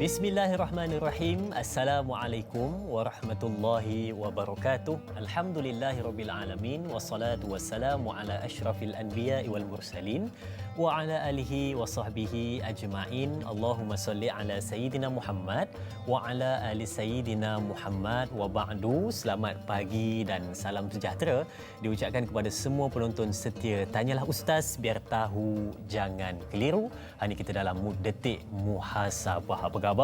Bismillahirrahmanirrahim. Assalamualaikum warahmatullahi wabarakatuh. Alhamdulillahirabbil alamin wassalatu wassalamu ala asyrafil anbiya'i wal mursalin wa ala alihi wa sahbihi ajma'in. Allahumma salli ala sayyidina Muhammad wa ala ali sayyidina Muhammad wa ba'du. Selamat pagi dan salam sejahtera diucapkan kepada semua penonton setia Tanyalah Ustaz biar tahu jangan keliru. Hari ini kita dalam mood detik muhasabah. Apa khabar?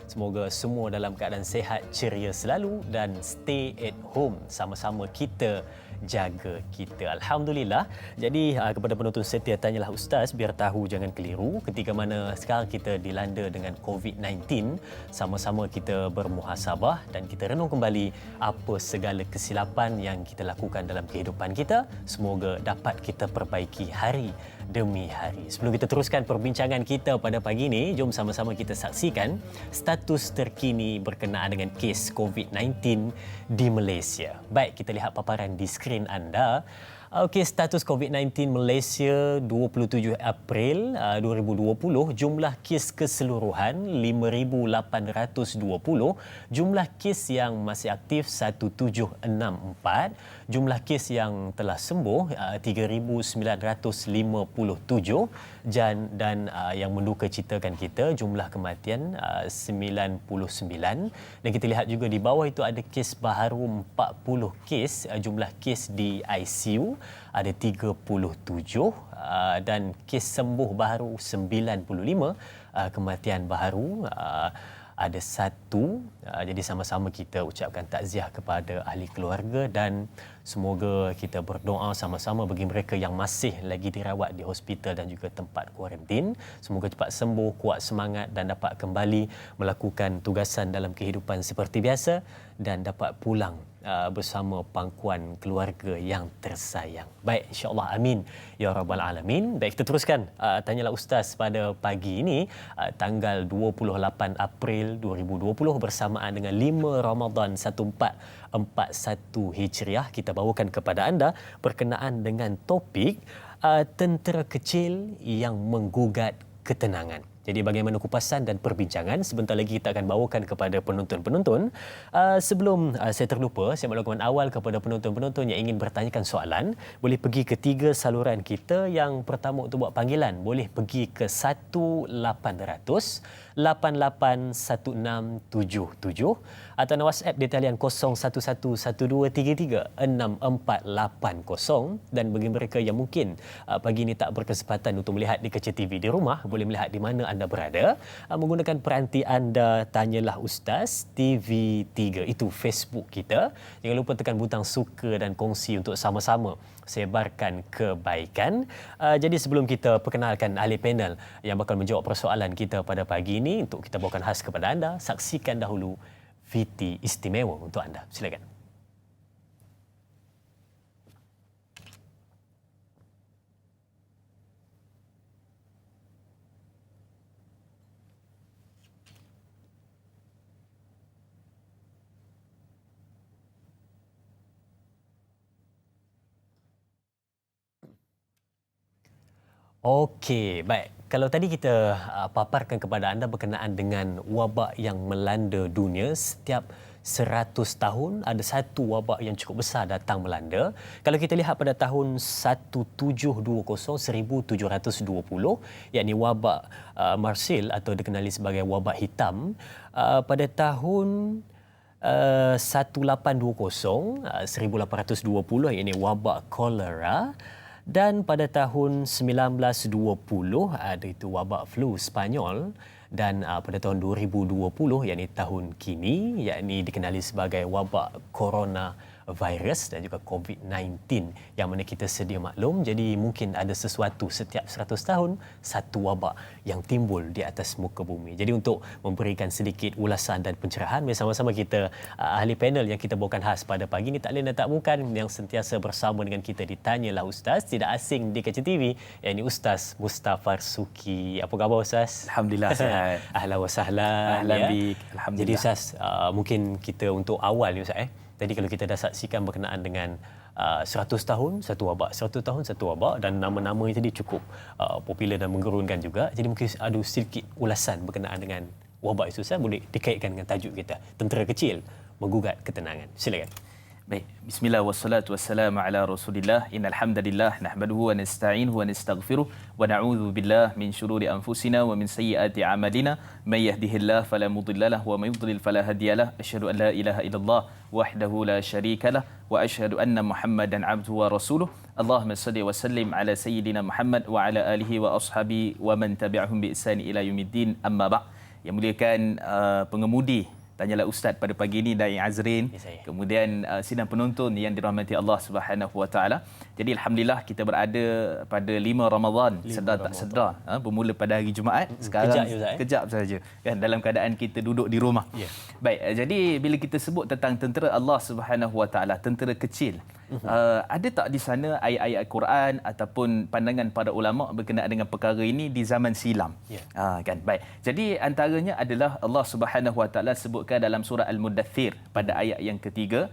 Semoga semua dalam keadaan sihat, ceria selalu dan stay at home. Sama-sama kita jaga kita. Alhamdulillah. Jadi kepada penonton setia Tanyalah Ustaz biar tahu jangan keliru. Ketika mana sekarang kita dilanda dengan COVID-19, sama-sama kita bermuhasabah dan kita renung kembali apa segala kesilapan yang kita lakukan dalam kehidupan kita. Semoga dapat kita perbaiki hari demi hari. Sebelum kita teruskan perbincangan kita pada pagi ini, jom sama-sama kita saksikan status terkini berkenaan dengan kes COVID-19 di Malaysia. Baik, kita lihat paparan di skrin anda. Okey, status COVID-19 Malaysia 27 April 2020, jumlah kes keseluruhan 5,820, jumlah kes yang masih aktif 1764, jumlah kes yang telah sembuh 3,957 dan yang mendukacitakan kita jumlah kematian 99, dan kita lihat juga di bawah itu ada kes baharu 40 kes, jumlah kes di ICU ada 37 dan kes sembuh baharu 95, kematian baharu ada 1. Jadi sama-sama kita ucapkan takziah kepada ahli keluarga dan semoga kita berdoa sama-sama bagi mereka yang masih lagi dirawat di hospital dan juga tempat kuarantin. Semoga cepat sembuh, kuat semangat dan dapat kembali melakukan tugasan dalam kehidupan seperti biasa dan dapat pulang bersama pangkuan keluarga yang tersayang. Baik, insya-Allah, amin ya rabbal alamin. Baik, kita teruskan Tanyalah Ustaz pada pagi ini, tanggal 28 April 2020 bersamaan dengan 5 Ramadan 1441 Hijriah. Kita bawakan kepada anda berkenaan dengan topik tentera kecil yang menggugat ketenangan. Jadi bagaimana kupasan dan perbincangan sebentar lagi kita akan bawakan kepada penonton-penonton. Sebelum saya terlupa, saya maklumkan awal kepada penonton-penonton yang ingin bertanyakan soalan, boleh pergi ke 3 saluran kita. Yang pertama untuk buat panggilan, boleh pergi ke 1800 881677 atau WhatsApp di talian 011123364480. Dan bagi mereka yang mungkin pagi ini tak berkesempatan untuk melihat di kaca TV di rumah, boleh melihat di mana anda berada menggunakan peranti anda Tanyalah Ustaz TV3, itu Facebook kita. Jangan lupa tekan butang suka dan kongsi untuk sama-sama sebarkan kebaikan. Jadi sebelum kita perkenalkan ahli panel yang bakal menjawab persoalan kita pada pagi ini, untuk kita bawakan khas kepada anda, saksikan dahulu VT istimewa untuk anda. Silakan. Okey, baik. Kalau tadi kita paparkan kepada anda berkenaan dengan wabak yang melanda dunia, setiap 100 tahun ada satu wabak yang cukup besar datang melanda. Kalau kita lihat pada tahun 1720, yakni wabak Marsil atau dikenali sebagai wabak hitam, pada tahun 1820, yakni wabak kolera. Dan pada tahun 1920 ada itu wabak flu Spanyol, dan pada tahun 2020 yakni tahun kini, yakni dikenali sebagai wabak corona virus dan juga COVID-19, yang mana kita sedia maklum. Jadi mungkin ada sesuatu setiap 100 tahun satu wabak yang timbul di atas muka bumi. Jadi untuk memberikan sedikit ulasan dan pencerahan, bersama-sama kita ahli panel yang kita bawakan khas pada pagi ini, tak lain dan tak bukan yang sentiasa bersama dengan kita di Tanyalah Ustaz, tidak asing di kaca TV, yakni Ustaz Mustafar Suki. Apa khabar Ustaz? Alhamdulillah sihat. Ahlan wa sahlan. Ahlan bik. Alhamdulillah. Jadi Ustaz, mungkin kita untuk awal ni Ustaz, tadi kalau kita dah saksikan berkenaan dengan 100 tahun satu wabak, 100 tahun satu wabak, dan nama-nama tadi cukup popular dan menggerunkan juga. Jadi mungkin ada sedikit ulasan berkenaan dengan wabak itu susah, boleh dikaitkan dengan tajuk kita, tentera kecil menggugat ketenangan. Silakan. Baik, bismillah wassalatu wassalamu ala Rasulillah. Innal hamdalillah nahmaduhu wa nasta'inuhu wa nastaghfiruh wa na'udzu billah min shururi anfusina wa min sayyiati a'malina. May yahdihillahu fala mudhillalah wa may yudlil fala hadiyalah. Asyhadu an la ilaha illallah wahdahu la syarikalah wa asyhadu anna Muhammadan 'abduhu wa rasuluh. Allahumma shalli wa sallim ala sayyidina Muhammad wa ala alihi wa ashabi wa man tabi'ahum bi ihsan ila yaumiddin. Amma ba'. Yang muliakan pengemudi Tanyalah Ustaz pada pagi ini Da'i Azrin, kemudian sidang penonton yang dirahmati Allah Subhanahu Wa Taala. Jadi alhamdulillah kita berada pada 5 Ramadan, sedar tak sedar, bermula pada hari Jumaat, sekarang kejap saja kan, dalam keadaan kita duduk di rumah. Baik, jadi bila kita sebut tentang tentera Allah Subhanahu Wa Taala, tentera kecil, ada tak di sana ayat-ayat Quran ataupun pandangan para ulama berkenaan dengan perkara ini di zaman silam? Kan, baik. Jadi antaranya adalah Allah Subhanahu Wa Taala sebut dalam surah Al-Muddathir pada ayat yang ketiga,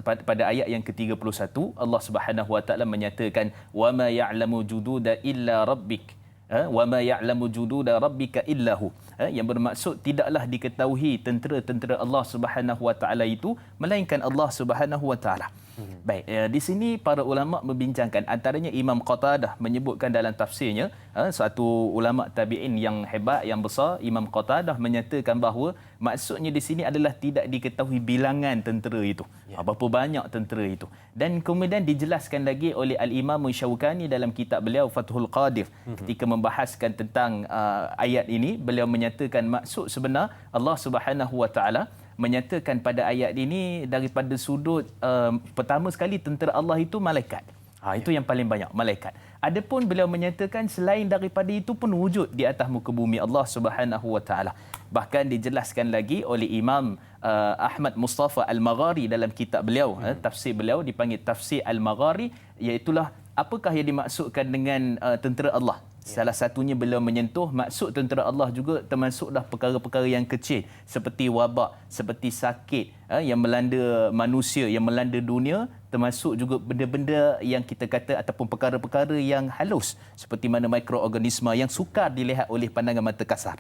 pada ayat yang ke-31 Allah Subhanahu Wa Taala menyatakan wa ma ya'lamu jududa illa rabbik, wa ma ya'lamu jududa rabbika illahu, yang bermaksud tidaklah diketahui tentera-tentera Allah Subhanahu Wa Taala itu melainkan Allah Subhanahu Wa Taala. Baik, di sini para ulama membincangkan, antaranya Imam Qatadah menyebutkan dalam tafsirnya, satu ulama tabi'in yang hebat, yang besar, Imam Qatadah menyatakan bahawa maksudnya di sini adalah tidak diketahui bilangan tentera itu, berapa banyak tentera itu. Dan kemudian dijelaskan lagi oleh Al-Imam Syaukani dalam kitab beliau Fathul Qadir, ketika membahaskan tentang ayat ini, beliau menyatakan maksud sebenar Allah Subhanahu Wa Taala menyatakan pada ayat ini daripada sudut pertama sekali tentera Allah itu malaikat. Itu yang paling banyak, malaikat. Adapun beliau menyatakan selain daripada itu pun wujud di atas muka bumi Allah Subhanahu Wa Taala. Bahkan dijelaskan lagi oleh Imam Ahmad Mustafa Al-Maghari dalam kitab beliau, tafsir beliau dipanggil Tafsir Al-Maghari, iaitulah apakah yang dimaksudkan dengan tentera Allah. Salah satunya beliau menyentuh maksud tentera Allah juga termasuklah perkara-perkara yang kecil seperti wabak, seperti sakit yang melanda manusia, yang melanda dunia, termasuk juga benda-benda yang kita kata ataupun perkara-perkara yang halus seperti mana mikroorganisma yang sukar dilihat oleh pandangan mata kasar.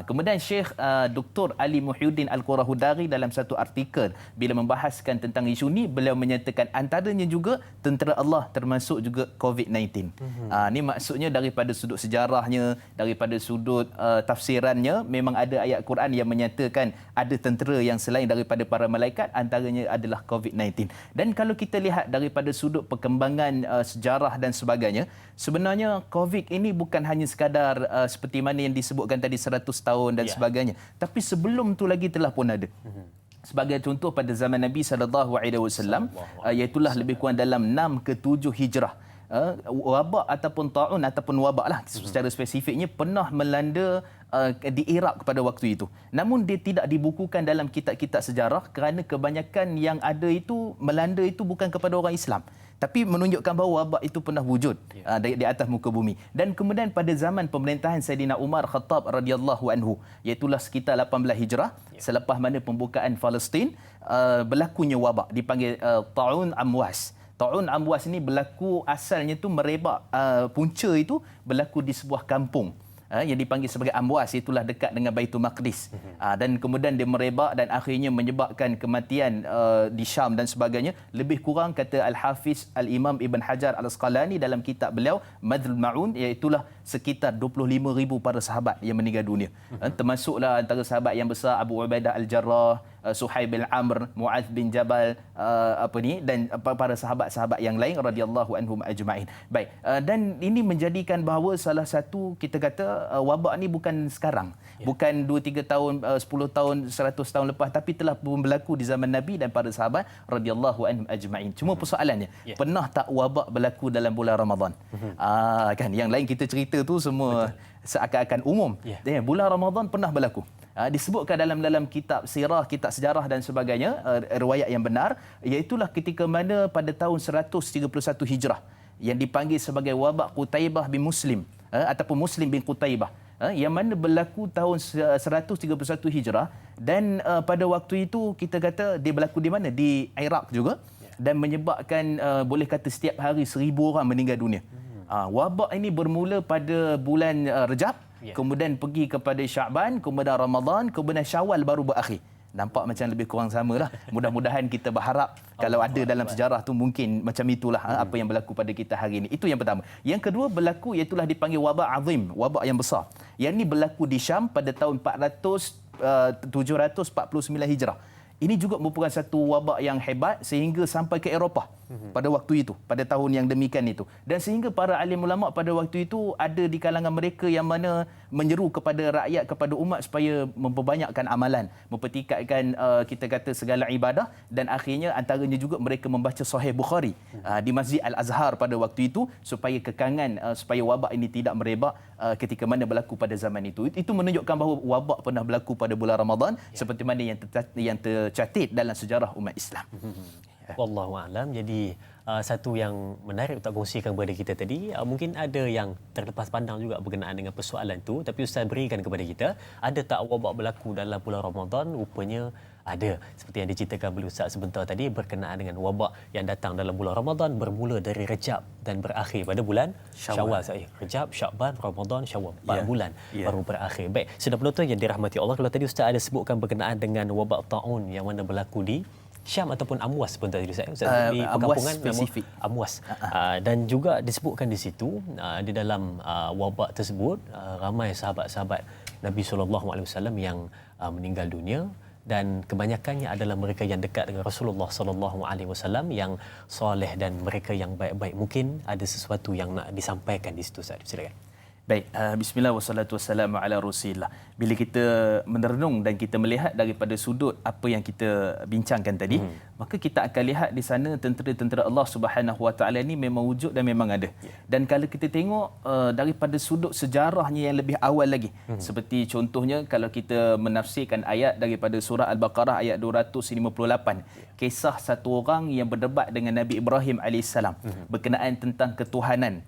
Kemudian Syekh Dr. Ali Muhyiddin Al-Qurahudari dalam satu artikel bila membahaskan tentang isu ini, beliau menyatakan antaranya juga tentera Allah termasuk juga COVID-19. Ini maksudnya daripada sudut sejarahnya, daripada sudut tafsirannya, memang ada ayat Quran yang menyatakan ada tentera yang selain daripada para malaikat, antaranya adalah COVID-19. Dan kalau kita lihat daripada sudut perkembangan sejarah dan sebagainya, sebenarnya COVID ini bukan hanya sekadar seperti mana yang disebutkan tadi 100 tahun dan sebagainya, tapi sebelum tu lagi telah pun ada. Sebagai contoh pada zaman Nabi SAW, iaitulah lebih kurang dalam 6 ke 7 Hijrah, wabak ataupun ta'un ataupun wabak lah secara spesifiknya pernah melanda di Iraq pada waktu itu. Namun dia tidak dibukukan dalam kitab-kitab sejarah kerana kebanyakan yang ada itu melanda itu bukan kepada orang Islam, tapi menunjukkan bahawa wabak itu pernah wujud di atas muka bumi. Dan kemudian pada zaman pemerintahan Saidina Umar Khattab radhiyallahu anhu, iaitulah sekitar 18 Hijrah, selepas mana pembukaan Palestin, berlakunya wabak dipanggil ta'un amwas. Ta'un amwas ini berlaku asalnya tu merebak, punca itu berlaku di sebuah kampung yang dipanggil sebagai Amwas, itulah dekat dengan Baitul Maqdis. Dan kemudian dia merebak dan akhirnya menyebabkan kematian di Syam dan sebagainya. Lebih kurang kata Al-Hafiz Al-Imam Ibn Hajar Al-Asqalani dalam kitab beliau Madhul Ma'un, iaitulah sekitar 25,000 para sahabat yang meninggal dunia. Termasuklah antara sahabat yang besar Abu Ubaidah Al-Jarrah, Suhaib bin Amr, Mu'adz bin Jabal, dan para sahabat-sahabat yang lain radhiyallahu anhum ajma'in. Baik, dan ini menjadikan bahawa salah satu kita kata wabak ni bukan sekarang, bukan 2-3 tahun, 10 tahun, 100 tahun lepas, tapi telah pun berlaku di zaman Nabi dan para sahabat radhiyallahu anhum ajma'in. Cuma persoalannya, pernah tak wabak berlaku dalam bulan Ramadan? Kan yang lain kita cerita tu semua seakan-akan umum. Bulan Ramadan pernah berlaku. Disebutkan dalam kitab sirah, kitab sejarah dan sebagainya, riwayat yang benar, iaitulah ketika mana pada tahun 131 Hijrah yang dipanggil sebagai wabak Qutaibah bin Muslim, ataupun Muslim bin Qutaibah, yang mana berlaku tahun 131 Hijrah. Dan pada waktu itu kita kata dia berlaku di mana? Di Iraq juga, dan menyebabkan boleh kata setiap hari 1,000 orang meninggal dunia. Wabak ini bermula pada bulan Rejab, Ya. kemudian pergi kepada Syaban, kemudian Ramadan, kemudian Syawal baru berakhir. Nampak macam lebih kurang samalah. Mudah-mudahan kita berharap kalau ada dalam sejarah tu mungkin macam itulah apa yang berlaku pada kita hari ini. Itu yang pertama. Yang kedua berlaku iaitulah dipanggil wabak azim, wabak yang besar. Yang ini berlaku di Syam pada tahun 749 Hijrah. Ini juga merupakan satu wabak yang hebat sehingga sampai ke Eropah pada waktu itu, pada tahun yang demikian itu. Dan sehingga para alim ulama pada waktu itu ada di kalangan mereka yang mana menyeru kepada rakyat, kepada umat supaya memperbanyakkan amalan, mempertingkatkan kita kata segala ibadah, dan akhirnya antaranya juga mereka membaca Sahih Bukhari di Masjid Al-Azhar pada waktu itu supaya kekangan, supaya wabak ini tidak merebak ketika mana berlaku pada zaman itu. Itu menunjukkan bahawa wabak pernah berlaku pada bulan Ramadan seperti mana yang tercatat dalam sejarah umat Islam. Wallahu a'lam. Jadi satu yang menarik untuk kongsikan kepada kita tadi, mungkin ada yang terlepas pandang juga berkenaan dengan persoalan tu, tapi Ustaz berikan kepada kita, ada tak wabak berlaku dalam bulan Ramadan? Rupanya ada. Seperti yang diceritakan oleh Ustaz sebentar tadi, berkenaan dengan wabak yang datang dalam bulan Ramadan bermula dari Rejab dan berakhir pada bulan Syawal. Rejab, Syakban, Ramadan, Syawal. 4 bulan baru berakhir. Baik, sudah penonton yang dirahmati Allah, kalau tadi Ustaz ada sebutkan berkenaan dengan wabak taun yang mana berlaku di Syam ataupun Amwas pun tadi Ustaz di perkampungan spesifik. Amwas. Dan juga disebutkan di situ di dalam wabak tersebut ramai sahabat-sahabat Nabi SAW yang meninggal dunia, dan kebanyakannya adalah mereka yang dekat dengan Rasulullah SAW yang soleh dan mereka yang baik-baik. Mungkin ada sesuatu yang nak disampaikan di situ Ustaz. Silakan. Baik, bismillah wassalatu wassalamu ala rasulillah. Bila kita merenung dan kita melihat daripada sudut apa yang kita bincangkan tadi, maka kita akan lihat di sana tentera-tentera Allah Subhanahu Wa Taala ni memang wujud dan memang ada. Dan kalau kita tengok daripada sudut sejarahnya yang lebih awal lagi, seperti contohnya kalau kita menafsirkan ayat daripada surah Al-Baqarah ayat 258, kisah satu orang yang berdebat dengan Nabi Ibrahim AS berkenaan tentang ketuhanan.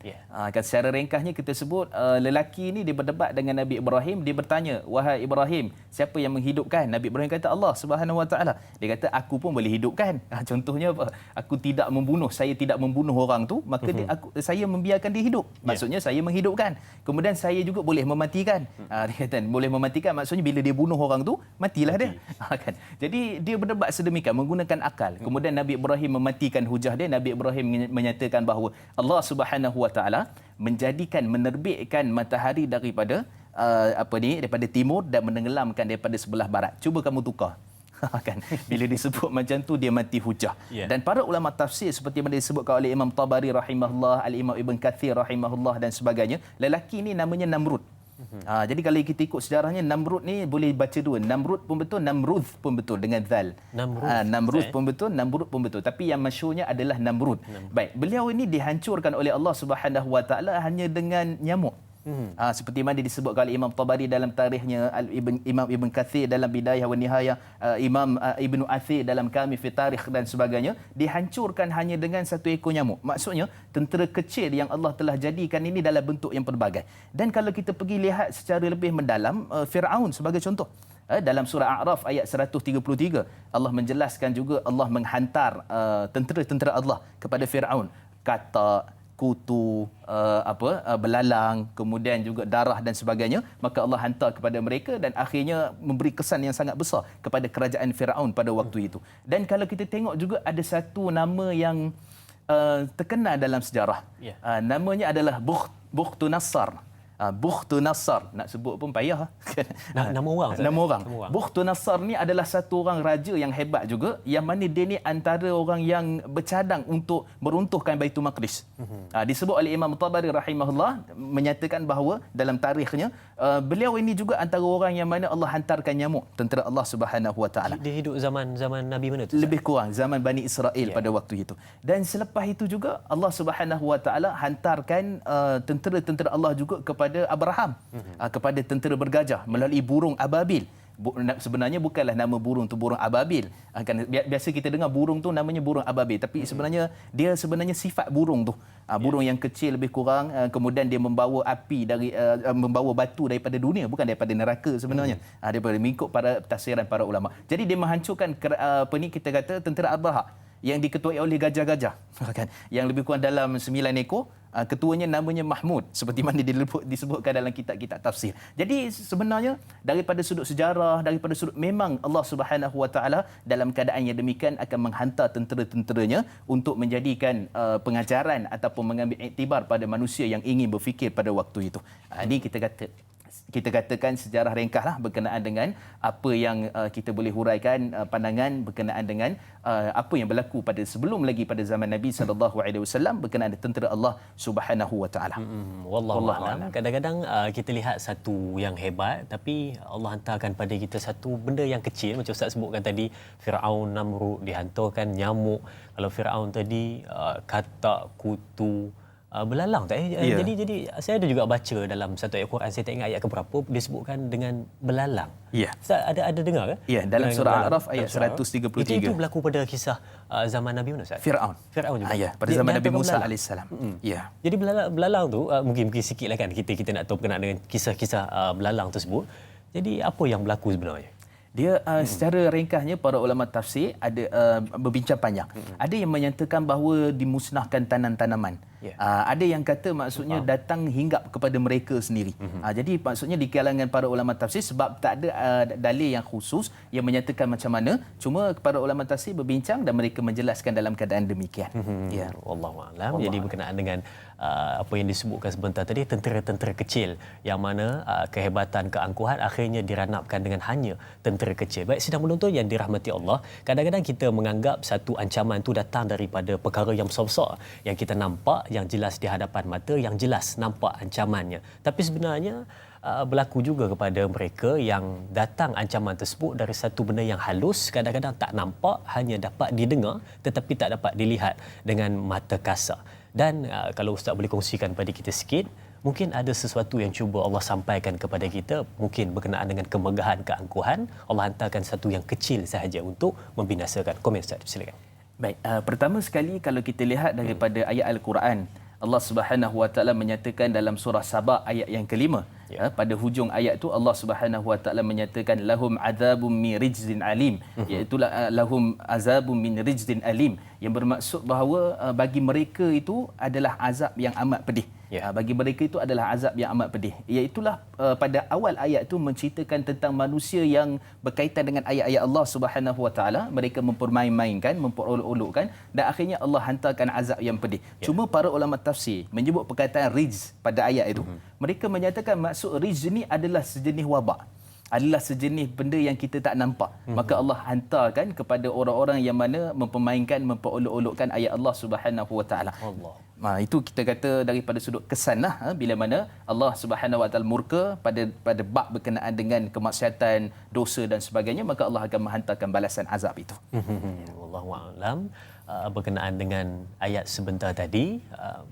Kan secara ringkasnya kita sebut lelaki ini dia berdebat dengan Nabi Ibrahim, dia bertanya, wahai Ibrahim, siapa yang menghidupkan? Nabi Ibrahim kata Allah Subhanahu Wa Taala. Dia kata aku pun boleh hidupkan. Contohnya apa? Aku tidak membunuh, saya tidak membunuh orang tu, maka saya membiarkan dia hidup. Maksudnya saya menghidupkan. Kemudian saya juga boleh mematikan. Dia kata boleh mematikan maksudnya bila dia bunuh orang tu, matilah dia. Kan. Jadi dia berdebat sedemikian menggunakan akal. Kemudian Nabi Ibrahim mematikan hujah dia. Nabi Ibrahim menyatakan bahawa Allah Subhanahu Wa Taala menerbitkan matahari daripada daripada timur dan menenggelamkan daripada sebelah barat. Cuba kamu tukar. Kan bila disebut macam tu dia mati hujah. Dan para ulama tafsir seperti mana disebutkan oleh Imam Tabari rahimahullah, Al-Imam Ibn Kathir rahimahullah dan sebagainya, lelaki ni namanya Namrud. Jadi kalau kita ikut sejarahnya, Namrud ni boleh baca dua. Namrud pun betul, Namrud pun betul dengan zal. Namrud pun betul, Namrud pun betul. Tapi yang masyhurnya adalah Namrud. Baik, beliau ini dihancurkan oleh Allah Subhanahu Wa Taala hanya dengan nyamuk. Seperti mana disebutkan oleh Imam Tabari dalam tarikhnya, Imam Ibn Kathir dalam Bidayah wa Nihayah, Imam Ibn Athir dalam Kamil fi Tarikh dan sebagainya, dihancurkan hanya dengan satu ekor nyamuk. Maksudnya tentera kecil yang Allah telah jadikan ini dalam bentuk yang pelbagai. Dan kalau kita pergi lihat secara lebih mendalam, Firaun sebagai contoh, dalam surah A'raf ayat 133, Allah menjelaskan juga Allah menghantar tentera-tentera Allah kepada Firaun, kata kutu, belalang, kemudian juga darah dan sebagainya, maka Allah hantar kepada mereka dan akhirnya memberi kesan yang sangat besar kepada kerajaan Firaun pada waktu itu. Dan kalau kita tengok juga ada satu nama yang terkenal dalam sejarah. Namanya adalah Bukhtu Nassar. Bukhtu Nassar, nak sebut pun payah. Nama orang. Nama orang. Bukhtu Nassar ni adalah satu orang raja yang hebat juga, yang mana dia ni antara orang yang bercadang untuk meruntuhkan Baitul Maqdis. Disebut oleh Imam Tabari rahimahullah menyatakan bahawa dalam tarikhnya beliau ini juga antara orang yang mana Allah hantarkan nyamuk, tentera Allah Subhanahu Wa Taala. Dia hidup zaman Nabi mana tu? Lebih kurang zaman Bani Israel pada waktu itu. Dan selepas itu juga Allah Subhanahu Wa Taala hantarkan tentera-tentera Allah juga kepada Abraham, kepada tentera bergajah melalui burung ababil. Sebenarnya bukanlah nama burung tu burung ababil. Kan biasa kita dengar burung tu namanya burung ababil, tapi sebenarnya dia sifat burung tu. Burung yang kecil lebih kurang, kemudian dia membawa api membawa batu daripada dunia, bukan daripada neraka sebenarnya. Daripada mengikut para tafsiran para ulama. Jadi dia menghancurkan kita kata tentera Abraha yang diketuai oleh gajah-gajah kan, yang lebih kurang dalam 9 ekor. Ketuanya namanya Mahmud, seperti mana disebutkan dalam kitab-kitab tafsir. Jadi sebenarnya daripada sudut sejarah, daripada sudut memang Allah Subhanahu Wa Taala dalam keadaan yang demikian akan menghantar tentera-tenteranya untuk menjadikan pengajaran ataupun mengambil iktibar pada manusia yang ingin berfikir pada waktu itu. Ini kita katakan sejarah ringkaslah berkenaan dengan apa yang kita boleh huraikan pandangan berkenaan dengan apa yang berlaku sebelum lagi pada zaman Nabi sallallahu alaihi wasallam berkenaan tentera Allah Subhanahu wa taala. Wallahu a'lam. Kadang-kadang kita lihat satu yang hebat tapi Allah hantarkan pada kita satu benda yang kecil macam Ustaz sebutkan tadi, Firaun, Namrud dihantarkan nyamuk. Kalau Firaun tadi katak, kutu, belalang tak? Jadi saya ada juga baca dalam satu ayat Quran, saya tak ingat ayat ke berapa, disebutkan dengan belalang. Ya. Ustaz ada dengar ke? Ya, dalam surah Al-A'raf ayat 133. Itu berlaku pada kisah zaman Nabi Musa. Firaun juga. Ya, pada zaman Nabi Musa alaihissalam. Ya. Jadi belalang tu mungkin sikitlah kan kita nak tahu berkenaan dengan kisah-kisah belalang tersebut. Jadi apa yang berlaku sebenarnya? Dia secara ringkasnya para ulama tafsir ada berbincang panjang. Ada yang menyatakan bahawa dimusnahkan tanaman-tanaman. Ada yang kata maksudnya datang hinggap kepada mereka sendiri. Jadi maksudnya di kalangan para ulama tafsir, sebab tak ada dalil yang khusus yang menyatakan macam mana, cuma para ulama tafsir berbincang dan mereka menjelaskan dalam keadaan demikian. Ya, wallahu a'lam. Jadi berkenaan dengan apa yang disebutkan sebentar tadi, tentera-tentera kecil yang mana kehebatan, keangkuhan akhirnya diranapkan dengan hanya tentera kecil. Baik sidang penonton yang dirahmati Allah, kadang-kadang kita menganggap satu ancaman itu datang daripada perkara yang besar-besar yang kita nampak, yang jelas di hadapan mata, yang jelas nampak ancamannya. Tapi sebenarnya berlaku juga kepada mereka yang datang ancaman tersebut dari satu benda yang halus, kadang-kadang tak nampak, hanya dapat didengar tetapi tak dapat dilihat dengan mata kasar. Dan kalau Ustaz boleh kongsikan pada kita sikit, mungkin ada sesuatu yang cuba Allah sampaikan kepada kita, mungkin berkenaan dengan kemegahan, keangkuhan, Allah hantarkan satu yang kecil sahaja untuk membinasakan. Komen Ustaz, silakan. Baik, pertama sekali kalau kita lihat daripada ayat Al-Quran, Allah Subhanahu Wa Taala menyatakan dalam surah Sabah ayat yang kelima, pada hujung ayat tu Allah Subhanahu Wa Taala menyatakan lahum azabun min rijzin alim, iaitu lahum azabun min rijzin alim, yang bermaksud bahawa bagi mereka itu adalah azab yang amat pedih. Bagi mereka itu adalah azab yang amat pedih. Iaitulah pada awal ayat itu menceritakan tentang manusia yang berkaitan dengan ayat-ayat Allah Subhanahu Wa Taala, mereka mempermain-mainkan, memperolok-olokkan, dan akhirnya Allah hantarkan azab yang pedih. Cuma para ulama tafsir menyebut perkataan rijz pada ayat itu. Mereka menyatakan maksud rijz ni adalah sejenis wabak, adalah sejenis benda yang kita tak nampak. Maka Allah hantarkan kepada orang-orang yang mana mempermainkan, memperolok-olokkan ayat Allah Subhanahu Wa Taala. Itu kita kata daripada sudut kesanlah, bila mana Allah Subhanahu Wa Taala murka pada bab berkenaan dengan kemaksiatan, dosa dan sebagainya, maka Allah akan menghantarkan balasan azab itu. Wallahu a'lam. Berkenaan dengan ayat sebentar tadi,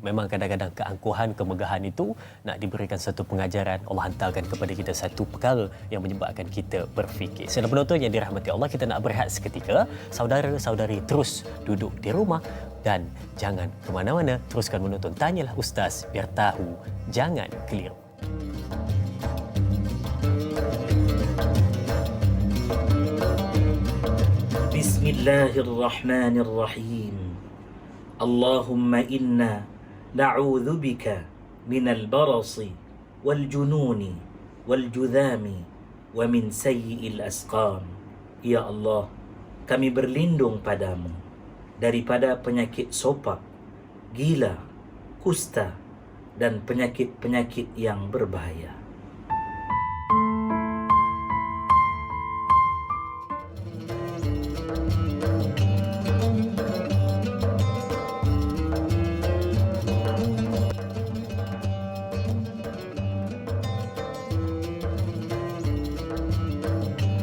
memang kadang-kadang keangkuhan, kemegahan itu nak diberikan satu pengajaran, Allah hantarkan kepada kita satu perkara yang menyebabkan kita berfikir. Sedang penonton yang dirahmati Allah, kita nak berehat seketika. Saudara-saudari terus duduk di rumah dan jangan ke mana-mana, teruskan menonton Tanyalah Ustaz, biar tahu, jangan keliru. Bismillahirrahmanirrahim. Allahumma inna na'udzu bika minal barasi wal jununi wal judhami wa min sayyi'il asqam. Ya Allah, kami berlindung padamu daripada penyakit sopak, gila, kusta dan penyakit-penyakit yang berbahaya.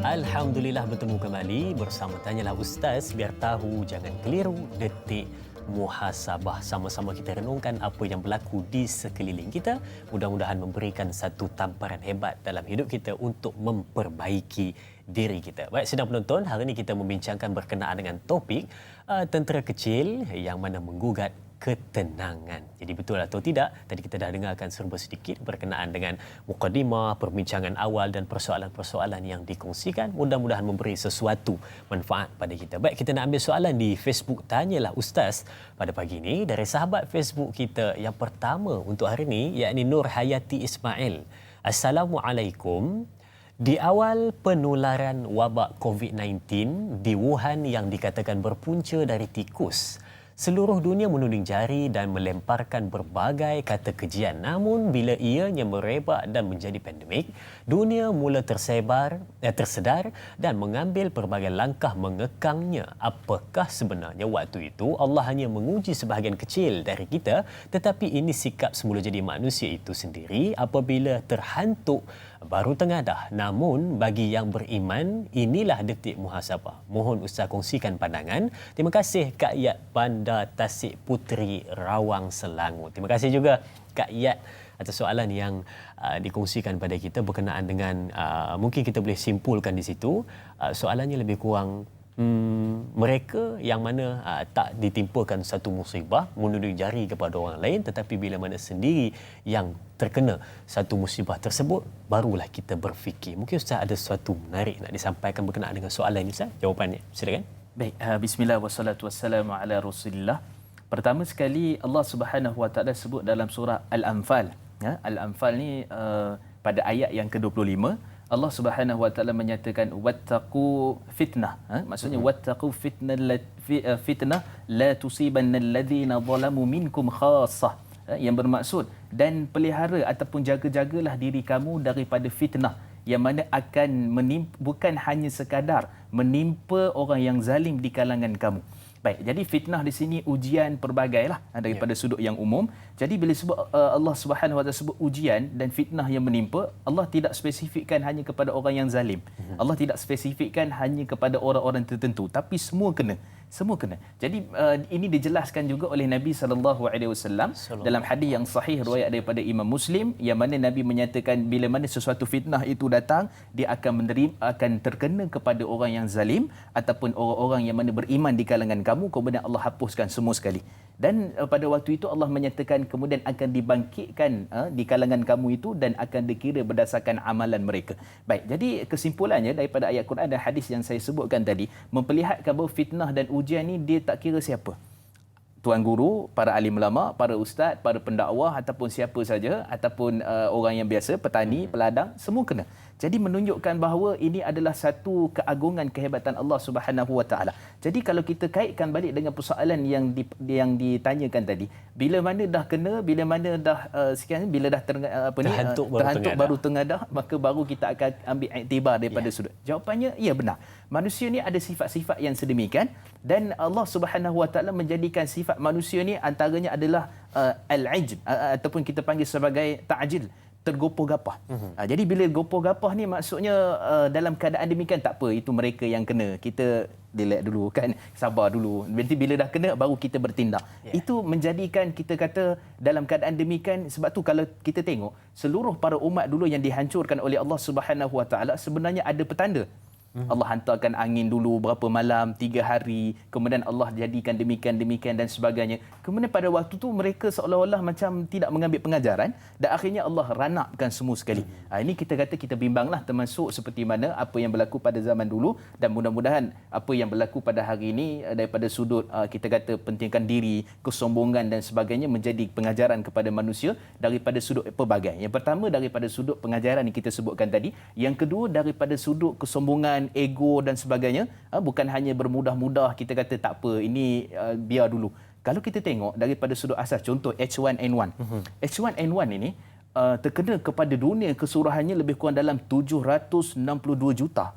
Alhamdulillah bertemu kembali bersama Tanyalah Ustaz, biar tahu jangan keliru, detik muhasabah. Sama-sama kita renungkan apa yang berlaku di sekeliling kita. Mudah-mudahan memberikan satu tamparan hebat dalam hidup kita untuk memperbaiki diri kita. Baik sidang penonton, hari ini kita membincangkan berkenaan dengan topik tentera kecil yang mana menggugat ketenangan. Jadi betul atau tidak, tadi kita dah dengarkan serba sedikit berkenaan dengan mukadimah, perbincangan awal dan persoalan-persoalan yang dikongsikan. Mudah-mudahan memberi sesuatu manfaat pada kita. Baik, kita nak ambil soalan di Facebook Tanyalah Ustaz pada pagi ini dari sahabat Facebook kita yang pertama untuk hari ini, yakni Nur Hayati Ismail. Assalamualaikum. Di awal penularan wabak COVID-19 di Wuhan yang dikatakan berpunca dari tikus, seluruh dunia menuding jari dan melemparkan berbagai kata kejian. Namun bila ianya merebak dan menjadi pandemik, dunia mula tersedar dan mengambil pelbagai langkah mengekangnya. Apakah sebenarnya waktu itu Allah hanya menguji sebahagian kecil dari kita, tetapi ini sikap semula jadi manusia itu sendiri apabila terhantuk baru tengadah. Namun bagi yang beriman, inilah detik muhasabah. Mohon Ustaz kongsikan pandangan. Terima kasih Kak Yat Bandar Tasik Puteri Rawang Selangor. Terima kasih juga Kak Yat atas soalan yang dikongsikan pada kita berkenaan dengan mungkin kita boleh simpulkan di situ soalannya lebih kurang mereka yang mana tak ditimpakan satu musibah menuding jari kepada orang lain, tetapi bila mana sendiri yang terkena satu musibah tersebut, barulah kita berfikir. Mungkin Ustaz ada sesuatu menarik nak disampaikan berkenaan dengan soalan ini, Ustaz? Jawapannya, silakan. Baik, bismillah wassalatu wassalamu ala Rasulillah. Pertama sekali Allah Subhanahu Wa Taala sebut dalam surah Al-Anfal. Ya, Al-Anfal ni pada ayat yang ke-25 Allah Subhanahu Wa Taala menyatakan wattaqu fitnah. Maksudnya wattaqu fitnah la tusibanna alladhina zalamu minkum khassah. Yang bermaksud dan pelihara ataupun jaga-jagalah diri kamu daripada fitnah yang mana akan bukan hanya sekadar menimpa orang yang zalim di kalangan kamu. Baik, jadi fitnah di sini ujian pelbagailah daripada sudut yang umum. Jadi bila sebut Allah Subhanahu Wa Taala sebut ujian dan fitnah yang menimpa, Allah tidak spesifikkan hanya kepada orang yang zalim. Allah tidak spesifikkan hanya kepada orang-orang tertentu, tapi semua kena. Semua kena. Jadi ini dijelaskan juga oleh Nabi SAW dalam hadis yang sahih riwayat daripada Imam Muslim, yang mana Nabi menyatakan bila mana sesuatu fitnah itu datang, dia akan terkena kepada orang yang zalim ataupun orang-orang yang mana beriman di kalangan kamu, kemudian Allah hapuskan semua sekali. Dan pada waktu itu Allah menyatakan kemudian akan dibangkitkan di kalangan kamu itu dan akan dikira berdasarkan amalan mereka. Baik, jadi kesimpulannya daripada ayat Quran dan hadis yang saya sebutkan tadi memperlihatkan bahawa fitnah dan ujian ni dia tak kira siapa. Tuan guru, para alim ulama, para ustaz, para pendakwah ataupun siapa saja ataupun orang yang biasa, petani, peladang, semua kena. Jadi menunjukkan bahawa ini adalah satu keagungan kehebatan Allah Subhanahu Wa Taala. Jadi kalau kita kaitkan balik dengan persoalan yang ditanyakan tadi, bila mana dah kena, bila mana dah sekian, bila dah terhantuk baru tengadah, maka baru kita akan ambil iktibar daripada sudut. Jawapannya ya, benar. Manusia ni ada sifat-sifat yang sedemikian dan Allah Subhanahu Wa Taala menjadikan sifat manusia ni antaranya adalah al-ajb ataupun kita panggil sebagai ta'jil, tergopoh-gapah. Jadi bila gopoh-gapah ni maksudnya dalam keadaan demikian tak apa, itu mereka yang kena. Kita relax dulu kan, sabar dulu. Nanti bila dah kena baru kita bertindak. Itu menjadikan kita kata dalam keadaan demikian, sebab tu kalau kita tengok seluruh para umat dulu yang dihancurkan oleh Allah Subhanahu Wa Taala sebenarnya ada petanda. Allah hantarkan angin dulu berapa malam, 3 hari, kemudian Allah jadikan demikian dan sebagainya. Kemudian pada waktu tu mereka seolah-olah macam tidak mengambil pengajaran dan akhirnya Allah ranapkan semua sekali. Ini kita kata kita bimbanglah termasuk seperti mana apa yang berlaku pada zaman dulu, dan mudah-mudahan apa yang berlaku pada hari ini daripada sudut kita kata pentingkan diri, kesombongan dan sebagainya menjadi pengajaran kepada manusia daripada sudut pelbagai. Yang pertama daripada sudut pengajaran yang kita sebutkan tadi, yang kedua daripada sudut kesombongan, ego dan sebagainya. Bukan hanya bermudah-mudah kita kata tak apa, ini biar dulu. Kalau kita tengok daripada sudut asas, contoh H1N1. H1N1 ini terkena kepada dunia keseluruhannya lebih kurang dalam 762 juta.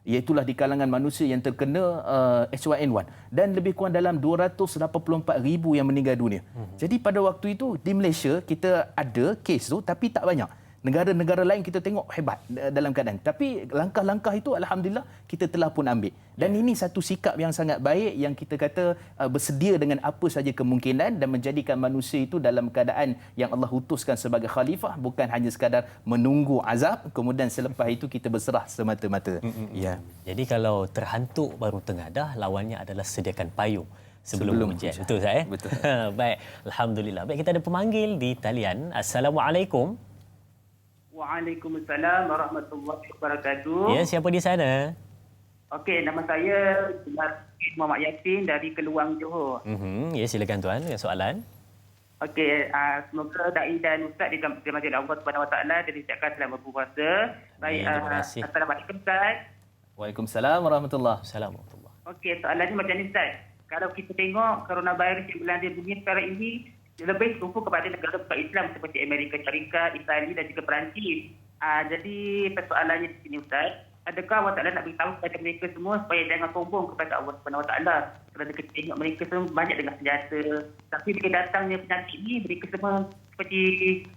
Iaitulah di kalangan manusia yang terkena H1N1 dan lebih kurang dalam 284,000 yang meninggal dunia. Jadi pada waktu itu di Malaysia kita ada kes tu tapi tak banyak. Negara-negara lain kita tengok hebat dalam keadaan. Tapi langkah-langkah itu alhamdulillah kita telah pun ambil. Dan ini satu sikap yang sangat baik yang kita kata bersedia dengan apa saja kemungkinan dan menjadikan manusia itu dalam keadaan yang Allah utuskan sebagai khalifah, bukan hanya sekadar menunggu azab kemudian selepas itu kita berserah semata-mata. Ya. Jadi kalau terhantuk baru tengadah, lawannya adalah sediakan payung. sebelum hujan. Betul Ustaz Betul. Baik, alhamdulillah. Baik, kita ada pemanggil di talian. Assalamualaikum. Waalaikumsalam warahmatullahi wabarakatuh. Ya, siapa di sana? Okey, nama saya Muhammad Yasin dari Keluang, Johor. Ya, silakan tuan dengan soalan. Okey, semoga dai dan ustaz dirahmati Allah Subhanahu Wa Taala dan disiapkan selama berpuasa. Baik, Terima kasih. Assalamualaikum Ustaz. Waalaikumsalam warahmatullahi. Assalamualaikum. Okey, soalannya macam ni Ustaz. Kalau kita tengok coronavirus yang melanda dunia sekarang ini lebih tumpu kepada negara bukan Islam seperti Amerika Syarikat, Itali dan juga Perancis. Jadi persoalannya di sini Ustaz, adakah Allah Ta'ala nak beritahu kepada mereka semua supaya jangan sombong kepada Allah Subhanahu Wa Taala? Kerana kita tengok mereka semua banyak dengan senjata, tapi bila datangnya penyakit ini mereka semua seperti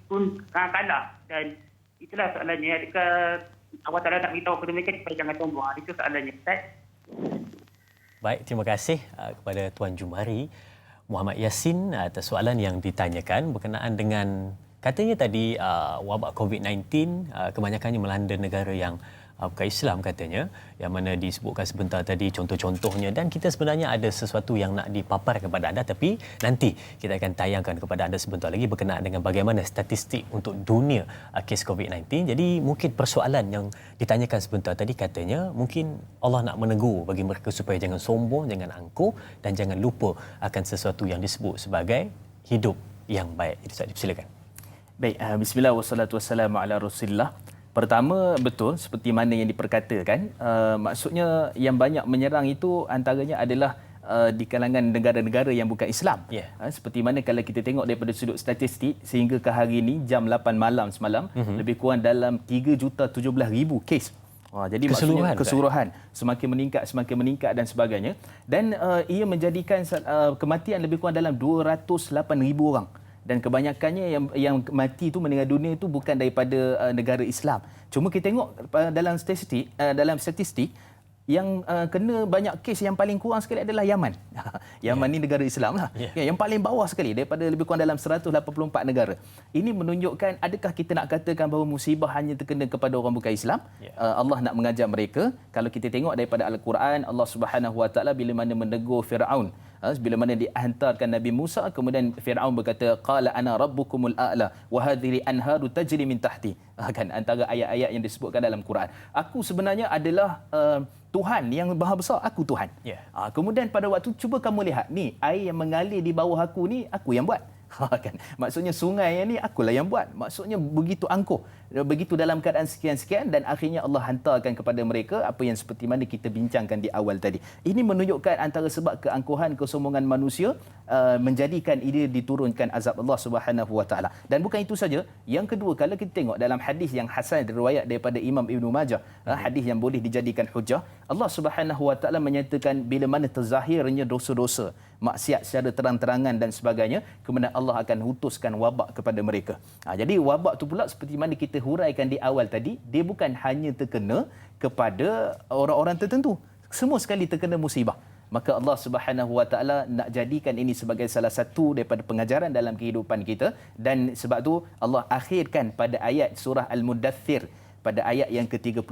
pun kalah. Dan itulah soalannya, adakah Allah Ta'ala nak beritahu kepada mereka supaya jangan sombong? Itu soalannya Ustaz. Baik, terima kasih kepada Tuan Jumari Muhammad Yasin atas soalan yang ditanyakan berkenaan dengan katanya tadi wabak COVID-19 kebanyakannya melanda negara yang bukan Islam katanya, yang mana disebutkan sebentar tadi contoh-contohnya, dan kita sebenarnya ada sesuatu yang nak dipapar kepada anda, tapi nanti kita akan tayangkan kepada anda sebentar lagi berkenaan dengan bagaimana statistik untuk dunia kes COVID-19. Jadi mungkin persoalan yang ditanyakan sebentar tadi katanya mungkin Allah nak menegur bagi mereka supaya jangan sombong, jangan angkuh dan jangan lupa akan sesuatu yang disebut sebagai hidup yang baik. Jadi Ustaz, silakan. Baik, bismillah wassalatu wassalamu ala Rasulillah. Pertama, betul seperti mana yang diperkatakan, maksudnya yang banyak menyerang itu antaranya adalah di kalangan negara-negara yang bukan Islam. Yeah. Seperti mana kalau kita tengok daripada sudut statistik, sehingga ke hari ini jam 8 malam semalam, lebih kurang dalam 3,017,000 kes. Jadi keseluruhan semakin meningkat dan sebagainya. Dan ia menjadikan kematian lebih kurang dalam 208,000 orang. Dan kebanyakannya yang mati itu meninggal dunia itu bukan daripada negara Islam. Cuma kita tengok dalam statistik yang kena banyak kes yang paling kurang sekali adalah Yaman. Yaman ni negara Islam lah. Yang paling bawah sekali daripada lebih kurang dalam 184 negara. Ini menunjukkan adakah kita nak katakan bahawa musibah hanya terkena kepada orang bukan Islam? Allah nak mengajar mereka. Kalau kita tengok daripada Al-Quran, Allah Subhanahu Wa Taala bila mana menegur Firaun, bila mana dihantarkan Nabi Musa, kemudian Firaun berkata qala ana rabbukumul a'la wa hadhihi anharu tajri min tahti. Kan antara ayat-ayat yang disebutkan dalam Quran. Aku sebenarnya adalah Tuhan yang Maha Besar, aku Tuhan. Kemudian pada waktu cuba kamu lihat ni, air yang mengalir di bawah aku ni aku yang buat. Kan? Maksudnya sungai ni akulah yang buat. Maksudnya begitu angkuh, begitu dalam keadaan sekian-sekian, dan akhirnya Allah hantarkan kepada mereka apa yang seperti mana kita bincangkan di awal tadi. Ini menunjukkan antara sebab keangkuhan, kesombongan manusia menjadikan ia diturunkan azab Allah Subhanahu Wa Taala. Dan bukan itu saja, yang kedua, kalau kita tengok dalam hadis yang hasan riwayat daripada Imam Ibn Majah, hadis yang boleh dijadikan hujah, Allah Subhanahu Wa Taala menyatakan bila mana terzahirnya dosa-dosa, maksiat secara terang-terangan dan sebagainya, kemudian Allah akan utuskan wabak kepada mereka. Jadi wabak tu pula seperti mana kita huraikan di awal tadi, dia bukan hanya terkena kepada orang-orang tertentu, semua sekali terkena musibah. Maka Allah Subhanahu Wa Taala nak jadikan ini sebagai salah satu daripada pengajaran dalam kehidupan kita, dan sebab tu Allah akhirkan pada ayat surah Al-Muddathir, pada ayat yang ke-31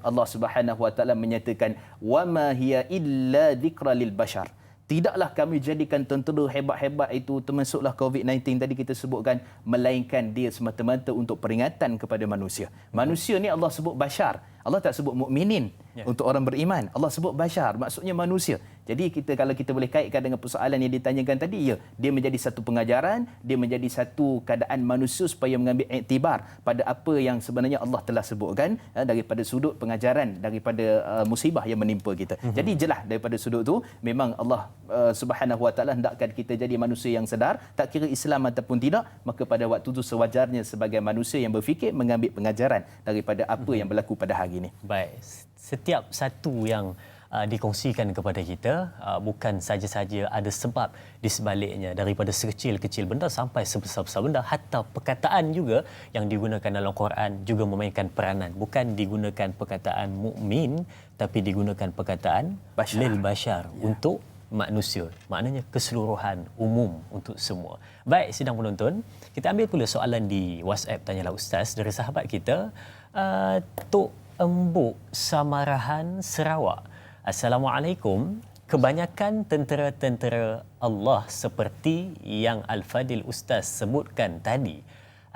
Allah Subhanahu Wa Taala menyatakan wa ma hiya illa dzikra lil bashar. Tidaklah kami jadikan tentera hebat-hebat itu, termasuklah COVID-19 tadi kita sebutkan, melainkan dia semata-mata untuk peringatan kepada manusia. Manusia ni Allah sebut bashar. Allah tak sebut mukminin untuk orang beriman. Allah sebut bashar, maksudnya manusia. Jadi kalau kita boleh kaitkan dengan persoalan yang ditanyakan tadi, dia menjadi satu pengajaran, dia menjadi satu keadaan manusia supaya mengambil iktibar pada apa yang sebenarnya Allah telah sebutkan daripada sudut pengajaran daripada musibah yang menimpa kita. Jadi jelas daripada sudut tu memang Allah Subhanahu Wa Taala hendakkan kita jadi manusia yang sedar, tak kira Islam ataupun tidak, maka pada waktu itu sewajarnya sebagai manusia yang berfikir mengambil pengajaran daripada apa yang berlaku pada hari ini. Baik, setiap satu yang dikongsikan kepada kita bukan saja-saja ada sebab di sebaliknya, daripada sekecil-kecil benda sampai sebesar-besar benda, hatta perkataan juga yang digunakan dalam Quran juga memainkan peranan. Bukan digunakan perkataan mukmin, tapi digunakan perkataan lil bashar, untuk manusia, maknanya keseluruhan, umum, untuk semua. Baik, sidang penonton, kita ambil pula soalan di WhatsApp Tanyalah Ustaz dari sahabat kita, Tok Embuk Samarahan, Sarawak. Assalamualaikum. kebanyakan tentera-tentera Allah seperti yang Al-Fadil Ustaz sebutkan tadi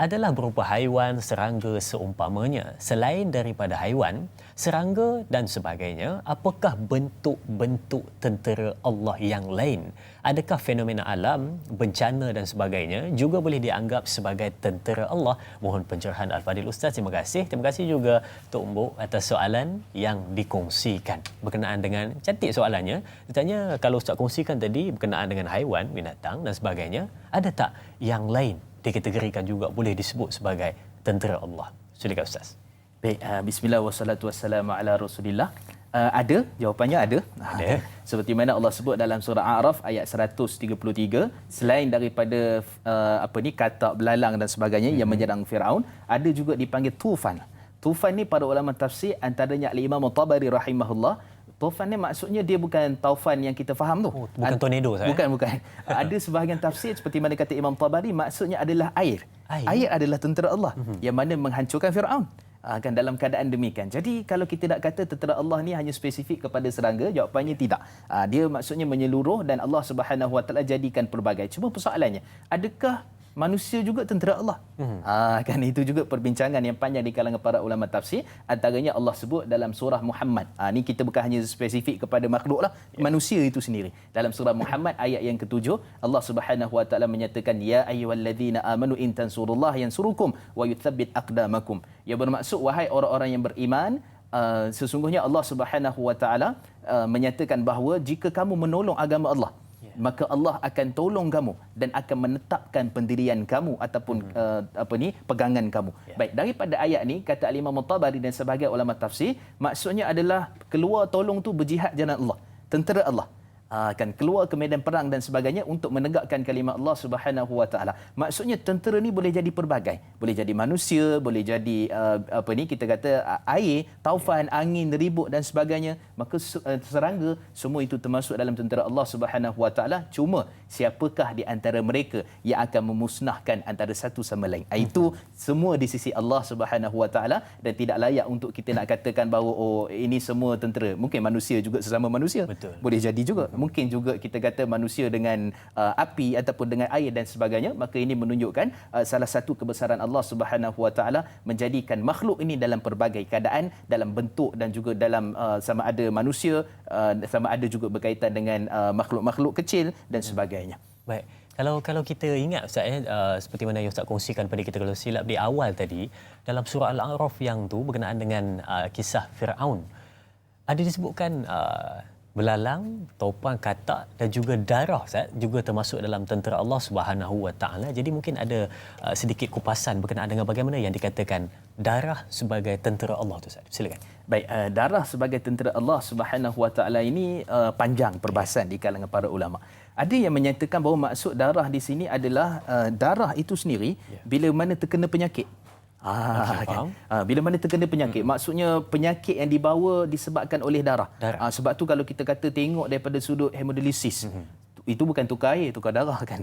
adalah berupa haiwan, serangga seumpamanya. Selain daripada haiwan, serangga dan sebagainya, apakah bentuk-bentuk tentera Allah yang lain? Adakah fenomena alam, bencana dan sebagainya juga boleh dianggap sebagai tentera Allah? Mohon pencerahan Al-Fadil Ustaz. Terima kasih. Terima kasih juga Tok Mbok atas soalan yang dikongsikan. Berkenaan dengan, cantik soalannya, ditanya kalau Ustaz kongsikan tadi berkenaan dengan haiwan, binatang dan sebagainya, ada tak yang lain dikategorikan juga boleh disebut sebagai tentera Allah? Silakan Ustaz. Baik, bismillah wassalatu wassalamu ala Rasulillah. Ada, jawapannya ada. Ada. Seperti mana Allah sebut dalam surah A'raf ayat 133, selain daripada katak belalang dan sebagainya yang menyerang Firaun, ada juga dipanggil tufan. Tufan ni para ulama tafsir antaranya Imam Tabari rahimahullah, Taufan ni maksudnya dia bukan taufan yang kita faham tu. Oh, bukan tornado saya. Bukan. Ada sebahagian tafsir seperti mana kata Imam Tabari, maksudnya adalah air. Air adalah tentera Allah yang mana menghancurkan Firaun. Kan dalam keadaan demikian. Jadi kalau kita nak kata tentera Allah ni hanya spesifik kepada serangga, jawapannya tidak. Dia maksudnya menyeluruh dan Allah Subhanahu Wa Taala jadikan pelbagai. Cuma persoalannya, adakah manusia juga tentera Allah? Kan itu juga perbincangan yang panjang di kalangan para ulama tafsir. Antaranya Allah sebut dalam surah Muhammad. Ni kita bukan hanya spesifik kepada makhluk lah, manusia itu sendiri. Dalam surah Muhammad ayat yang ke-7, Allah Subhanahu Wa Taala menyatakan, ya ayyuhallazina amanu in tansurullaha yansurukum wa yuthabbit aqdamakum. Ia bermaksud wahai orang-orang yang beriman, sesungguhnya Allah Subhanahu Wa Taala menyatakan bahawa jika kamu menolong agama Allah, maka Allah akan tolong kamu dan akan menetapkan pendirian kamu ataupun pegangan kamu. Baik, daripada ayat ni kata Imam Tabari dan sebahagian ulama tafsir, maksudnya adalah keluar tolong tu berjihad jalan Allah, tentera Allah. Kan keluar ke medan perang dan sebagainya untuk menegakkan kalimah Allah Subhanahu Wa Taala. Maksudnya tentera ni boleh jadi pelbagai. Boleh jadi manusia, boleh jadi kita kata air, taufan, angin, ribut dan sebagainya. Maka serangga, semua itu termasuk dalam tentera Allah Subhanahu Wa Taala. Cuma siapakah di antara mereka yang akan memusnahkan antara satu sama lain? Itu semua di sisi Allah Subhanahu Wa Taala dan tidak layak untuk kita nak katakan bahawa ini semua tentera. Mungkin manusia juga sesama manusia. Betul. Boleh jadi juga. Mungkin juga kita kata manusia dengan api ataupun dengan air dan sebagainya. Maka ini menunjukkan salah satu kebesaran Allah Subhanahu Wa Taala menjadikan makhluk ini dalam pelbagai keadaan, dalam bentuk dan juga dalam sama ada manusia, sama ada juga berkaitan dengan makhluk-makhluk kecil dan sebagainya. Baik. Kalau kita ingat Ustaz, seperti mana yang Ustaz kongsikan pada kita kalau silap di awal tadi, dalam surah Al-A'raf yang tu berkenaan dengan kisah Firaun, ada disebutkan belalang, topan, katak dan juga darah, Ustaz, juga termasuk dalam tentera Allah Subhanahu Wa Taala. Jadi mungkin ada sedikit kupasan berkenaan dengan bagaimana yang dikatakan darah sebagai tentera Allah tu, Ustaz. Silakan. Baik, darah sebagai tentera Allah Subhanahu Wa Taala ini panjang perbahasan di kalangan para ulama. Ada yang menyatakan bahawa maksud darah di sini adalah darah itu sendiri bila mana terkena penyakit. Kan? Bila mana terkena penyakit, maksudnya penyakit yang dibawa disebabkan oleh darah. Sebab tu kalau kita kata tengok daripada sudut hemodialisis, itu bukan tukar air, tukar darah kan.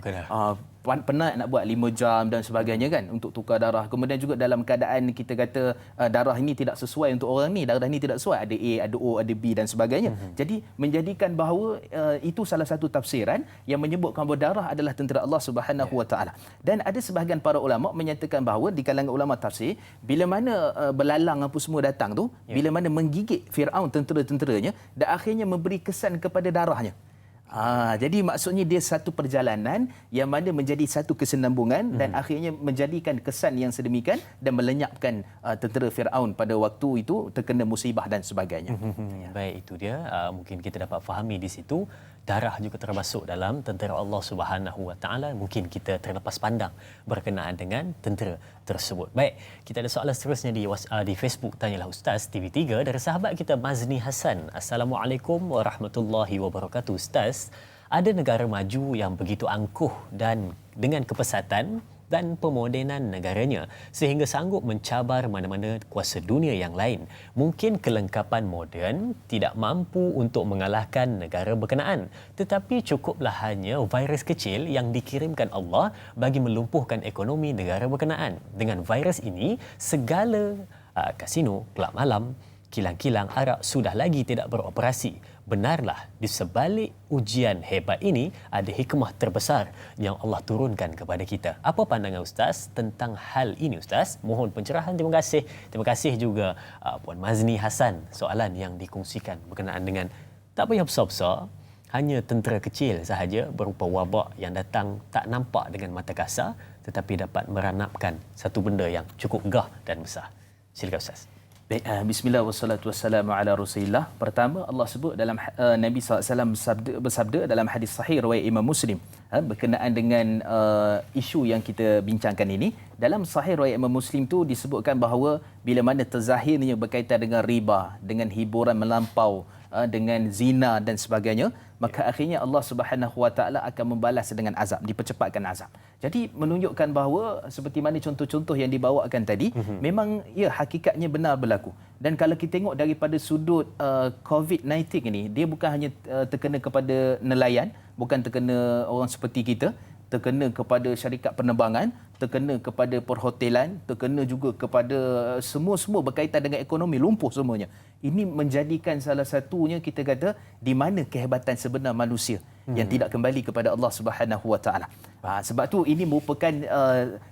Penat nak buat 5 jam dan sebagainya kan untuk tukar darah. Kemudian juga dalam keadaan kita kata darah ini tidak sesuai untuk orang ni, darah ini tidak sesuai, ada A, ada O, ada B dan sebagainya. Jadi menjadikan bahawa itu salah satu tafsiran yang menyebutkan bahawa darah adalah tentera Allah Subhanahu Wa Taala. Dan ada sebahagian para ulama menyatakan bahawa di kalangan ulama tafsir, bila mana belalang apa semua datang tu, bila mana menggigit Firaun tentera-tenteranya dan akhirnya memberi kesan kepada darahnya. Jadi maksudnya dia satu perjalanan yang mana menjadi satu kesinambungan dan akhirnya menjadikan kesan yang sedemikian dan melenyapkan tentera Firaun pada waktu itu terkena musibah dan sebagainya. Baik, itu dia. Mungkin kita dapat fahami di situ darah juga termasuk dalam tentera Allah Subhanahu Wa Taala. Mungkin kita terlepas pandang berkenaan dengan tentera tersebut. Baik, kita ada soalan seterusnya di Facebook Tanyalah Ustaz TV3 dari sahabat kita Mazni Hasan. Assalamualaikum warahmatullahi wabarakatuh. Ustaz, ada negara maju yang begitu angkuh dan dengan kepesatan dan pemodenan negaranya sehingga sanggup mencabar mana-mana kuasa dunia yang lain. Mungkin kelengkapan moden tidak mampu untuk mengalahkan negara berkenaan, tetapi cukuplah hanya virus kecil yang dikirimkan Allah bagi melumpuhkan ekonomi negara berkenaan. Dengan virus ini, segala kasino, kelab malam, kilang-kilang arak sudah lagi tidak beroperasi. benarlah di sebalik ujian hebat ini ada hikmah terbesar yang Allah turunkan kepada kita. Apa pandangan Ustaz tentang hal ini Ustaz? Mohon pencerahan. Terima kasih. Terima kasih juga Puan Mazni Hasan soalan yang dikongsikan berkenaan dengan tak payah besar-besar, hanya tentera kecil sahaja berupa wabak yang datang tak nampak dengan mata kasar tetapi dapat meranapkan satu benda yang cukup gah dan besar. Silakan Ustaz. Baik, bismillah wassalatu wassalamu ala Rasulillah. Pertama, Allah sebut dalam Nabi SAW bersabda dalam hadis sahih riwayat Imam Muslim berkenaan dengan isu yang kita bincangkan ini. Dalam sahih riwayat Imam Muslim tu disebutkan bahawa bila mana terzahirnya berkaitan dengan riba, dengan hiburan melampau, dengan zina dan sebagainya, maka akhirnya Allah Subhanahu Wa Taala akan membalas dengan azab, dipercepatkan azab. Jadi menunjukkan bahawa seperti mana contoh-contoh yang dibawakan tadi, memang ya hakikatnya benar berlaku. Dan kalau kita tengok daripada sudut COVID-19 ini, dia bukan hanya terkena kepada nelayan, bukan terkena orang seperti kita, terkena kepada syarikat penerbangan, terkena kepada perhotelan, terkena juga kepada semua berkaitan dengan ekonomi, lumpuh semuanya. Ini menjadikan salah satunya kita kata di mana kehebatan sebenar manusia yang tidak kembali kepada Allah Subhanahu Wa Taala. Sebab tu ini merupakan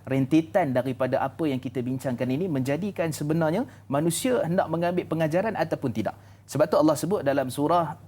rentetan daripada apa yang kita bincangkan ini, menjadikan sebenarnya manusia hendak mengambil pengajaran ataupun tidak. Sebab tu Allah sebut dalam surah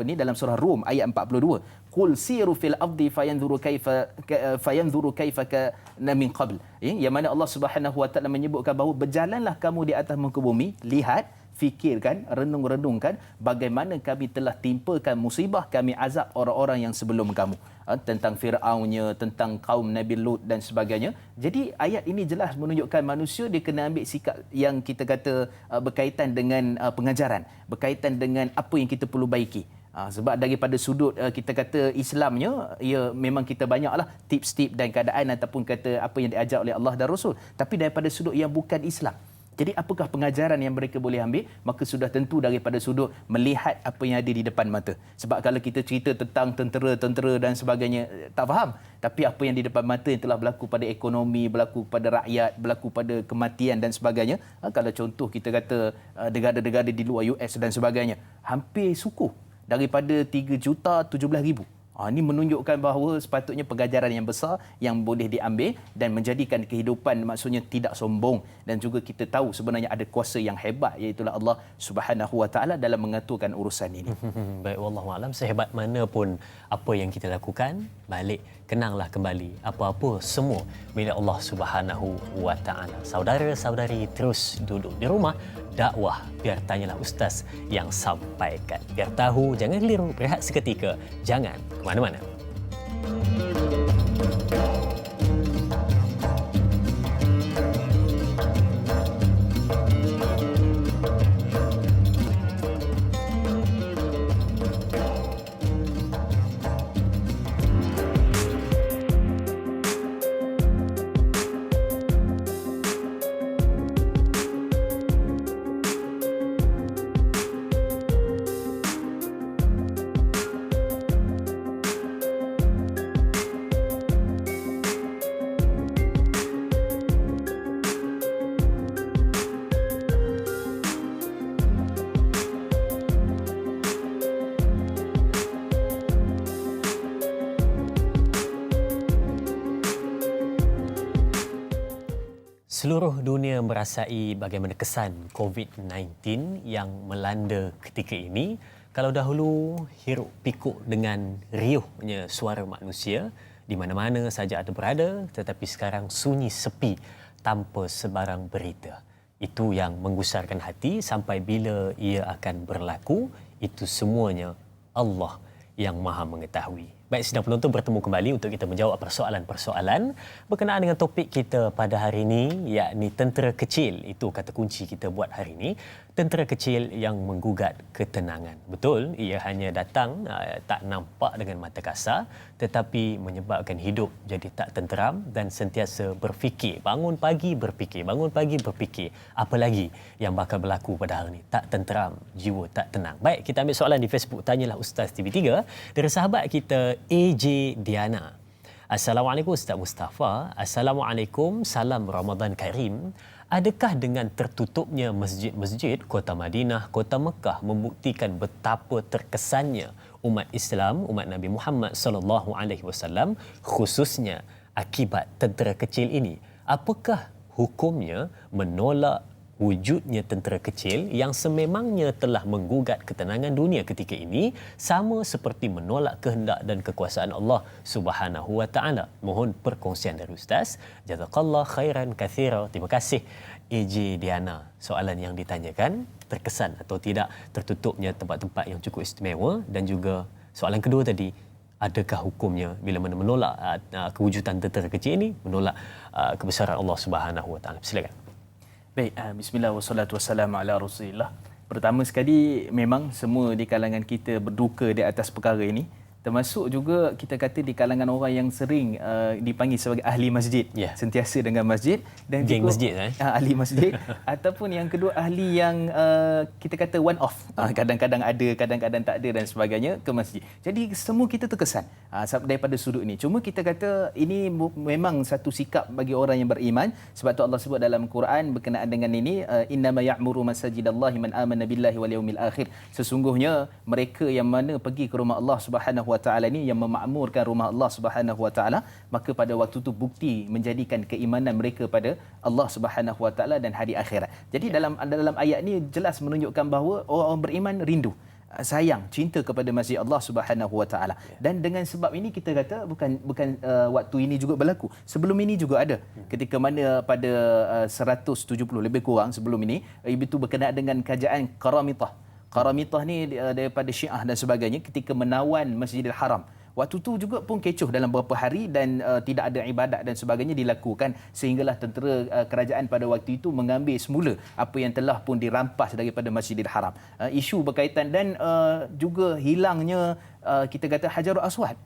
dalam surah Rum ayat 42, qul siru fil ardi fayanzuru kaifa kana min qabl. Yang mana Allah Subhanahu Wa Taala menyebutkan bahawa berjalanlah kamu di atas muka bumi, lihat, fikirkan, renung-renungkan bagaimana kami telah timpakan musibah, kami azab orang-orang yang sebelum kamu. Tentang Fir'aunnya, tentang kaum Nabi Lut dan sebagainya. Jadi ayat ini jelas menunjukkan manusia dia kena ambil sikap yang kita kata berkaitan dengan pengajaran, berkaitan dengan apa yang kita perlu baiki. Sebab daripada sudut kita kata Islamnya, ya memang kita banyaklah tips-tips dan keadaan ataupun kata apa yang diajar oleh Allah dan Rasul. Tapi daripada sudut yang bukan Islam, jadi apakah pengajaran yang mereka boleh ambil? Maka sudah tentu daripada sudut melihat apa yang ada di depan mata. Sebab kalau kita cerita tentang tentera dan sebagainya, tak faham. Tapi apa yang di depan mata yang telah berlaku pada ekonomi, berlaku pada rakyat, berlaku pada kematian dan sebagainya. Kalau contoh kita kata negara-negara di luar US dan sebagainya, hampir sukuh daripada 3,17,000. Ini menunjukkan bahawa sepatutnya pengajaran yang besar yang boleh diambil dan menjadikan kehidupan maksudnya tidak sombong, dan juga kita tahu sebenarnya ada kuasa yang hebat iaitu Allah Subhanahu Wa Taala dalam mengaturkan urusan ini. Baik, wallahu alam, sehebat mana pun apa yang kita lakukan, balik kenanglah kembali apa-apa semua milik Allah Subhanahu Wa Taala. Saudara-saudari terus duduk di rumah, dakwah biar tanyalah ustaz yang sampaikan. Biar tahu, jangan keliru, berehat seketika, jangan ke mana-mana. Seluruh dunia merasai bagaimana kesan COVID-19 yang melanda ketika ini. Kalau dahulu hiruk pikuk dengan riuhnya suara manusia di mana-mana saja ada berada, tetapi sekarang sunyi sepi tanpa sebarang berita. Itu yang menggusarkan hati. Sampai bila ia akan berlaku, itu semuanya Allah yang Maha mengetahui. Baik, sidang penonton, bertemu kembali untuk kita menjawab persoalan-persoalan berkenaan dengan topik kita pada hari ini, yakni tentera kecil. Itu kata kunci kita buat hari ini. Tentera kecil yang menggugat ketenangan. Betul, ia hanya datang tak nampak dengan mata kasar, tetapi menyebabkan hidup jadi tak tenteram dan sentiasa berfikir. Bangun pagi berfikir, bangun pagi berfikir. Apa lagi yang bakal berlaku pada hari ini? Tak tenteram, jiwa tak tenang. Baik, kita ambil soalan di Facebook Tanyalah Ustaz TV3 dari sahabat kita AJ Diana. Assalamualaikum Ustaz Mustafa. Assalamualaikum, salam Ramadan Karim. Adakah dengan tertutupnya masjid-masjid Kota Madinah, Kota Mekah membuktikan betapa terkesannya umat Islam, umat Nabi Muhammad sallallahu alaihi wasallam, khususnya akibat tentera kecil ini? Apakah hukumnya menolak wujudnya tentera kecil yang sememangnya telah menggugat ketenangan dunia ketika ini, sama seperti menolak kehendak dan kekuasaan Allah Subhanahu wa taala? Mohon perkongsian dari Ustaz. Jazakallah khairan katsira. Terima kasih AJ Diana. Soalan yang ditanyakan, terkesan atau tidak tertutupnya tempat-tempat yang cukup istimewa, dan juga soalan kedua tadi, adakah hukumnya bila mana menolak kewujudan tentera kecil ini, menolak kebesaran Allah Subhanahu wa taala? Silakan. Baik, bismillah wassalatu wassalamu ala Rasulillah. Pertama sekali, memang semua di kalangan kita berduka di atas perkara ini. Termasuk juga kita kata di kalangan orang yang sering dipanggil sebagai ahli masjid, sentiasa dengan masjid, dan geng juga masjid, ahli masjid. Ataupun yang kedua, ahli yang kita kata one off, kadang-kadang ada, kadang-kadang tak ada dan sebagainya ke masjid. Jadi semua kita terkesan daripada sudut ini. Cuma kita kata ini memang satu sikap bagi orang yang beriman, sebab tu Allah sebut dalam Quran berkenaan dengan ini, innama ya'muru masajidallahi man amana billahi wal yaumil akhir. Sesungguhnya mereka yang mana pergi ke rumah Allah Subhanahu wa taala ini, yang memakmurkan rumah Allah Subhanahu wa taala, maka pada waktu itu bukti menjadikan keimanan mereka pada Allah Subhanahu wa taala dan hari akhirat. Jadi dalam ayat ini jelas menunjukkan bahawa orang beriman rindu, sayang, cinta kepada masjid Allah Subhanahu wa taala. Dan dengan sebab ini kita kata bukan waktu ini juga berlaku. Sebelum ini juga ada. Ketika mana pada 170 lebih kurang sebelum ini, itu berkenaan dengan kerajaan Qaramitah. Qaramitah ni daripada Syiah dan sebagainya, ketika menawan Masjidil Haram. Waktu tu juga pun kecoh dalam beberapa hari dan tidak ada ibadat dan sebagainya dilakukan, sehinggalah tentera kerajaan pada waktu itu mengambil semula apa yang telah pun dirampas daripada Masjidil Haram. Isu berkaitan dan juga hilangnya kita kata Hajarul Aswad.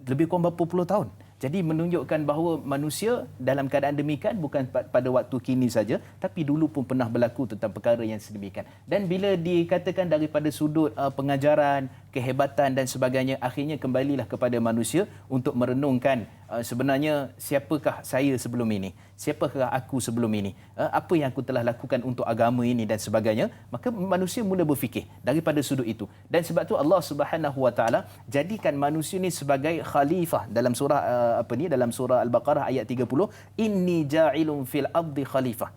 Lebih kurang berapa puluh tahun. Jadi menunjukkan bahawa manusia dalam keadaan demikian bukan pada waktu kini saja, tapi dulu pun pernah berlaku tentang perkara yang sedemikian. Dan bila dikatakan daripada sudut pengajaran, kehebatan dan sebagainya, akhirnya kembalilah kepada manusia untuk merenungkan sebenarnya siapakah saya sebelum ini? Siapakah aku sebelum ini? Apa yang aku telah lakukan untuk agama ini dan sebagainya? Maka manusia mula berfikir daripada sudut itu. Dan sebab tu Allah Subhanahu wa taala jadikan manusia ini sebagai khalifah dalam surah dalam surah Al-Baqarah ayat 30, inni ja'ilun fil ardi khalifah.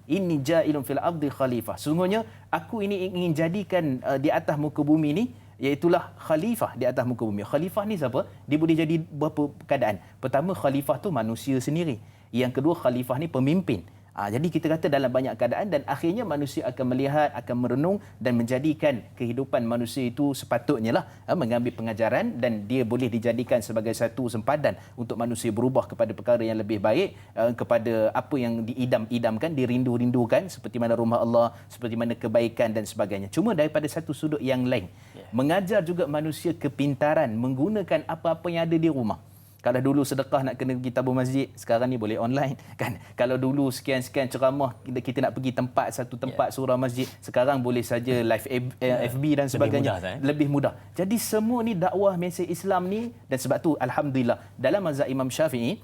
Inni ja'ilun fil ardi khalifah. Sungguhnya aku ini ingin jadikan di atas muka bumi ini, iaitulah khalifah di atas muka bumi. Khalifah ni siapa? Dia boleh jadi berapa keadaan. Pertama, khalifah tu manusia sendiri. Yang kedua, khalifah ni pemimpin. Jadi kita kata dalam banyak keadaan, dan akhirnya manusia akan melihat, akan merenung dan menjadikan kehidupan manusia itu sepatutnya lah mengambil pengajaran, dan dia boleh dijadikan sebagai satu sempadan untuk manusia berubah kepada perkara yang lebih baik, kepada apa yang diidam-idamkan, dirindu-rindukan, seperti mana rumah Allah, seperti mana kebaikan dan sebagainya. Cuma daripada satu sudut yang lain, mengajar juga manusia kepintaran menggunakan apa-apa yang ada di rumah. Kalau dulu sedekah nak kena pergi tabung masjid, sekarang ni boleh online kan. Kalau dulu sekian-sekian ceramah kita nak pergi satu tempat surah masjid, sekarang boleh saja live FB dan sebagainya. Lebih mudah. Jadi semua ni dakwah mesej Islam ni, dan sebab tu alhamdulillah dalam mazhab Imam Syafi'i,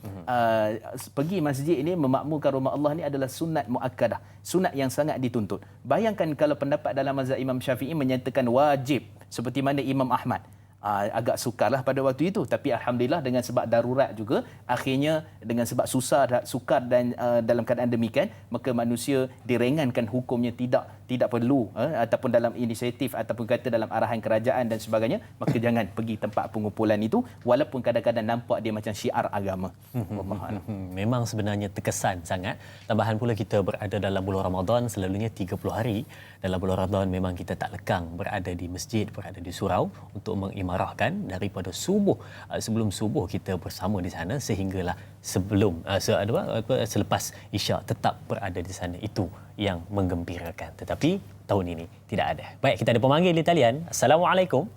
pergi masjid ini memakmurkan rumah Allah ni adalah sunat muakkadah, sunat yang sangat dituntut. Bayangkan kalau pendapat dalam mazhab Imam Syafi'i menyatakan wajib, seperti mana Imam Ahmad. Agak sukarlah pada waktu itu, tapi alhamdulillah dengan sebab darurat juga, akhirnya dengan sebab sukar dan dalam keadaan demikian, maka manusia diringankan hukumnya, tidak perlu ataupun dalam inisiatif ataupun kata dalam arahan kerajaan dan sebagainya, maka jangan pergi tempat pengumpulan itu, walaupun kadang-kadang nampak dia macam syiar agama. Memang sebenarnya terkesan sangat. Tambahan pula kita berada dalam bulan Ramadan, selalunya 30 hari dalam bulan Ramadan memang kita tak lekang berada di masjid, berada di surau untuk mengimarahkan daripada subuh. Sebelum subuh kita bersama di sana sehinggalah selepas Isyak tetap berada di sana. Itu yang menggembirakan. Tetapi tahun ini tidak ada. Baik, kita ada pemanggil di talian. Assalamualaikum.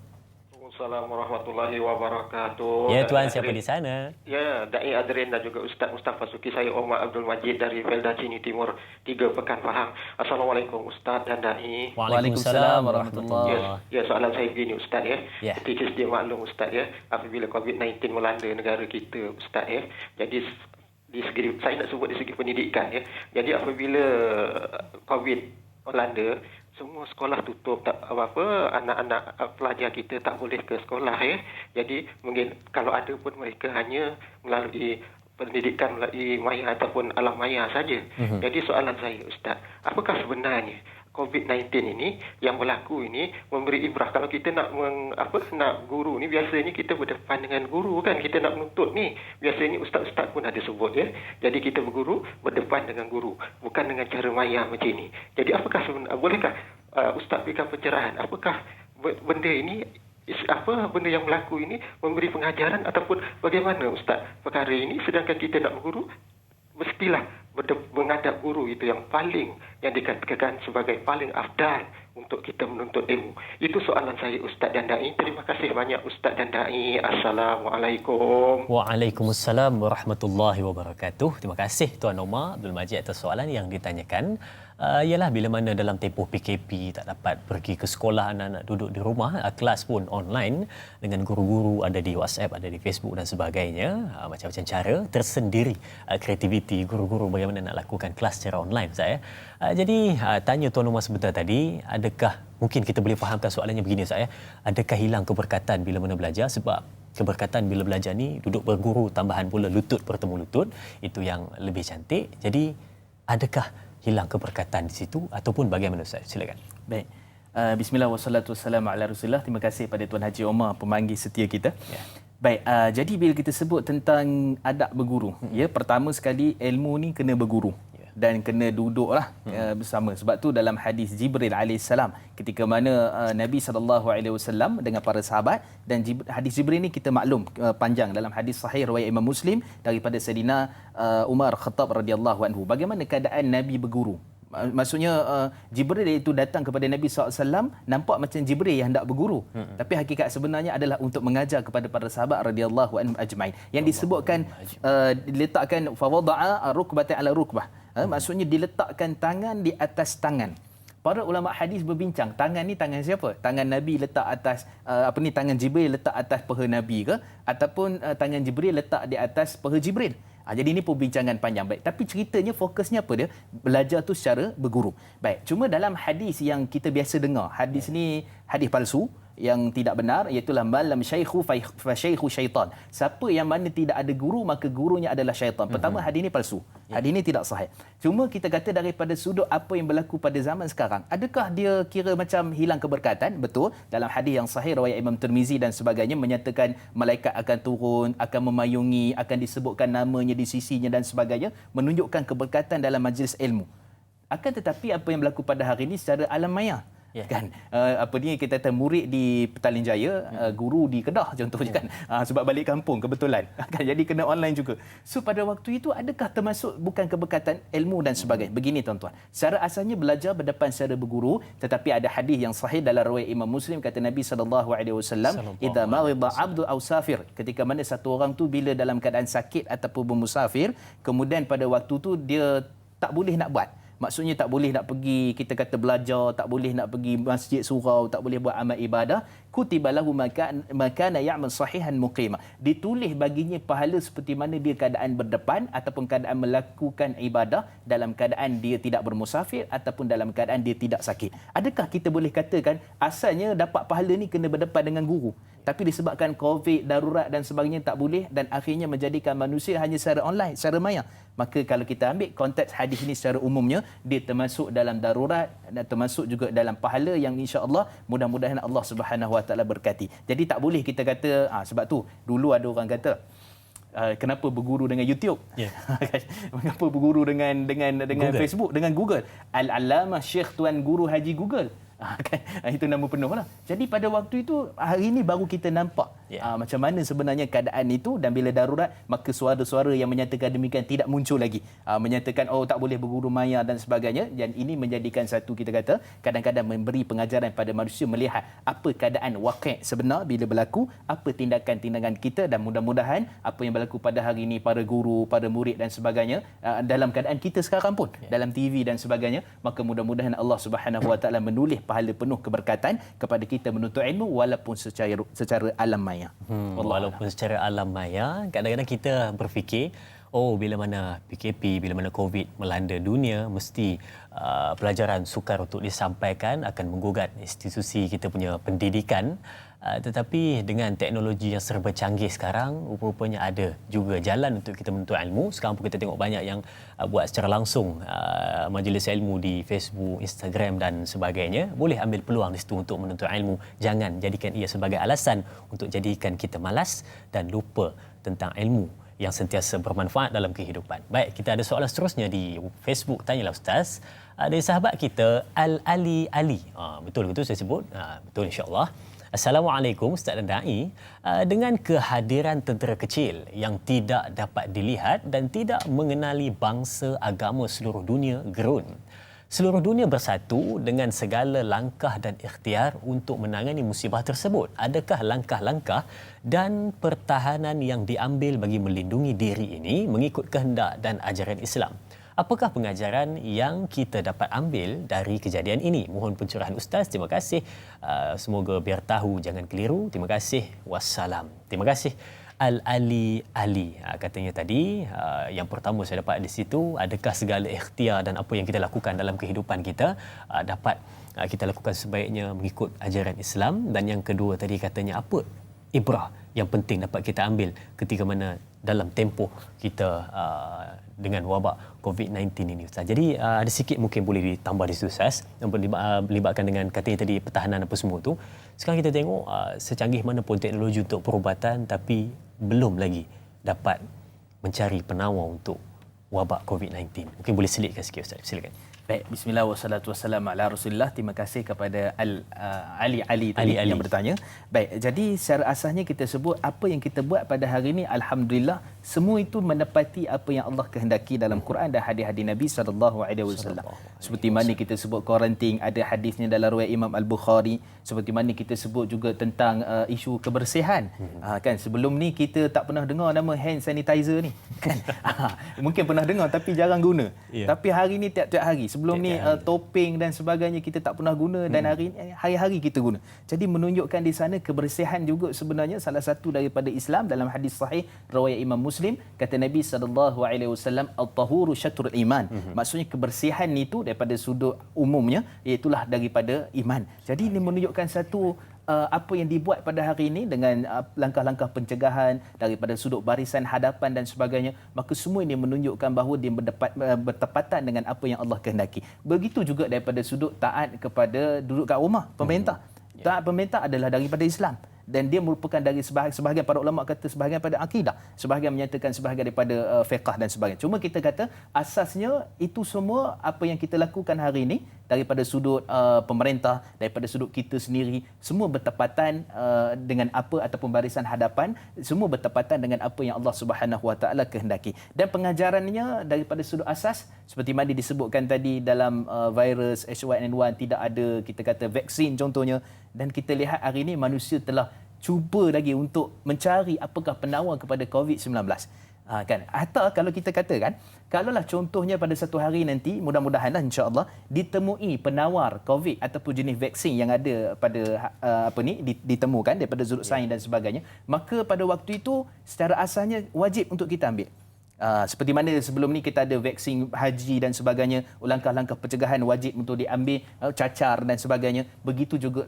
Assalamualaikum warahmatullahi wabarakatuh. Ya tuan, siapa di sana? Ya, Da'i Adrian dan juga Ustaz Mustafa Suki. Saya Omar Abdul Majid dari Felda Cini Timur 3 Pekan Pahang. Assalamualaikum Ustaz dan Da'i. Waalaikumsalam warahmatullahi. Ya, soalan saya begini Ustaz ya. Seperti sedia maklum Ustaz ya, apabila COVID-19 melanda negara kita Ustaz ya. Jadi saya nak sebut di segi pendidikan ya. Jadi apabila COVID melanda, semua sekolah tutup, tak apa anak-anak pelajar kita tak boleh ke sekolah ya. Jadi mungkin kalau ada pun mereka hanya melalui pendidikan melalui maya ataupun alam maya saja. Jadi soalan saya Ustaz, apakah sebenarnya COVID-19 ini yang berlaku ini memberi ibrah? Kalau kita nak nak guru ni, biasanya kita berdepan dengan guru kan, kita nak menuntut ni. Biasanya ustaz-ustaz pun ada sebut ya. Jadi kita berguru berdepan dengan guru, bukan dengan cara maya macam ni. Jadi apakah sebenarnya, bolehkah ustaz berikan pencerahan apakah benda ini, benda yang berlaku ini memberi pengajaran ataupun bagaimana ustaz perkara ini, sedangkan kita nak berguru mestilah menghadap guru itu yang paling, yang dikatakan sebagai paling afdal untuk kita menuntut ilmu. Itu soalan saya Ustaz dan Da'i. Terima kasih banyak Ustaz dan Da'i. Assalamualaikum. Waalaikumsalam warahmatullahi wabarakatuh. Terima kasih Tuan Omar Abdul Majid atas soalan yang ditanyakan. Ialah bila mana dalam tempoh PKP tak dapat pergi ke sekolah, anak-anak duduk di rumah, kelas pun online dengan guru-guru ada di WhatsApp, ada di Facebook dan sebagainya, macam-macam cara tersendiri kreativiti guru-guru bagaimana nak lakukan kelas secara online saya. Jadi tanya Tuan Omar sebentar tadi, adakah mungkin kita boleh fahamkan soalannya begini saya, adakah hilang keberkatan bila mana belajar? Sebab keberkatan bila belajar ni duduk berguru, tambahan pula lutut bertemu lutut, itu yang lebih cantik. Jadi adakah hilang keberkatan di situ ataupun bagaimana Ustaz? Silakan. Baik. Bismillah wassalatu wassalamu ala Rasulillah. Terima kasih pada Tuan Haji Omar, pemanggil setia kita. Ya. Baik, jadi bila kita sebut tentang adab berguru, ya, pertama sekali ilmu ni kena berguru. Dan kena duduklah bersama. Sebab tu dalam hadis Jibril alaihissalam, ketika mana Nabi SAW dengan para sahabat, dan hadis Jibril ni kita maklum panjang dalam hadis sahih riwayat Imam Muslim daripada Sayyidina Umar Khattab radhiyallahu anhu. Bagaimana keadaan Nabi berguru? Maksudnya Jibril itu datang kepada Nabi SAW, nampak macam Jibril yang hendak berguru, tapi hakikat sebenarnya adalah untuk mengajar kepada para sahabat radhiyallahu anhum ajmain. Yang disebutkan diletakkan fawada'a rukbatan ala rukbah, maksudnya diletakkan tangan di atas tangan. Para ulama hadis berbincang, tangan ni tangan siapa? Tangan Nabi letak atas tangan Jibril letak atas paha Nabi ke, ataupun tangan Jibril letak di atas paha Jibril? Jadi ini perbincangan panjang. Baik, tapi ceritanya fokusnya apa dia? Belajar tu secara berguru. Baik, cuma dalam hadis yang kita biasa dengar, hadis ni hadis palsu yang tidak benar, iaitu malam syaikhu fa syaikhu syaitan. Siapa yang mana tidak ada guru, maka gurunya adalah syaitan. Pertama, hadis ini palsu. Hadis ini tidak sahih. Cuma kita kata daripada sudut apa yang berlaku pada zaman sekarang, adakah dia kira macam hilang keberkatan? Betul. Dalam hadis yang sahih riwayat Imam Tirmizi dan sebagainya menyatakan malaikat akan turun, akan memayungi, akan disebutkan namanya di sisinya dan sebagainya, menunjukkan keberkatan dalam majlis ilmu. Akan tetapi apa yang berlaku pada hari ini secara alam maya, kan, kita kata murid di Petaling Jaya, guru di Kedah contohnya, kan, sebab balik kampung kebetulan, kan, jadi kena online juga. So pada waktu itu adakah termasuk bukan keberkatan ilmu dan sebagainya? Begini tuan-tuan, secara asalnya belajar berdepan secara berguru, tetapi ada hadis yang sahih dalam riwayat Imam Muslim, kata Nabi SAW, idza marida abdu aw safir, ketika mana satu orang tu bila dalam keadaan sakit ataupun bermusafir, kemudian pada waktu tu dia tak boleh nak buat. Maksudnya tak boleh nak pergi, kita kata belajar, tak boleh nak pergi masjid surau, tak boleh buat amal ibadah. Kutiba lahu makana ya'mal sahihan muqima. Ditulis baginya pahala seperti mana dia keadaan berdepan ataupun keadaan melakukan ibadah dalam keadaan dia tidak bermusafir ataupun dalam keadaan dia tidak sakit. Adakah kita boleh katakan asalnya dapat pahala ni kena berdepan dengan guru, tapi disebabkan COVID, darurat dan sebagainya tak boleh, dan akhirnya menjadikan manusia hanya secara online, secara maya? Maka kalau kita ambil konteks hadis ini secara umumnya, dia termasuk dalam darurat dan termasuk juga dalam pahala yang insya-Allah mudah-mudahan Allah Subhanahu Wa Taala berkati. Jadi tak boleh kita kata sebab tu dulu ada orang kata kenapa berguru dengan YouTube? Kenapa berguru dengan Google. Facebook, dengan Google? Al-Allamah Syekh Tuan Guru Haji Google. Itu nama penuh lah. Jadi pada waktu itu, hari ini baru kita nampak macam mana sebenarnya keadaan itu, dan bila darurat maka suara-suara yang menyatakan demikian tidak muncul lagi, menyatakan tak boleh berguru maya dan sebagainya. Dan ini menjadikan satu, kita kata kadang-kadang memberi pengajaran pada manusia melihat apa keadaan waqi' sebenar bila berlaku, apa tindakan-tindakan kita, dan mudah-mudahan apa yang berlaku pada hari ini, para guru, para murid dan sebagainya, dalam keadaan kita sekarang pun dalam TV dan sebagainya, maka mudah-mudahan Allah Subhanahu Wa Taala menulis pahala penuh keberkatan kepada kita menuntut ilmu walaupun secara alam maya. Walaupun secara alam maya, kadang-kadang kita berfikir bila mana PKP, bila mana COVID melanda dunia, mesti pelajaran sukar untuk disampaikan, akan menggugat institusi kita punya pendidikan. Tetapi dengan teknologi yang serba canggih sekarang, rupa-rupanya ada juga jalan untuk kita menuntut ilmu. Sekarang pun kita tengok banyak yang buat secara langsung majlis ilmu di Facebook, Instagram dan sebagainya. Boleh ambil peluang di situ untuk menuntut ilmu. Jangan jadikan ia sebagai alasan untuk jadikan kita malas dan lupa tentang ilmu yang sentiasa bermanfaat dalam kehidupan. Baik, kita ada soalan seterusnya di Facebook. Tanyalah Ustaz. Ada sahabat kita, Al-Ali Ali. Betul ke tu saya sebut? Betul, insyaAllah. Assalamualaikum Ustaz dan Da'i. Dengan kehadiran tentera kecil yang tidak dapat dilihat dan tidak mengenali bangsa agama seluruh dunia gerun, seluruh dunia bersatu dengan segala langkah dan ikhtiar untuk menangani musibah tersebut. Adakah langkah-langkah dan pertahanan yang diambil bagi melindungi diri ini mengikut kehendak dan ajaran Islam? Apakah pengajaran yang kita dapat ambil dari kejadian ini? Mohon pencerahan Ustaz. Terima kasih. Semoga biar tahu, jangan keliru. Terima kasih. Wassalam. Terima kasih. Al-Ali Ali. Katanya tadi, yang pertama saya dapat di situ, adakah segala ikhtiar dan apa yang kita lakukan dalam kehidupan kita dapat kita lakukan sebaiknya mengikut ajaran Islam? Dan yang kedua tadi katanya, apa ibrah yang penting dapat kita ambil ketika mana dalam tempoh kita dengan wabak COVID-19 ini Ustaz. Jadi ada sikit mungkin boleh ditambah di situ Ustaz, yang melibatkan dengan katanya tadi pertahanan apa semua tu. Sekarang kita tengok secanggih mana pun teknologi untuk perubatan, tapi belum lagi dapat mencari penawar untuk wabak COVID-19. Mungkin boleh selitkan sikit Ustaz. Silakan. Baik, bismillah wassalatu wassalamu ala Rasulillah. Terima kasih kepada Ali tadi yang bertanya. Baik, jadi secara asasnya kita sebut apa yang kita buat pada hari ini, alhamdulillah, semua itu menepati apa yang Allah kehendaki dalam Quran dan hadis-hadis Nabi SAW. Seperti mana kita sebut kuarantin, ada hadisnya dalam riwayat Imam Al-Bukhari. Seperti mana kita sebut juga tentang isu kebersihan. Kan sebelum ni kita tak pernah dengar nama hand sanitizer ni. Kan? Mungkin pernah dengar tapi jarang guna. Yeah. Tapi hari ni tiap-tiap hari. Sebelum ni topeng dan sebagainya kita tak pernah guna, dan hari-hari kita guna. Jadi menunjukkan di sana kebersihan juga sebenarnya salah satu daripada Islam. Dalam hadis sahih riwayat Imam Muslim, kata Nabi SAW, al-tahuru syatrul iman. Maksudnya kebersihan itu daripada sudut umumnya iaitulah daripada iman. Jadi ini menunjukkan satu apa yang dibuat pada hari ini dengan langkah-langkah pencegahan daripada sudut barisan hadapan dan sebagainya, maka semua ini menunjukkan bahawa dia bertepatan dengan apa yang Allah kehendaki. Begitu juga daripada sudut taat kepada duduk kat rumah pemerintah. Taat pemerintah adalah daripada Islam, dan dia merupakan dari sebahagian para ulama kata sebahagian pada akidah, sebahagian menyatakan sebahagian daripada fiqh dan sebagainya. Cuma kita kata asasnya itu semua apa yang kita lakukan hari ini daripada sudut pemerintah, daripada sudut kita sendiri, semua bertepatan dengan apa ataupun barisan hadapan, semua bertepatan dengan apa yang Allah Subhanahu Wa Taala kehendaki. Dan pengajarannya daripada sudut asas seperti mana disebutkan tadi dalam virus H1N1 tidak ada kita kata vaksin contohnya, dan kita lihat hari ini manusia telah cuba lagi untuk mencari apakah penawar kepada COVID-19. Kan? Atau kalau kita katakan, kalaulah contohnya pada satu hari nanti, mudah-mudahanlah insya-Allah ditemui penawar COVID ataupun jenis vaksin yang ada pada ditemukan daripada sudut sains dan sebagainya, maka pada waktu itu secara asasnya wajib untuk kita ambil. Seperti mana sebelum ni kita ada vaksin haji dan sebagainya, langkah-langkah pencegahan wajib untuk diambil, cacar dan sebagainya. Begitu juga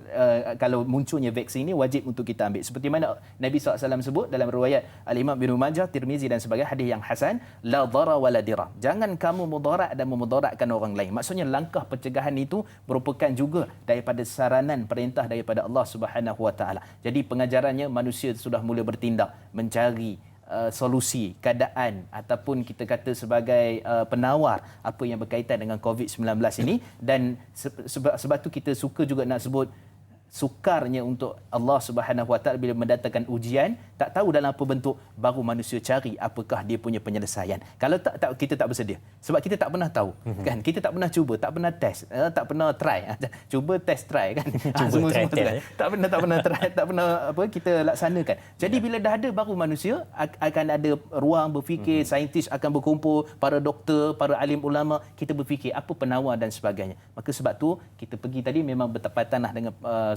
kalau munculnya vaksin ini wajib untuk kita ambil. Seperti mana Nabi SAW sebut dalam riwayat Al-Imam Ibn Majah, Tirmizi dan sebagainya, hadis yang hasan, la dhara wa la dirar. Jangan kamu mudarat dan memudaratkan orang lain. Maksudnya langkah pencegahan itu merupakan juga daripada saranan perintah daripada Allah Subhanahu Wa Taala. Jadi pengajarannya manusia sudah mula bertindak mencari solusi keadaan ataupun kita kata sebagai penawar apa yang berkaitan dengan COVID-19 ini. Dan sebab tu kita suka juga nak sebut sukarnya untuk Allah Subhanahu Wa Taala bila mendatangkan ujian, tak tahu dalam apa bentuk, baru manusia cari apakah dia punya penyelesaian. Kalau tak kita tak bersedia, sebab kita tak pernah tahu kan, kita tak pernah cuba, tak pernah test, tak pernah try, cuba test try kan, semua tak pernah try, tak pernah kita laksanakan. Jadi bila dah ada, baru manusia akan ada ruang berfikir, saintis akan berkumpul, para doktor, para alim ulama, kita berfikir apa penawar dan sebagainya. Maka sebab tu kita pergi tadi memang bertepatanlah dengan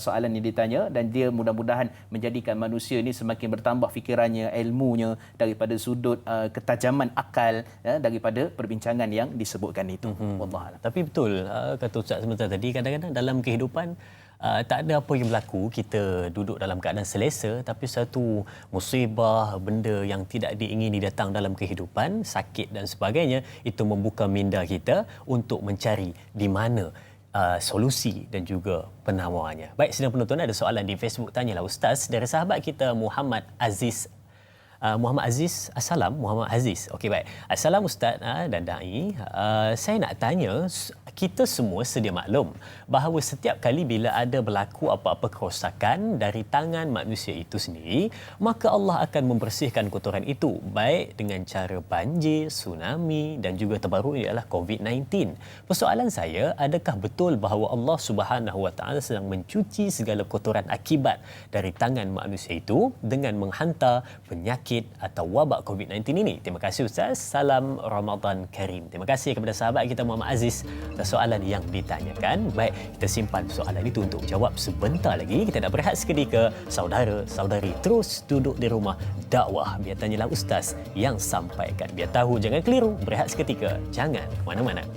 soalan yang ditanya, dan dia mudah-mudahan menjadikan manusia ini semakin bertambah fikirannya, ilmunya, daripada sudut ketajaman akal, daripada perbincangan yang disebutkan itu. Wallahualam. Tapi betul, kata Ustaz sebentar tadi, kadang-kadang dalam kehidupan tak ada apa yang berlaku, kita duduk dalam keadaan selesa, tapi satu musibah, benda yang tidak diingini datang dalam kehidupan, sakit dan sebagainya, itu membuka minda kita untuk mencari di mana solusi dan juga penawarnya. Baik, sidang penonton, ada soalan di Facebook, tanyalah Ustaz, dari sahabat kita Muhammad Aziz. Muhammad Aziz. Okey, baik. Assalam Ustaz dan Da'i. Saya nak tanya, kita semua sedia maklum bahawa setiap kali bila ada berlaku apa-apa kerosakan dari tangan manusia itu sendiri, maka Allah akan membersihkan kotoran itu, baik dengan cara banjir, tsunami dan juga terbaru ialah COVID-19. Persoalan saya, adakah betul bahawa Allah Subhanahu Wa Taala sedang mencuci segala kotoran akibat dari tangan manusia itu dengan menghantar penyakit atau wabak COVID-19 ini? Terima kasih Ustaz. Salam Ramadan Karim. Terima kasih kepada sahabat kita Muhammad Aziz atas soalan yang ditanyakan. Baik, kita simpan soalan itu untuk jawab sebentar lagi. Kita nak berehat seketika. Saudara-saudari, terus duduk di rumah dakwah. Biar tanyalah Ustaz yang sampaikan. Biar tahu, jangan keliru. Berehat seketika. Jangan ke mana-mana.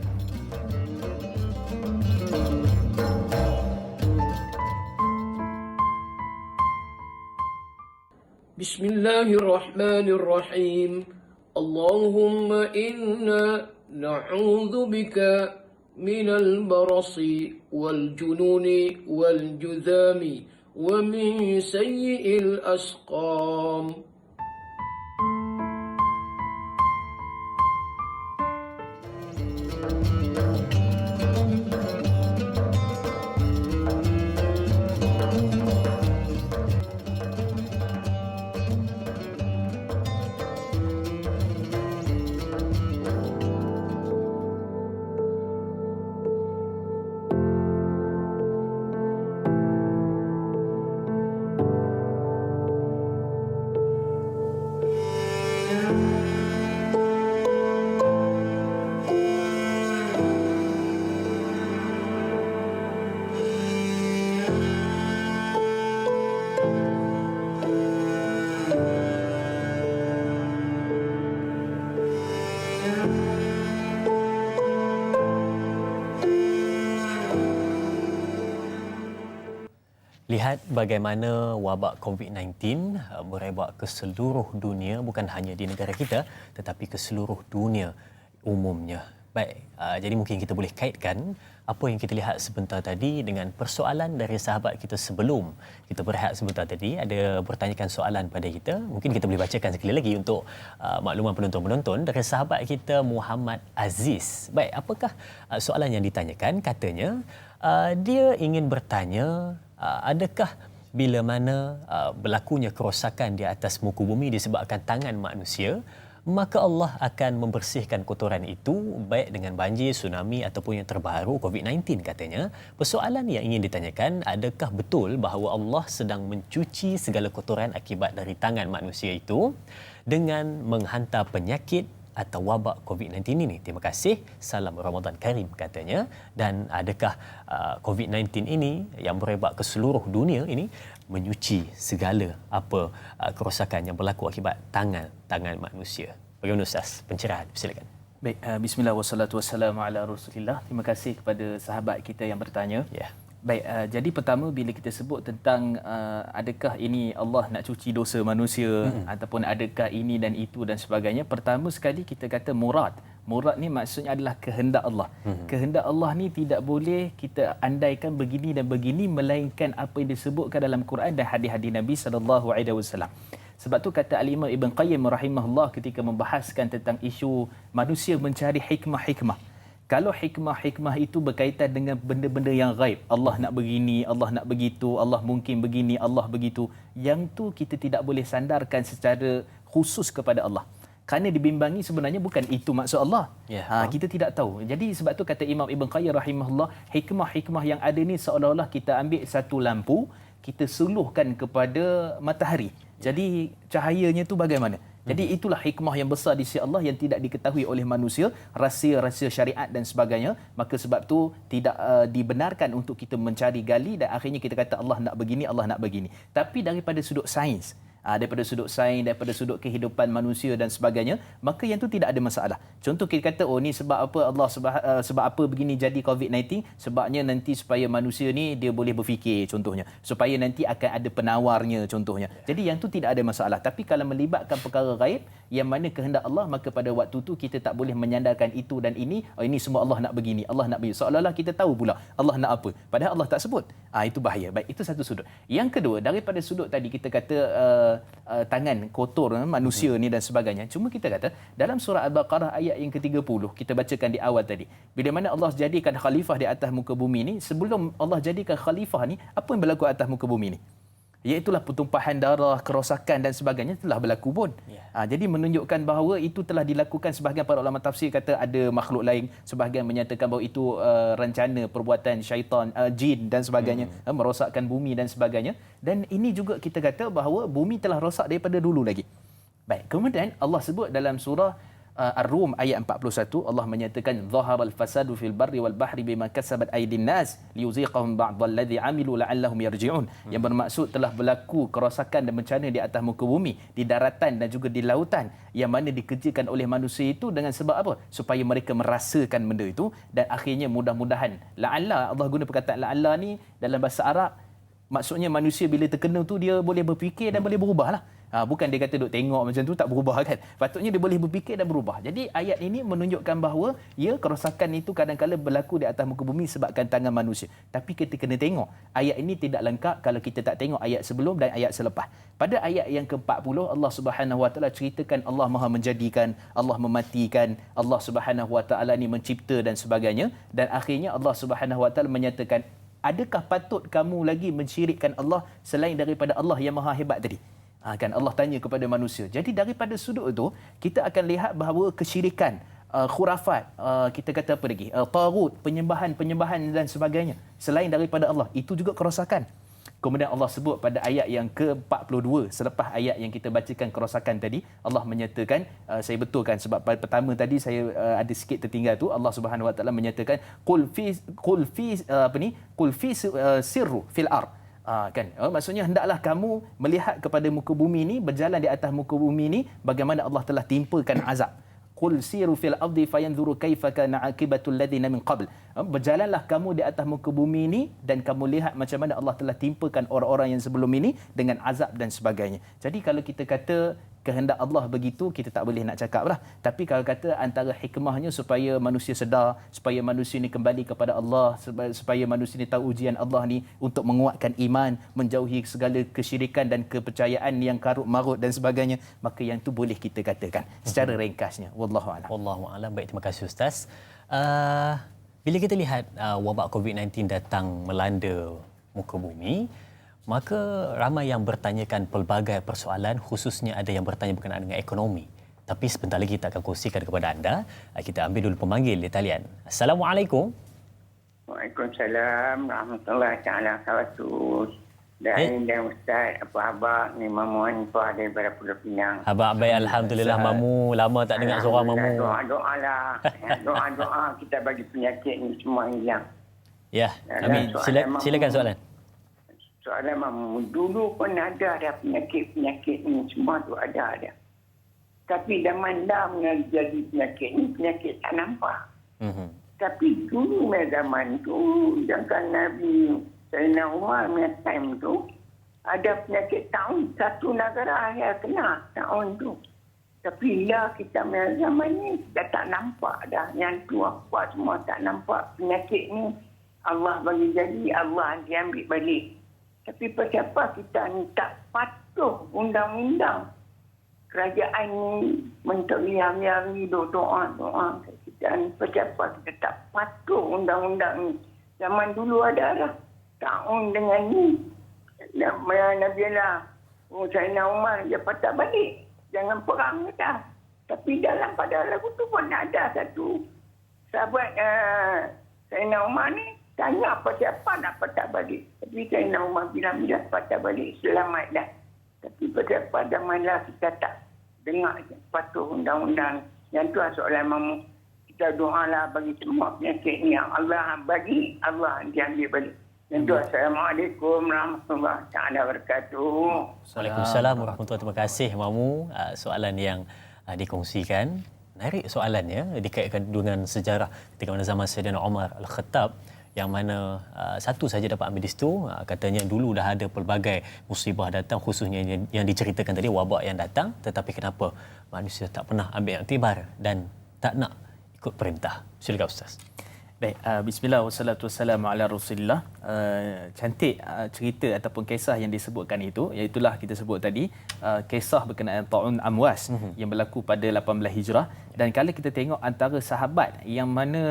بسم الله الرحمن الرحيم اللهم إنا نعوذ بك من البرص والجنون والجذام ومن سيء الأسقام. Lihat bagaimana wabak COVID-19 merebak ke seluruh dunia, bukan hanya di negara kita tetapi ke seluruh dunia umumnya. Baik, jadi mungkin kita boleh kaitkan apa yang kita lihat sebentar tadi dengan persoalan dari sahabat kita sebelum kita berehat sebentar tadi. Ada bertanyakan soalan pada kita, mungkin kita boleh bacakan sekali lagi untuk makluman penonton-penonton. Dari sahabat kita Muhammad Aziz. Baik, apakah soalan yang ditanyakan? Katanya dia ingin bertanya, adakah bila mana berlakunya kerosakan di atas muka bumi disebabkan tangan manusia, maka Allah akan membersihkan kotoran itu baik dengan banjir, tsunami ataupun yang terbaru COVID-19 katanya. Persoalan yang ingin ditanyakan, adakah betul bahawa Allah sedang mencuci segala kotoran akibat dari tangan manusia itu dengan menghantar penyakit atau wabak COVID-19 ini? Terima kasih. Salam Ramadan Karim katanya. Dan adakah COVID-19 ini yang merebak ke seluruh dunia ini menyuci segala apa kerosakan yang berlaku akibat tangan manusia? Bagaimana Ustaz? Pencerahan, silakan. Baik, bismillah wassalatu wassalamu ala Rasulillah. Terima kasih kepada sahabat kita yang bertanya. Ya. Baik, jadi pertama bila kita sebut tentang adakah ini Allah nak cuci dosa manusia ataupun adakah ini dan itu dan sebagainya, pertama sekali kita kata murad. Murad ni maksudnya adalah kehendak Allah. Kehendak Allah ni tidak boleh kita andaikan begini dan begini, melainkan apa yang disebutkan dalam Quran dan hadis-hadis Nabi SAW. Sebab tu kata Al-Imam Ibn Qayyim rahimahullah ketika membahaskan tentang isu manusia mencari hikmah-hikmah. Kalau hikmah-hikmah itu berkaitan dengan benda-benda yang gaib, Allah nak begini, Allah nak begitu, Allah mungkin begini, Allah begitu, yang tu kita tidak boleh sandarkan secara khusus kepada Allah. Kerana dibimbangi sebenarnya bukan itu maksud Allah. Kita tidak tahu. Jadi sebab tu kata Imam Ibn Qayyim rahimahullah, hikmah-hikmah yang ada ni seolah-olah kita ambil satu lampu, kita suluhkan kepada matahari. Jadi cahayanya tu bagaimana? Jadi itulah hikmah yang besar di sisi Allah yang tidak diketahui oleh manusia, rahsia-rahsia syariat dan sebagainya. Maka sebab tu tidak dibenarkan untuk kita mencari gali dan akhirnya kita kata Allah nak begini, Allah nak begini. Tapi daripada sudut sains, daripada sudut sains, daripada sudut kehidupan manusia dan sebagainya, maka yang tu tidak ada masalah. Contoh kita kata, oh ni sebab apa Allah sebab apa begini jadi COVID-19, sebabnya nanti supaya manusia ni dia boleh berfikir contohnya, supaya nanti akan ada penawarnya contohnya. Jadi yang tu tidak ada masalah. Tapi kalau melibatkan perkara gaib yang mana kehendak Allah, maka pada waktu tu kita tak boleh menyandarkan itu dan ini, ini semua Allah nak begini, Allah nak begini. Seolah-olah kita tahu pula Allah nak apa, padahal Allah tak sebut. Itu bahaya. Baik, itu satu sudut. Yang kedua, daripada sudut tadi kita kata tangan kotor manusia ni dan sebagainya. Cuma kita kata dalam surah Al-Baqarah ayat yang ke-30 kita bacakan di awal tadi. Bila mana Allah jadikan khalifah di atas muka bumi ni, sebelum Allah jadikan khalifah ni, apa yang berlaku atas muka bumi ni? Iaitulah pertumpahan darah, kerosakan dan sebagainya telah berlaku pun. Jadi menunjukkan bahawa itu telah dilakukan. Sebahagian para ulama tafsir kata ada makhluk lain, sebahagian menyatakan bahawa itu rencana perbuatan syaitan, jin dan sebagainya, merosakkan bumi dan sebagainya. Dan ini juga kita kata bahawa bumi telah rosak daripada dulu lagi. Baik, kemudian Allah sebut dalam surah Ar-Rum ayat 41, Allah menyatakan zaharal fasadu fil barri wal bahri bima kasabat aydin nas liyuziqahum ba'dalladhi amilu la'allahum yarji'un. Yang bermaksud telah berlaku kerosakan dan bencana di atas muka bumi, di daratan dan juga di lautan, yang mana dikerjakan oleh manusia itu dengan sebab apa? Supaya mereka merasakan benda itu, dan akhirnya mudah-mudahan la'alla, Allah guna perkataan la'alla ni dalam bahasa Arab, maksudnya manusia bila terkena tu dia boleh berfikir dan boleh berubahlah. Bukan dia kata duk tengok macam tu tak berubah kan. Patutnya dia boleh berfikir dan berubah. Jadi ayat ini menunjukkan bahawa kerosakan itu kadang-kadang berlaku di atas muka bumi sebabkan tangan manusia. Tapi kita kena tengok, ayat ini tidak lengkap kalau kita tak tengok ayat sebelum dan ayat selepas. Pada ayat yang ke-40 Allah Subhanahu Wa Taala ceritakan Allah Maha menjadikan, Allah mematikan, Allah Subhanahu Wa Taala ni mencipta dan sebagainya, dan akhirnya Allah Subhanahu Wa Taala menyatakan, adakah patut kamu lagi mensyirikkan Allah selain daripada Allah yang Maha hebat tadi? Kan Allah tanya kepada manusia. Jadi daripada sudut itu kita akan lihat bahawa kesyirikan, khurafat, kita kata apa lagi, tagut, penyembahan dan sebagainya selain daripada Allah, itu juga kerosakan. Kemudian Allah sebut pada ayat yang ke-42 selepas ayat yang kita bacakan kerosakan tadi, Allah menyatakan, saya betulkan sebab pertama tadi saya ada sikit tertinggal tu, Allah Subhanahu Wa Taala menyatakan qul fi sirru fil ard. Maksudnya hendaklah kamu melihat kepada muka bumi ini, berjalan di atas muka bumi ini, bagaimana Allah telah timpakan azab. Qul siru fil ardi fayanzuru kaifa kana aqibatul ladzina min qabl. Berjalanlah kamu di atas muka bumi ini dan kamu lihat macam mana Allah telah timpakan orang-orang yang sebelum ini dengan azab dan sebagainya. Jadi kalau kita kata kehendak Allah begitu, kita tak boleh nak cakap lah. Tapi kalau kata antara hikmahnya supaya manusia sedar, supaya manusia ni kembali kepada Allah, supaya manusia ni tahu ujian Allah ni untuk menguatkan iman, menjauhi segala kesyirikan dan kepercayaan yang karut marut dan sebagainya, maka yang tu boleh kita katakan secara ringkasnya. Wallahu a'lam. Wallahu a'lam. Baik, terima kasih Ustaz. Bila kita lihat wabak COVID-19 datang melanda muka bumi, maka ramai yang bertanyakan pelbagai persoalan, khususnya ada yang bertanya berkenaan dengan ekonomi. Tapi sebentar lagi kita akan kongsikan kepada anda. Kita ambil dulu pemanggil di talian. Assalamualaikum. Waalaikumsalam warahmatullahi taala wabarakatuh. Dan Ustaz, apa khabar? Ni Mamu Hanifah daripada Pulau Pinang. Abang baik, alhamdulillah Mamu. Lama tak dengar suara Mamu. Doa lah. Doa kita bagi penyakit ni semua hilang. Ya, amin. Silakan soalan. Soalan Mamu, dulu pun ada penyakit-penyakit ni semua tu ada. Tapi zaman dah jadi penyakit ni, penyakit tak nampak. Tapi dulu zaman tu, jangan Nabi Sayyidina Umar punya time tu, ada penyakit tahun, satu negara yang kena tahun tu. Tapi lah kita punya zaman ni, dah tak nampak dah. Yang tu apa semua tak nampak. Penyakit ni, Allah bagi jadi, Allah diambil balik. Tapi siapa kita ni tak patuh undang-undang. Kerajaan ni menteri hari-hari doa. Kita ni siapa kita tak patuh undang-undang ni. Zaman dulu ada lah. Tahun dengan ni. Nabi Allah. Sayyidina Umar dia patah balik. Jangan perang dah. Tapi dalam pada lagu tu pun ada satu sahabat Sayyidina Umar ni. Tanya apa siapa nak patah balik. Tapi Sayyidina Umar bilang patah balik selamat dah. Tapi pada malah kita tak dengar patuh undang-undang. Yang tu soalan mamu. Kita doalah bagi semua penyakit ni yang Allah bagi, Allah diambil balik. Yang tu Assalamualaikum warahmatullahi taala wabarakatuh. Waalaikumsalam warahmatullahi. Terima kasih Mamu, soalan yang dikongsikan. Menarik soalannya, dikaitkan dengan sejarah ketika mana zaman Sayyidina Umar Al-Khattab, yang mana satu saja dapat ambil di situ. Katanya dulu dah ada pelbagai musibah datang, khususnya yang diceritakan tadi, wabak yang datang, tetapi kenapa manusia tak pernah ambil iktibar dan tak nak ikut perintah. Silakan Ustaz. Baik, bismillah wassalatu wassalamu ala Rasulillah. Cantik cerita ataupun kisah yang disebutkan itu, iaitulah kita sebut tadi kisah berkenaan Ta'un Amwas yang berlaku pada 18 Hijrah. Dan kalau kita tengok antara sahabat yang mana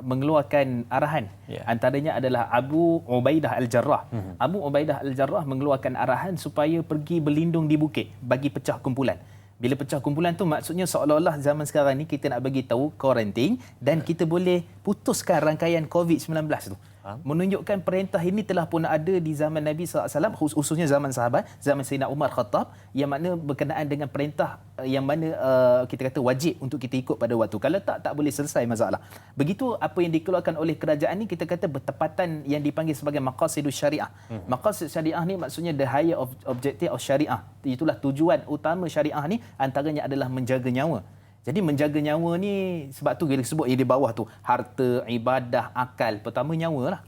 mengeluarkan arahan, antaranya adalah Abu Ubaidah Al-Jarrah. Abu Ubaidah Al-Jarrah mengeluarkan arahan supaya pergi berlindung di bukit bagi pecah kumpulan. Bila pecah kumpulan tu maksudnya seolah-olah zaman sekarang ni kita nak bagi tahu quarantine dan kita boleh putuskan rangkaian COVID-19 tu. Menunjukkan perintah ini telah pun ada di zaman Nabi SAW, khususnya zaman sahabat, zaman Sayyidina Umar Khattab, yang mana berkenaan dengan perintah yang mana kita kata wajib untuk kita ikut pada waktu. Kalau tak boleh selesai masalah. Begitu apa yang dikeluarkan oleh kerajaan ni kita kata bertepatan yang dipanggil sebagai maqasidus syariah. Maqasid syariah ni maksudnya the higher objective of syariah. Itulah tujuan utama syariah ni, antaranya adalah menjaga nyawa. Jadi menjaga nyawa ni, sebab tu bila sebut yang di bawah tu, harta, ibadah, akal. Pertama nyawa lah.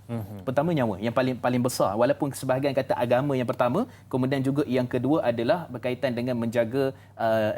Pertama nyawa yang paling besar. Walaupun sebahagian kata agama yang pertama, kemudian juga yang kedua adalah berkaitan dengan menjaga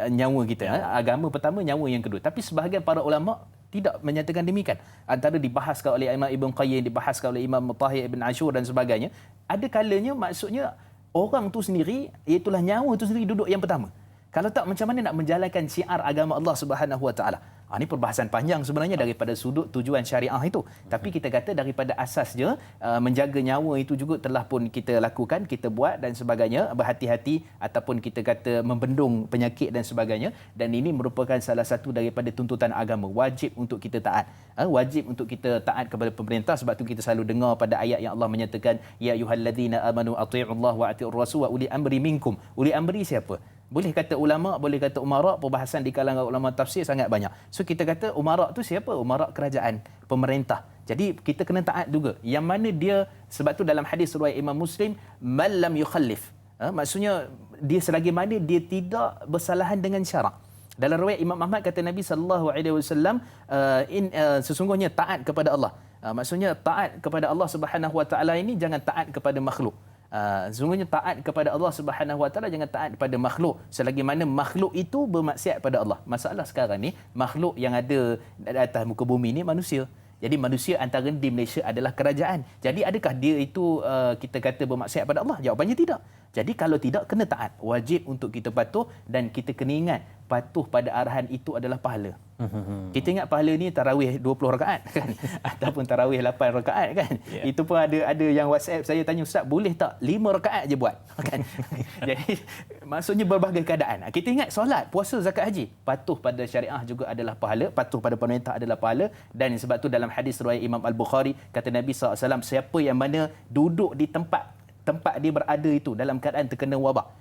nyawa kita. Agama pertama, nyawa yang kedua. Tapi sebahagian para ulama tidak menyatakan demikian. Antara dibahaskan oleh Imam Ibn Qayyim, dibahaskan oleh Imam Tahir Ibn Ashur dan sebagainya. Ada kalanya maksudnya orang tu sendiri, iaitulah nyawa tu sendiri duduk yang pertama. Kalau tak, macam mana nak menjalankan syiar agama Allah Subhanahu Wa Taala? Ini perbahasan panjang sebenarnya daripada sudut tujuan syariah itu. Tapi kita kata daripada asasnya menjaga nyawa itu juga telah pun kita lakukan, kita buat dan sebagainya, berhati-hati ataupun kita kata membendung penyakit dan sebagainya. Dan ini merupakan salah satu daripada tuntutan agama, wajib untuk kita taat. Wajib untuk kita taat kepada pemerintah. Sebab tu kita selalu dengar pada ayat yang Allah menyatakan, ya ayyuhallazina amanu athi'ullaha wa athi'ur rasul wa uli amri minkum. Uli amri siapa? Boleh kata ulama, boleh kata umara, perbahasan di kalangan ulama tafsir sangat banyak. So kita kata umara tu siapa? Umara kerajaan, pemerintah. Jadi kita kena taat juga. Yang mana dia, sebab tu dalam hadis riwayat Imam Muslim, man lam yukhallif. Maksudnya dia selagi mana dia tidak bersalahan dengan syarak. Dalam riwayat Imam Ahmad kata Nabi SAW, sesungguhnya taat kepada Allah. Maksudnya taat kepada Allah Subhanahu Wa Taala ini jangan taat kepada makhluk. Sesungguhnya taat kepada Allah Subhanahu Wa Taala jangan taat kepada makhluk selagi mana makhluk itu bermaksiat pada Allah. Masalah sekarang ni makhluk yang ada di atas muka bumi ni manusia. Jadi manusia antara di Malaysia adalah kerajaan. Jadi adakah dia itu kita kata bermaksiat pada Allah? Jawapannya tidak. Jadi kalau tidak, kena taat. Wajib untuk kita patuh dan kita kena ingat patuh pada arahan itu adalah pahala. Kita ingat pahala ni tarawih 20 rakaat kan, ataupun tarawih 8 rakaat kan. Itu pun ada yang WhatsApp saya tanya, Ustaz boleh tak 5 rakaat je buat kan. Jadi maksudnya berbagai keadaan. Kita ingat solat, puasa, zakat, haji, patuh pada syariah juga adalah pahala, patuh pada pemerintah adalah pahala. Dan sebab tu dalam hadis riwayat Imam Al-Bukhari kata Nabi SAW, siapa yang mana duduk di tempat dia berada itu dalam keadaan terkena wabak,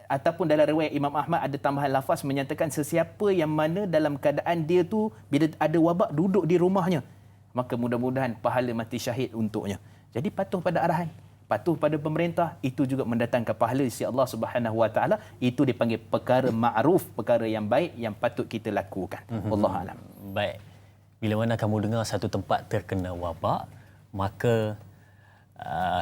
ataupun dalam riwayat Imam Ahmad ada tambahan lafaz menyatakan sesiapa yang mana dalam keadaan dia tu bila ada wabak duduk di rumahnya, maka mudah-mudahan pahala mati syahid untuknya. Jadi patuh pada arahan, patuh pada pemerintah, itu juga mendatangkan pahala sisi Allah Subhanahu Wa Taala. Itu dipanggil perkara ma'ruf, perkara yang baik yang patut kita lakukan. Wallahu alam. Baik. Bila mana kamu dengar satu tempat terkena wabak, maka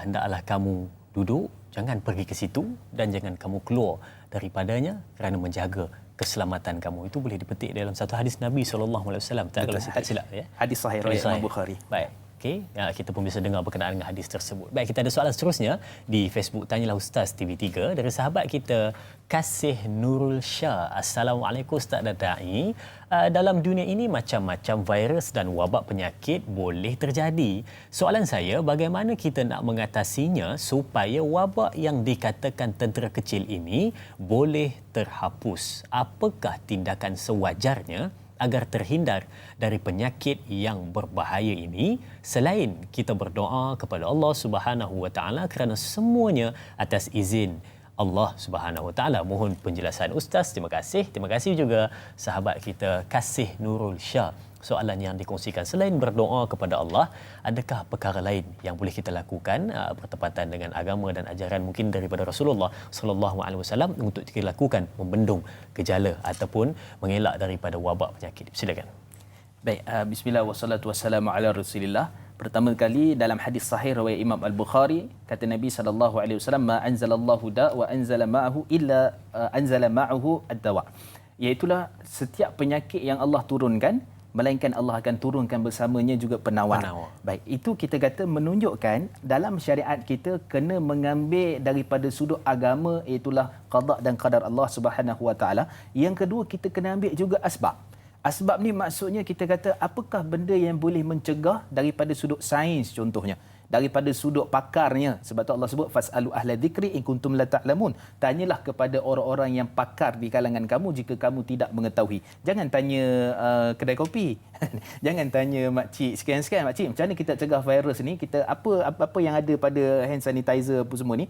hendaklah kamu duduk, jangan pergi ke situ dan jangan kamu keluar daripadanya kerana menjaga keselamatan kamu. Itu boleh dipetik dalam satu hadis Nabi SAW. Tak kalau saya tak silap ya. Hadis sahih riwayat Imam Bukhari. Baik. Okey, kita pun bisa dengar berkenaan dengan hadis tersebut. Baik, kita ada soalan seterusnya di Facebook Tanyalah Ustaz TV3 dari sahabat kita Kasih Nurul Shah. Assalamualaikum Ustaz dan Da'i. Dalam dunia ini macam-macam virus dan wabak penyakit boleh terjadi. Soalan saya, bagaimana kita nak mengatasinya supaya wabak yang dikatakan tentera kecil ini boleh terhapus? Apakah tindakan sewajarnya agar terhindar dari penyakit yang berbahaya ini selain kita berdoa kepada Allah Subhanahu Wa Taala kerana semuanya atas izin Allah Subhanahu Wa Taala. Mohon penjelasan Ustaz. Terima kasih. Terima kasih juga sahabat kita Kasih Nurul Shah. Soalan yang dikongsikan, selain berdoa kepada Allah, adakah perkara lain yang boleh kita lakukan bertepatan dengan agama dan ajaran mungkin daripada Rasulullah sallallahu alaihi wasallam untuk kita lakukan membendung gejala ataupun mengelak daripada wabak penyakit? Silakan. Baik, bismillah wassalatu wassalamu ala Rasulillah. Pertama kali dalam hadis sahih riwayat Imam Al-Bukhari, kata Nabi sallallahu alaihi wasallam, ma anzalallahu da wa anzala ma'ahu illa anzala ma'ahu ad-dawa. Iaitulah setiap penyakit yang Allah turunkan, melainkan Allah akan turunkan bersamanya juga penawar. Baik, itu kita kata menunjukkan dalam syariat kita kena mengambil daripada sudut agama, iaitulah qada dan qadar Allah Subhanahu Wa Taala. Yang kedua, kita kena ambil juga asbab. Asbab ni maksudnya kita kata apakah benda yang boleh mencegah daripada sudut sains contohnya, daripada sudut pakarnya. Sebab tu Allah sebut fasalu ahla dzikri in kuntum la ta'lamun. Tanyalah kepada orang-orang yang pakar di kalangan kamu jika kamu tidak mengetahui. Jangan tanya kedai kopi. Jangan tanya makcik sekian-sekian, makcik macam mana kita cegah virus ni? Kita apa yang ada pada hand sanitizer apa semua ni?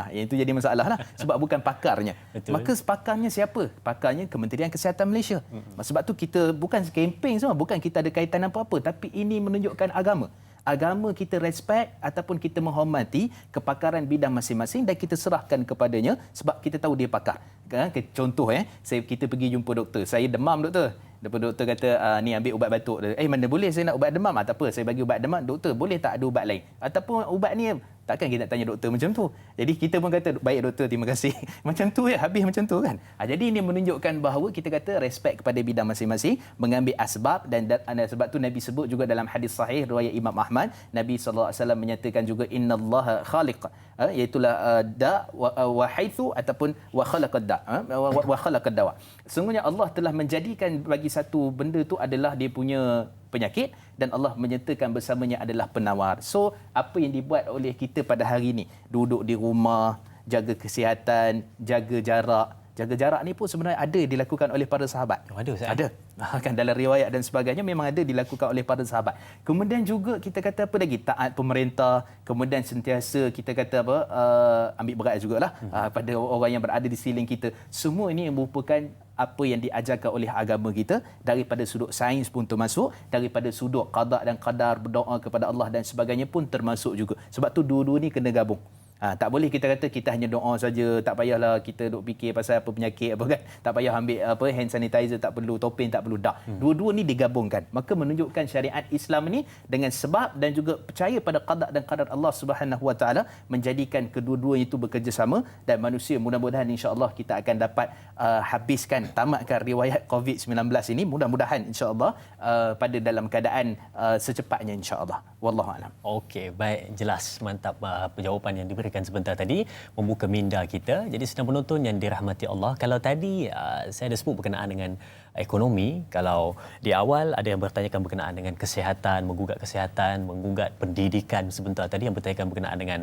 Yang itu jadi masalah lah sebab bukan pakarnya. Betul. Maka pakarnya siapa? Pakarnya Kementerian Kesihatan Malaysia. Sebab tu kita bukan kempen semua, bukan kita ada kaitan apa-apa, tapi ini menunjukkan agama. Agama kita respect ataupun kita menghormati kepakaran bidang masing-masing dan kita serahkan kepadanya sebab kita tahu dia pakar. Contoh kita pergi jumpa doktor. Saya demam doktor. Doktor kata ni ambil ubat batuk. Mana boleh saya nak ubat demam? Tak apa, saya bagi ubat demam. Doktor, boleh tak ada ubat lain? Ataupun ubat ni takkan kita nak tanya doktor macam tu. Jadi kita pun kata baik doktor, terima kasih. Macam tu habis macam tu kan. Jadi ini menunjukkan bahawa kita kata respect kepada bidang masing-masing, mengambil asbab dan sebab tu Nabi sebut juga dalam hadis sahih riwayat Imam Ahmad, Nabi sallallahu alaihi wasallam menyatakan juga innallaha khaliq, iaitulah da wa haitsu ataupun wa khalaqad da wa khalaqad dawa. Sesungguhnya Allah telah menjadikan bagi satu benda tu adalah dia punya penyakit dan Allah menyertakan bersamanya adalah penawar. So apa yang dibuat oleh kita pada hari ini, duduk di rumah, jaga kesihatan, jaga jarak. Jaga jarak ni pun sebenarnya ada dilakukan oleh para sahabat. Ada. Kan dalam riwayat dan sebagainya memang ada dilakukan oleh para sahabat. Kemudian juga kita kata apa lagi? Taat pemerintah, kemudian sentiasa kita kata apa? Ambil berat jugalah pada orang yang berada di sekeliling kita. Semua ini merupakan apa yang diajarkan oleh agama kita, daripada sudut sains pun termasuk, daripada sudut qada dan qadar, berdoa kepada Allah dan sebagainya pun termasuk juga. Sebab tu dua-dua ni kena gabung. Tak boleh kita kata kita hanya doa saja, tak payahlah kita duk fikir pasal apa penyakit apa kan. Tak payah ambil hand sanitizer, tak perlu topeng, tak perlu dak. Dua-dua ni digabungkan. Maka menunjukkan syariat Islam ini dengan sebab dan juga percaya pada qada dan qadar Allah Subhanahu Wa Taala menjadikan kedua-duanya itu bekerjasama dan manusia mudah-mudahan insya-Allah kita akan dapat habiskan, tamatkan riwayat COVID-19 ini mudah-mudahan insya-Allah pada dalam keadaan secepatnya insya-Allah. Wallahu a'lam. Okey, baik, jelas, mantap jawapan yang diberikan sebentar tadi, membuka minda kita. Jadi sedang penonton yang dirahmati Allah, kalau tadi saya ada sebut berkenaan dengan ekonomi, kalau di awal ada yang bertanyakan berkenaan dengan kesihatan, menggugat pendidikan sebentar tadi, yang bertanyakan berkenaan dengan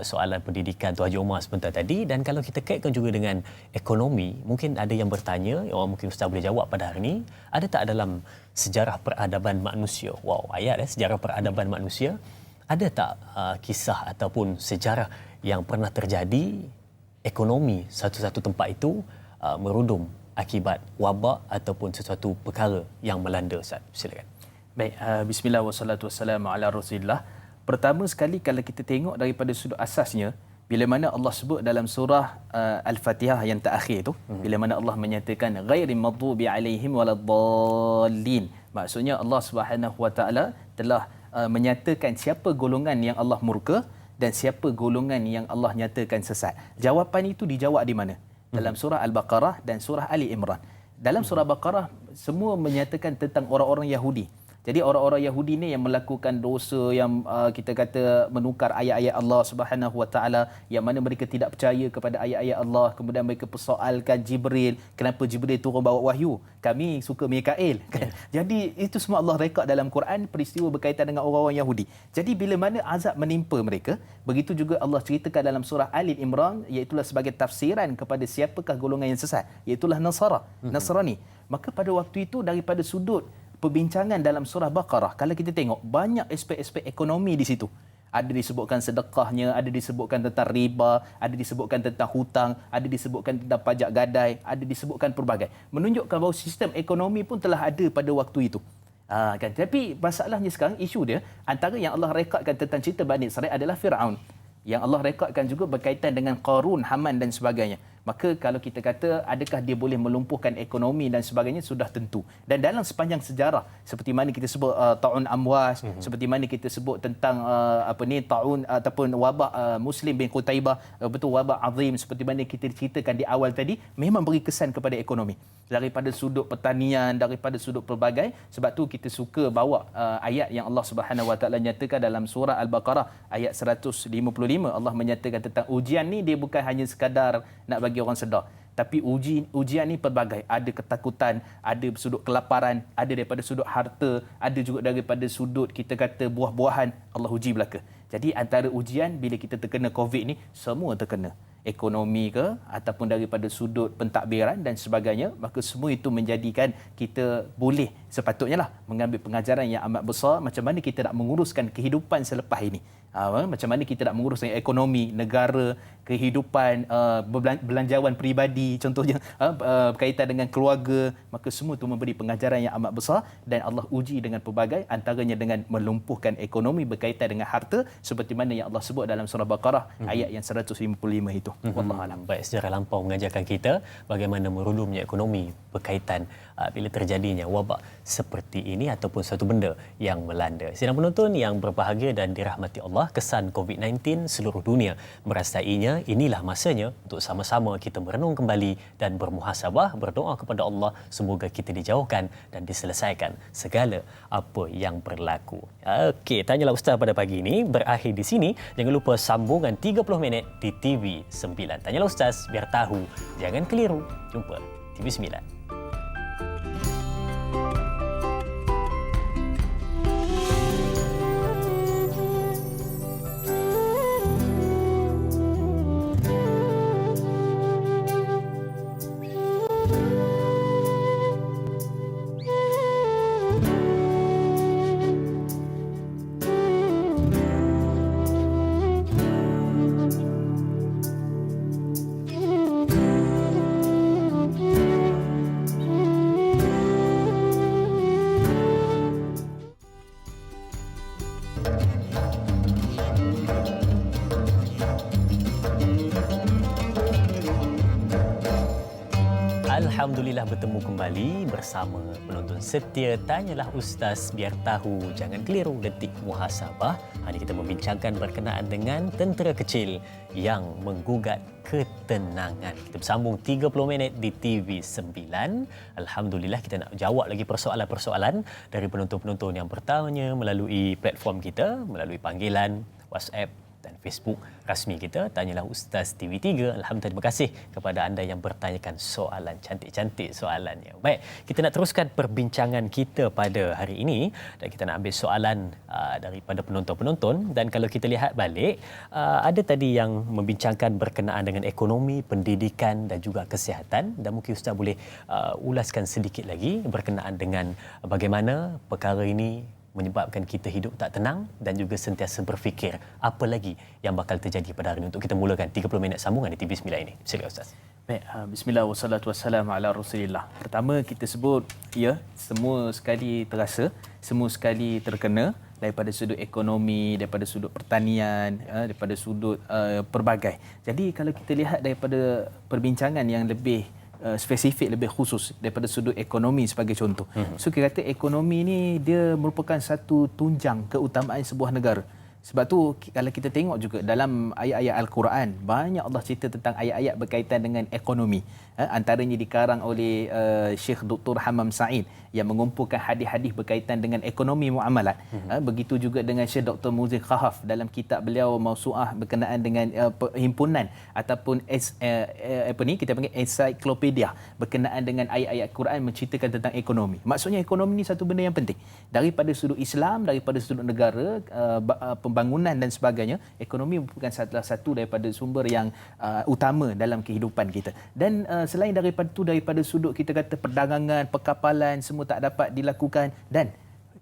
soalan pendidikan Tuan Haji Omar sebentar tadi, dan kalau kita kaitkan juga dengan ekonomi, mungkin ada yang bertanya, mungkin Ustaz boleh jawab pada hari ini, ada tak dalam sejarah peradaban manusia, ayat sejarah peradaban manusia, ada tak kisah ataupun sejarah yang pernah terjadi ekonomi satu-satu tempat itu merudum akibat wabak ataupun sesuatu perkara yang melanda? Ustaz, silakan. Baik, bismillah wassalatu wassalamu ala Rasulillah. Pertama sekali kalau kita tengok daripada sudut asasnya, bila mana Allah sebut dalam surah Al-Fatihah yang terakhir itu, bila mana Allah menyatakan ghairil maghdubi alaihim waladdallin, maksudnya Allah Subhanahu Wa Taala telah menyatakan siapa golongan yang Allah murka dan siapa golongan yang Allah nyatakan sesat. Jawapan itu dijawab di mana? Dalam surah Al-Baqarah dan surah Ali Imran. Dalam surah Baqarah semua menyatakan tentang orang-orang Yahudi. Jadi orang-orang Yahudi ni yang melakukan dosa yang kita kata menukar ayat-ayat Allah Subhanahu Wa Taala, yang mana mereka tidak percaya kepada ayat-ayat Allah, kemudian mereka persoalkan Jibril, kenapa Jibril turun bawa wahyu? Kami suka Mikail. Jadi itu semua Allah rekod dalam Quran, peristiwa berkaitan dengan orang-orang Yahudi. Jadi bila mana azab menimpa mereka, begitu juga Allah ceritakan dalam surah Ali Imran, iaitu sebagai tafsiran kepada siapakah golongan yang sesat, iaitu Nasrani. Maka pada waktu itu daripada sudut perbincangan dalam surah Baqarah, kalau kita tengok banyak aspek-aspek ekonomi di situ. Ada disebutkan sedekahnya, ada disebutkan tentang riba, ada disebutkan tentang hutang, ada disebutkan tentang pajak gadai, ada disebutkan pelbagai. Menunjukkan bahawa sistem ekonomi pun telah ada pada waktu itu. Kan? Tapi masalahnya sekarang, isu dia, antara yang Allah rekodkan tentang cerita Bani Israel adalah Fir'aun. Yang Allah rekodkan juga berkaitan dengan Qarun, Haman dan sebagainya. Maka kalau kita kata adakah dia boleh melumpuhkan ekonomi dan sebagainya, sudah tentu. Dan dalam sepanjang sejarah, seperti mana kita sebut Ta'un Amwas, seperti mana kita sebut tentang Ta'un ataupun wabak Muslim bin Qutaibah, betul wabak azim seperti mana kita ceritakan di awal tadi, memang beri kesan kepada ekonomi. Daripada sudut pertanian, daripada sudut pelbagai. Sebab tu kita suka bawa ayat yang Allah Subhanahu Wa Taala nyatakan dalam surah Al-Baqarah ayat 155. Allah menyatakan tentang ujian ni dia bukan hanya sekadar nak bagi orang sedar, tapi ujian ni pelbagai. Ada ketakutan, ada sudut kelaparan, ada daripada sudut harta, ada juga daripada sudut kita kata buah-buahan. Allah uji belaka. Jadi antara ujian bila kita terkena COVID ni, semua terkena. Ekonomi ke ataupun daripada sudut pentadbiran dan sebagainya, maka semua itu menjadikan kita boleh sepatutnya lah mengambil pengajaran yang amat besar macam mana kita nak menguruskan kehidupan selepas ini. Macam mana kita nak menguruskan ekonomi, negara, kehidupan, belanjawan peribadi contohnya, berkaitan dengan keluarga, maka semua itu memberi pengajaran yang amat besar dan Allah uji dengan pelbagai, antaranya dengan melumpuhkan ekonomi berkaitan dengan harta seperti mana yang Allah sebut dalam surah Baqarah ayat yang 155 itu. Wallahualam. Baik, sejarah lampau mengajarkan kita bagaimana merulumnya ekonomi berkaitan bila terjadinya wabak seperti ini ataupun satu benda yang melanda. Sidang penonton yang berbahagia dan dirahmati Allah, kesan COVID-19 seluruh dunia merasainya, inilah masanya untuk sama-sama kita merenung kembali dan bermuhasabah, berdoa kepada Allah semoga kita dijauhkan dan diselesaikan segala apa yang berlaku. Okey, Tanyalah Ustaz pada pagi ini berakhir di sini. Jangan lupa sambungan 30 minit di TV9. Tanyalah Ustaz, biar tahu, jangan keliru. Jumpa TV9. Alhamdulillah bertemu kembali bersama penonton setia Tanyalah Ustaz, biar tahu, jangan keliru, detik muhasabah. Hari kita membincangkan berkenaan dengan tentera kecil yang menggugat ketenangan. Kita bersambung 30 minit di TV9. Alhamdulillah kita nak jawab lagi persoalan-persoalan dari penonton-penonton yang bertanya melalui platform kita, melalui panggilan WhatsApp dan Facebook rasmi kita, Tanyalah Ustaz TV3. Alhamdulillah, terima kasih kepada anda yang bertanyakan soalan, cantik-cantik soalannya. Baik, kita nak teruskan perbincangan kita pada hari ini dan kita nak ambil soalan daripada penonton-penonton. Dan kalau kita lihat balik, ada tadi yang membincangkan berkenaan dengan ekonomi, pendidikan dan juga kesihatan, dan mungkin Ustaz boleh ulaskan sedikit lagi berkenaan dengan bagaimana perkara ini menyebabkan kita hidup tak tenang dan juga sentiasa berfikir apa lagi yang bakal terjadi pada hari ini. Untuk kita mulakan 30 minit sambungan di TV9 ini. Silakan Ustaz. Baik, bismillah wassalatu wassalamu ala Rasulillah. Pertama kita sebut, ya, semua sekali terasa, semua sekali terkena daripada sudut ekonomi, daripada sudut pertanian, daripada sudut pelbagai. Jadi kalau kita lihat daripada perbincangan yang lebih spesifik, lebih khusus daripada sudut ekonomi sebagai contoh. So kita kata ekonomi ni dia merupakan satu tunjang keutamaan sebuah negara. Sebab tu kalau kita tengok juga dalam ayat-ayat Al-Quran, banyak Allah cerita tentang ayat-ayat berkaitan dengan ekonomi. Antaranya dikarang oleh Syekh Dr. Hammam Sa'id yang mengumpulkan hadis-hadis berkaitan dengan ekonomi muamalat. Begitu juga dengan Syekh Dr. Muzin Khahaf dalam kitab beliau Mausu'ah berkenaan dengan himpunan ataupun kita panggil ensiklopedia berkenaan dengan ayat-ayat Quran menceritakan tentang ekonomi. Maksudnya ekonomi ni satu benda yang penting. Daripada sudut Islam, daripada sudut negara, pembangunan dan sebagainya, ekonomi merupakan salah satu daripada sumber yang utama dalam kehidupan kita. Dan selain daripada itu, daripada sudut kita kata perdagangan, perkapalan, semua tak dapat dilakukan dan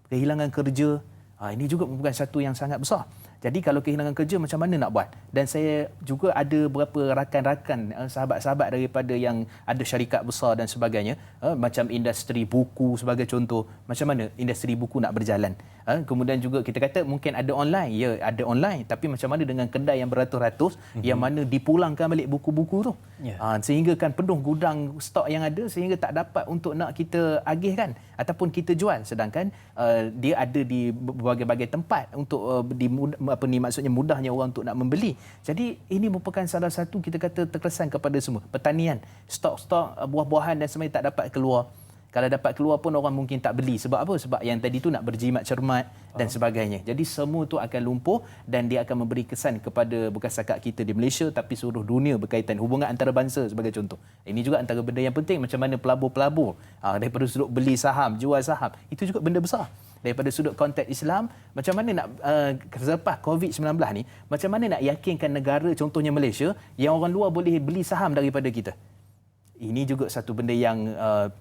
kehilangan kerja, ini juga merupakan satu yang sangat besar. Jadi kalau kehilangan kerja macam mana nak buat? Dan saya juga ada beberapa rakan-rakan, sahabat-sahabat daripada yang ada syarikat besar dan sebagainya, macam industri buku sebagai contoh. Macam mana industri buku nak berjalan? Kemudian juga kita kata mungkin ada online. Ya, ada online. Tapi macam mana dengan kedai yang beratus-ratus yang mana dipulangkan balik buku-buku tu? Sehingga kan penuh gudang stok yang ada sehingga tak dapat untuk nak kita agihkan ataupun kita jual. Sedangkan dia ada di berbagai-bagai tempat untuk maksudnya mudahnya orang untuk nak membeli. Jadi ini merupakan salah satu kita kata terkesan kepada semua pertanian, stok-stok buah-buahan dan sebagainya tak dapat keluar. Kalau dapat keluar pun orang mungkin tak beli. Sebab apa? Sebab yang tadi tu nak berjimat cermat dan sebagainya. Jadi semua tu akan lumpuh dan dia akan memberi kesan kepada bukan setakat kita di Malaysia tapi seluruh dunia berkaitan hubungan antarabangsa sebagai contoh. Ini juga antara benda yang penting macam mana pelabur-pelabur daripada sudut beli saham, jual saham. Itu juga benda besar. Daripada sudut konteks Islam, macam mana nak selepas COVID-19 ni, macam mana nak yakinkan negara contohnya Malaysia yang orang luar boleh beli saham daripada kita. Ini juga satu benda yang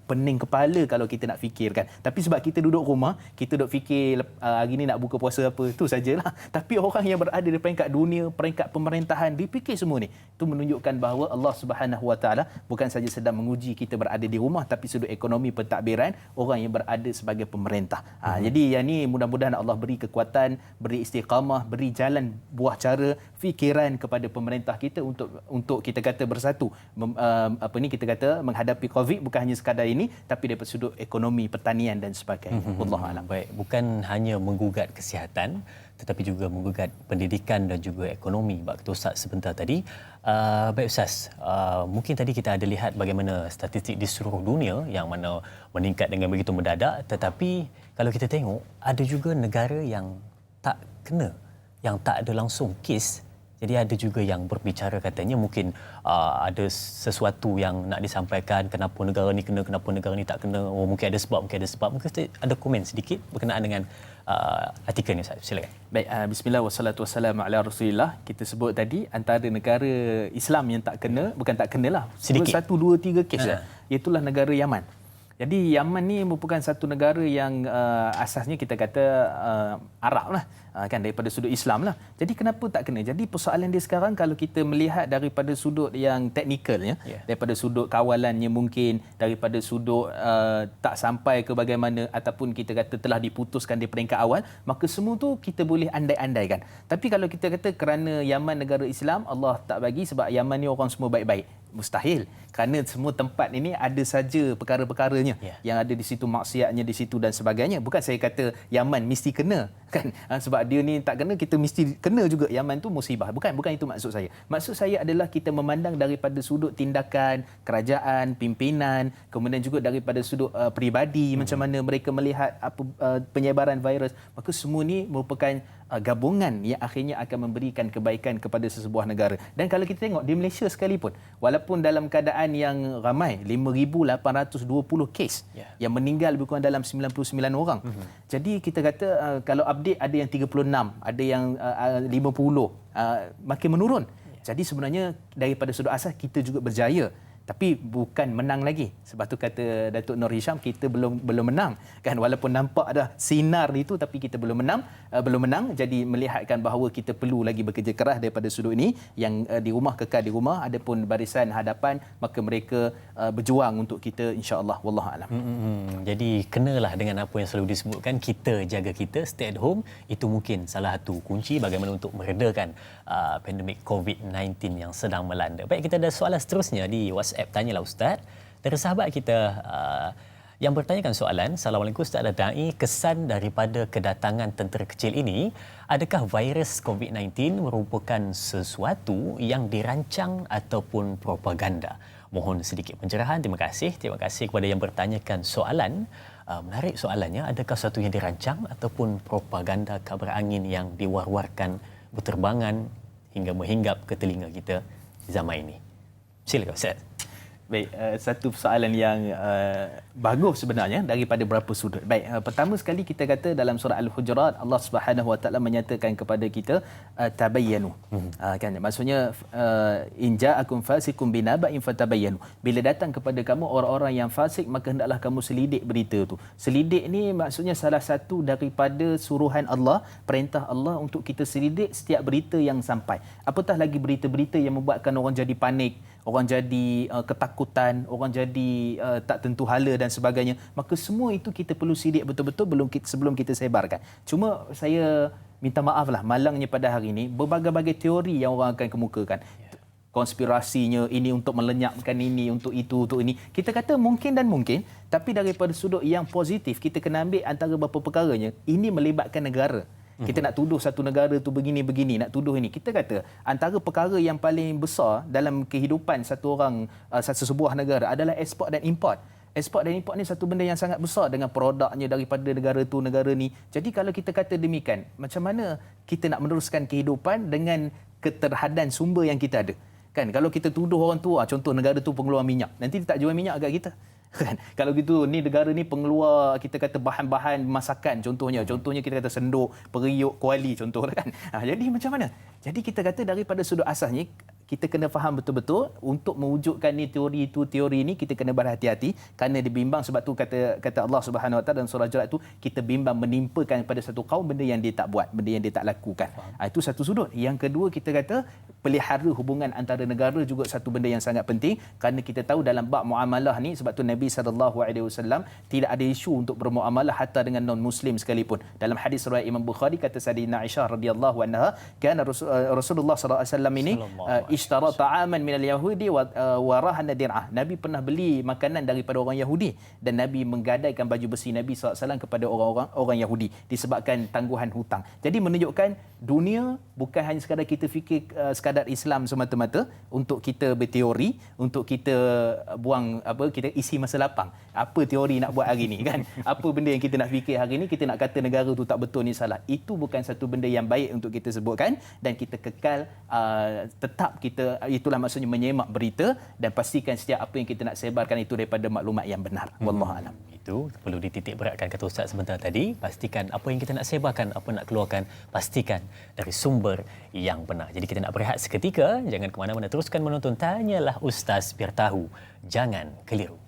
pening kepala kalau kita nak fikirkan. Tapi sebab kita duduk rumah, kita duduk fikir hari ni nak buka puasa apa, tu sajalah. Tapi orang yang berada di peringkat dunia, peringkat pemerintahan, dipikir semua ni. Itu menunjukkan bahawa Allah Subhanahu Wa Taala bukan saja sedang menguji kita berada di rumah, tapi sudut ekonomi pentadbiran orang yang berada sebagai pemerintah. Jadi yang ni mudah-mudahan Allah beri kekuatan, beri istiqamah, beri jalan buah cara, fikiran kepada pemerintah kita untuk kita kata bersatu. Kita kata menghadapi COVID bukan hanya sekadar ini tapi daripada sudut ekonomi, pertanian dan sebagainya. Wallahualam. Baik, bukan hanya menggugat kesihatan tetapi juga menggugat pendidikan dan juga ekonomi. Kata Ustaz sebentar tadi. Baik Ustaz, mungkin tadi kita ada lihat bagaimana statistik di seluruh dunia yang mana meningkat dengan begitu mendadak, tetapi kalau kita tengok ada juga negara yang tak kena, yang tak ada langsung kes. Jadi ada juga yang berbicara katanya mungkin ada sesuatu yang nak disampaikan kenapa negara ni kena, kenapa negara ni tak kena. Mungkin ada sebab, mungkin ada sebab. Mungkin ada komen sedikit berkenaan dengan artikel ni Ustaz. Silakan. Baik, bismillah wassalatu wassalamu ala Rasulillah. Kita sebut tadi antara negara Islam yang tak kena, bukan tak kenalah. Sedikit. 1, 2, 3 kes dah. Iaitulah negara Yaman. Jadi Yaman ni merupakan satu negara yang asasnya kita kata Arab lah, kan, daripada sudut Islam lah. Jadi kenapa tak kena? Jadi persoalan dia sekarang kalau kita melihat daripada sudut yang teknikalnya, daripada sudut kawalannya mungkin, daripada sudut tak sampai ke bagaimana ataupun kita kata telah diputuskan di peringkat awal, maka semua tu kita boleh andai-andaikan. Tapi kalau kita kata kerana Yaman negara Islam, Allah tak bagi sebab Yaman ni orang semua baik-baik. Mustahil, kerana semua tempat ini ada saja perkara-perkaranya yang ada di situ, maksiatnya di situ dan sebagainya. Bukan saya kata Yaman mesti kena, kan, sebab dia ni tak kena kita mesti kena juga. Yaman tu musibah, bukan itu maksud saya. Maksud saya adalah kita memandang daripada sudut tindakan kerajaan, pimpinan, kemudian juga daripada sudut peribadi, macam mana mereka melihat penyebaran virus. Maka semua ni merupakan gabungan yang akhirnya akan memberikan kebaikan kepada sesebuah negara. Dan kalau kita tengok di Malaysia sekalipun, walaupun dalam keadaan yang ramai 5,820 kes yang meninggal lebih kurang dalam 99 orang. Jadi kita kata kalau update ada yang 36, ada yang 50, makin menurun. Jadi sebenarnya daripada sudut asas kita juga berjaya. Tapi bukan menang lagi. Sebab tu kata Datuk Nur Hisham, kita belum menang. Kan, walaupun nampak ada sinar itu tapi kita belum menang. Jadi melihatkan bahawa kita perlu lagi bekerja keras daripada sudut ini. Yang di rumah kekal di rumah, adapun barisan hadapan maka mereka berjuang untuk kita insya-Allah. Wallahu alam. Jadi kenalah dengan apa yang selalu disebutkan, kita jaga kita, stay at home. Itu mungkin salah satu kunci bagaimana untuk meredakan pandemik COVID-19 yang sedang melanda. Baik, kita ada soalan seterusnya di WhatsApp. Tanyalah Ustaz. Dari sahabat kita yang bertanyakan soalan, Assalamualaikum Ustaz Da'i, kesan daripada kedatangan tentera kecil ini, adakah virus COVID-19 merupakan sesuatu yang dirancang ataupun propaganda? Mohon sedikit pencerahan. Terima kasih kepada yang bertanyakan soalan. Menarik soalannya, adakah sesuatu yang dirancang ataupun propaganda kabar angin yang diwar-warkan berterbangan hingga menghinggap ke telinga kita zaman ini? Silakan Ustaz. Baik, satu persoalan yang bagus sebenarnya daripada beberapa sudut. Baik, pertama sekali kita kata dalam surah Al-Hujurat Allah Subhanahu Wa Taala menyatakan kepada kita tabayyanu. Kan maksudnya in ja'akum fasiqun binaba'in fatabayyanu. Bila datang kepada kamu orang-orang yang fasik maka hendaklah kamu selidik berita tu. Selidik ni maksudnya salah satu daripada suruhan Allah, perintah Allah untuk kita selidik setiap berita yang sampai. Apatah lagi berita-berita yang membuatkan orang jadi panik, orang jadi ketakutan, orang jadi tak tentu hala dan sebagainya. Maka semua itu kita perlu sidik betul-betul sebelum kita sebarkan. Cuma saya minta maaf lah, malangnya pada hari ini, berbagai-bagai teori yang orang akan kemukakan. Konspirasinya, ini untuk melenyapkan ini, untuk itu, untuk ini. Kita kata mungkin dan mungkin, tapi daripada sudut yang positif, kita kena ambil antara beberapa perkaranya, ini melibatkan negara. Kita nak tuduh satu negara tu begini-begini, nak tuduh ini. Kita kata antara perkara yang paling besar dalam kehidupan satu orang, sebuah negara adalah ekspor dan import. Ekspor dan import ni satu benda yang sangat besar dengan produknya daripada negara tu, negara ni. Jadi kalau kita kata demikian, macam mana kita nak meneruskan kehidupan dengan keterhadan sumber yang kita ada? Kan kalau kita tuduh orang tu, contoh negara tu pengeluar minyak, nanti dia tak jual minyak agak kita. Kan? Kalau gitu, ni negara ni pengeluar kita kata bahan-bahan masakan contohnya kita kata senduk, periuk, kuali contoh kan. Jadi macam mana? Jadi kita kata daripada sudut asasnya kita kena faham betul-betul untuk mewujudkan ni teori ini kita kena berhati-hati kerana dibimbang. Sebab tu kata Allah Subhanahu Wa Taala dalam surah Al-Jurat tu, kita bimbang menimpakan pada satu kaum benda yang dia tak buat, benda yang dia tak lakukan. Itu satu sudut. Yang kedua kita kata pelihara hubungan antara negara juga satu benda yang sangat penting kerana kita tahu dalam bab muamalah ni, sebab tu Nabi SAW tidak ada isu untuk bermuamalah hatta dengan non-muslim sekalipun. Dalam hadis riwayat Imam Bukhari kata Sayyidina Aisyah radhiyallahu anha, kana Rasulullah SAW ini ishtara ta'aman minal yahudi wa rahana dir'ah. Nabi pernah beli makanan daripada orang Yahudi dan Nabi menggadaikan baju besi Nabi SAW kepada orang Yahudi disebabkan tangguhan hutang. Jadi menunjukkan dunia bukan hanya sekadar kita fikir sekadar Islam semata-mata untuk kita berteori, untuk kita buang kita isi masa lapang. Apa teori nak buat hari ni kan? Apa benda yang kita nak fikir hari ni, kita nak kata negara tu tak betul, ni salah. Itu bukan satu benda yang baik untuk kita sebutkan dan kita kekal tetap kita, itulah maksudnya menyemak berita dan pastikan setiap apa yang kita nak sebarkan itu daripada maklumat yang benar. Wallahu alam. Itu perlu dititik beratkan kata Ustaz sebentar tadi, pastikan apa yang kita nak sebarkan, apa nak keluarkan, pastikan dari sumber yang benar. Jadi kita nak berehat seketika, jangan ke mana-mana, teruskan menonton Tanyalah Ustaz biar tahu, jangan keliru.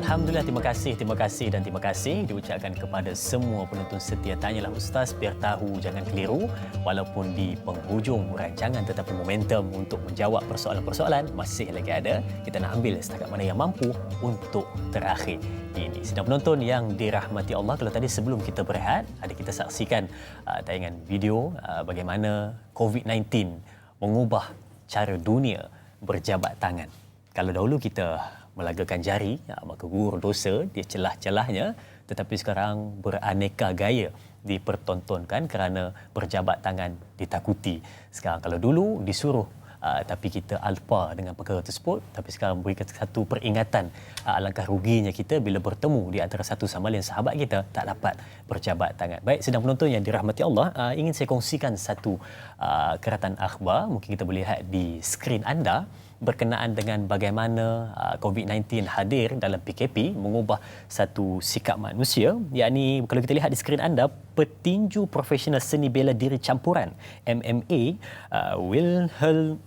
Alhamdulillah, terima kasih diucapkan kepada semua penonton setia Tanyalah Ustaz biar tahu, jangan keliru. Walaupun di penghujung rancangan tetapi momentum untuk menjawab persoalan-persoalan masih lagi ada. Kita nak ambil setakat mana yang mampu untuk terakhir ini. Sedang penonton yang dirahmati Allah, kalau tadi sebelum kita berehat ada kita saksikan tayangan video bagaimana COVID-19 mengubah cara dunia berjabat tangan. Kalau dahulu kita melagakan jari, maka gugur dosa di celah-celahnya, tetapi sekarang beraneka gaya dipertontonkan kerana berjabat tangan ditakuti. Sekarang kalau dulu disuruh tapi kita alpa dengan perkara tersebut, tapi sekarang berikan satu peringatan alangkah ruginya kita bila bertemu di antara satu sama lain sahabat kita tak dapat berjabat tangan. Baik, sedang penonton yang dirahmati Allah, ingin saya kongsikan satu keratan akhbar, mungkin kita boleh lihat di skrin anda, berkenaan dengan bagaimana COVID-19 hadir dalam PKP mengubah satu sikap manusia. Yakni kalau kita lihat di skrin anda, petinju profesional seni bela diri campuran MMA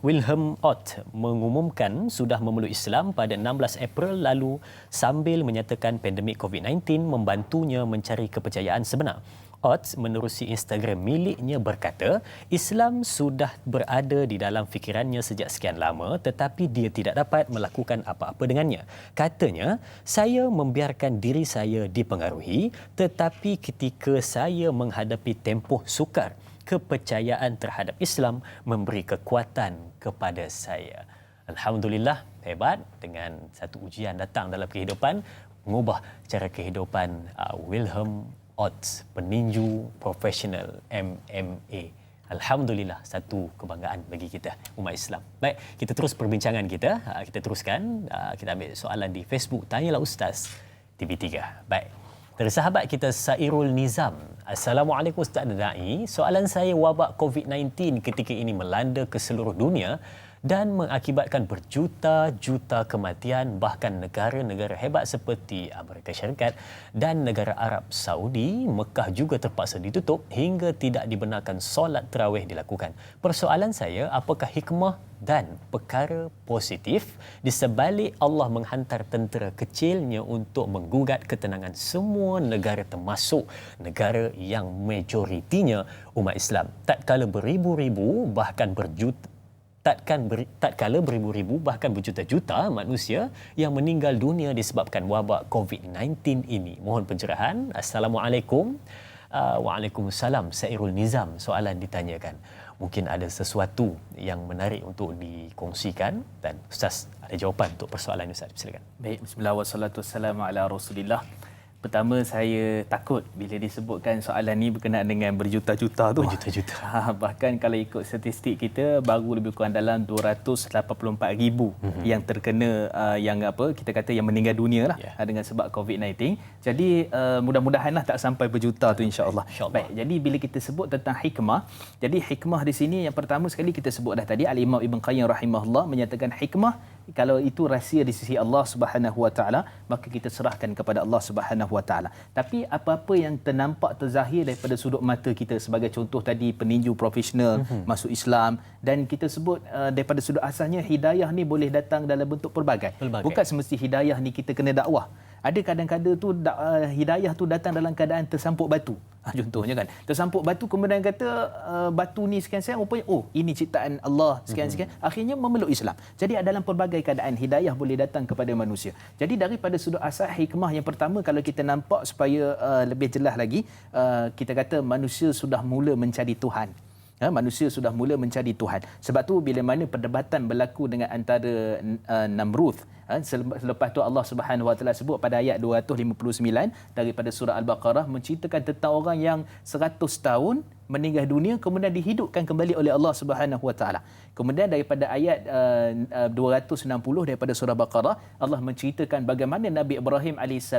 Wilhelm Ott mengumumkan sudah memeluk Islam pada 16 April lalu sambil menyatakan pandemik COVID-19 membantunya mencari kepercayaan sebenar. Ott menerusi Instagram miliknya berkata, Islam sudah berada di dalam fikirannya sejak sekian lama tetapi dia tidak dapat melakukan apa-apa dengannya. Katanya, saya membiarkan diri saya dipengaruhi tetapi ketika saya menghadapi tempoh sukar, kepercayaan terhadap Islam memberi kekuatan kepada saya. Alhamdulillah, hebat dengan satu ujian datang dalam kehidupan, mengubah cara kehidupan Wilhelm Odds, peninju profesional MMA. Alhamdulillah, satu kebanggaan bagi kita umat Islam. Baik, kita terus perbincangan kita. Kita teruskan. Kita ambil soalan di Facebook. Tanyalah Ustaz TV3. Baik. Dari sahabat kita Sairul Nizam. Assalamualaikum Ustaz Da'i. Soalan saya, wabak COVID-19 ketika ini melanda ke seluruh dunia dan mengakibatkan berjuta-juta kematian, bahkan negara-negara hebat seperti Amerika Syarikat dan negara Arab Saudi. Mekah juga terpaksa ditutup hingga tidak dibenarkan solat tarawih dilakukan. Persoalan saya, apakah hikmah dan perkara positif di sebalik Allah menghantar tentera kecilnya untuk menggugat ketenangan semua negara, termasuk negara yang majoritinya umat Islam? Tatkala beribu-ribu bahkan beribu-ribu bahkan berjuta-juta manusia yang meninggal dunia disebabkan wabak COVID-19 ini. Mohon pencerahan. Assalamualaikum. Waalaikumsalam. Sairul Nizam, soalan ditanyakan. Mungkin ada sesuatu yang menarik untuk dikongsikan dan Ustaz ada jawapan untuk persoalan Ustaz. Silakan. Baik, bismillah wassalatu wassalamu ala Rasulillah. Pertama, saya takut bila disebutkan soalan ni berkenaan dengan berjuta-juta tu. Berjuta-juta. Bahkan kalau ikut statistik kita, baru lebih kurang dalam 284,000 yang terkena kita kata yang meninggal dunia lah dengan sebab COVID-19. Jadi mudah-mudahanlah tak sampai berjuta tu insya-Allah. Baik, jadi bila kita sebut tentang hikmah, jadi hikmah di sini yang pertama sekali kita sebut dah tadi, Al-Imam Ibn Qayyim rahimahullah menyatakan hikmah kalau itu rahsia di sisi Allah Subhanahu Wa Taala, maka kita serahkan kepada Allah Subhanahu Wa Taala. Tapi apa-apa yang ternampak terzahir daripada sudut mata kita, sebagai contoh tadi peninju profesional masuk Islam, dan kita sebut daripada sudut asalnya hidayah ni boleh datang dalam bentuk pelbagai. Bukan semesti hidayah ni kita kena dakwah. Ada kadang-kadang tu hidayah tu datang dalam keadaan tersampuk batu. Contohnya kan, tersampuk batu kemudian kata batu ni sekian-sekian, rupanya ini ciptaan Allah sekian-sekian, akhirnya memeluk Islam. Jadi dalam pelbagai keadaan hidayah boleh datang kepada manusia. Jadi daripada sudut asal hikmah yang pertama, kalau kita nampak supaya lebih jelas lagi, kita kata manusia sudah mula mencari Tuhan. Manusia sudah mula mencari Tuhan. Sebab tu bila mana perdebatan berlaku dengan antara Namrud, selepas tu Allah Subhanahu Wa Taala sebut pada ayat 259 daripada surah Al-Baqarah, menceritakan tentang orang yang 100 tahun meninggal dunia kemudian dihidupkan kembali oleh Allah Subhanahu Wa Taala. Kemudian daripada ayat 260 daripada surah Baqarah, Allah menceritakan bagaimana Nabi Ibrahim AS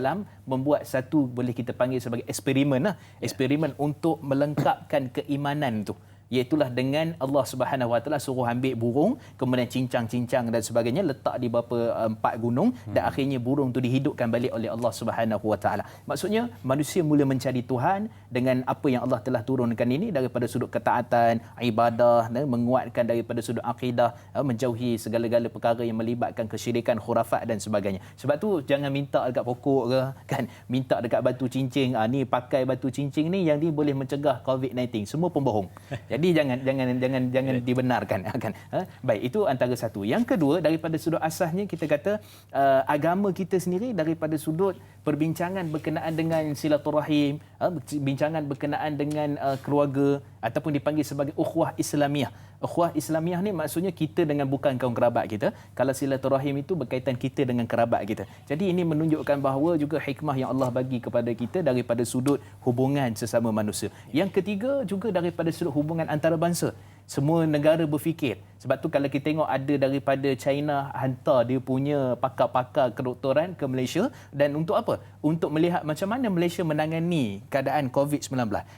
membuat satu, boleh kita panggil sebagai eksperimen, eksperimen untuk melengkapkan keimanan tu. Iaitulah dengan Allah Subhanahu Wa Taala suruh ambil burung, kemudian cincang-cincang dan sebagainya, letak di beberapa 4 gunung, dan akhirnya burung tu dihidupkan balik oleh Allah Subhanahu Wa Taala. Maksudnya manusia mula mencari Tuhan dengan apa yang Allah telah turunkan ini daripada sudut ketaatan, ibadah, menguatkan daripada sudut akidah, menjauhi segala-gala perkara yang melibatkan kesyirikan, khurafat dan sebagainya. Sebab tu jangan minta dekat pokok ke kan, minta dekat batu cincin, ni pakai batu cincin ni yang ni boleh mencegah COVID-19. Semua pembohong. Jadi jangan dibenarkan kan. Baik, itu antara satu. Yang kedua, daripada sudut asasnya kita kata agama kita sendiri daripada sudut perbincangan berkenaan dengan silaturahim, bincangan berkenaan dengan keluarga ataupun dipanggil sebagai ukhuwah Islamiyah. Ukhuwah Islamiyah ni maksudnya kita dengan bukan kaum kerabat kita. Kalau silaturahim itu berkaitan kita dengan kerabat kita. Jadi ini menunjukkan bahawa juga hikmah yang Allah bagi kepada kita daripada sudut hubungan sesama manusia. Yang ketiga juga daripada sudut hubungan antarabangsa. Semua negara berfikir. Sebab tu kalau kita tengok ada daripada China hantar dia punya pakar-pakar kedoktoran ke Malaysia, dan untuk apa? Untuk melihat macam mana Malaysia menangani keadaan COVID-19.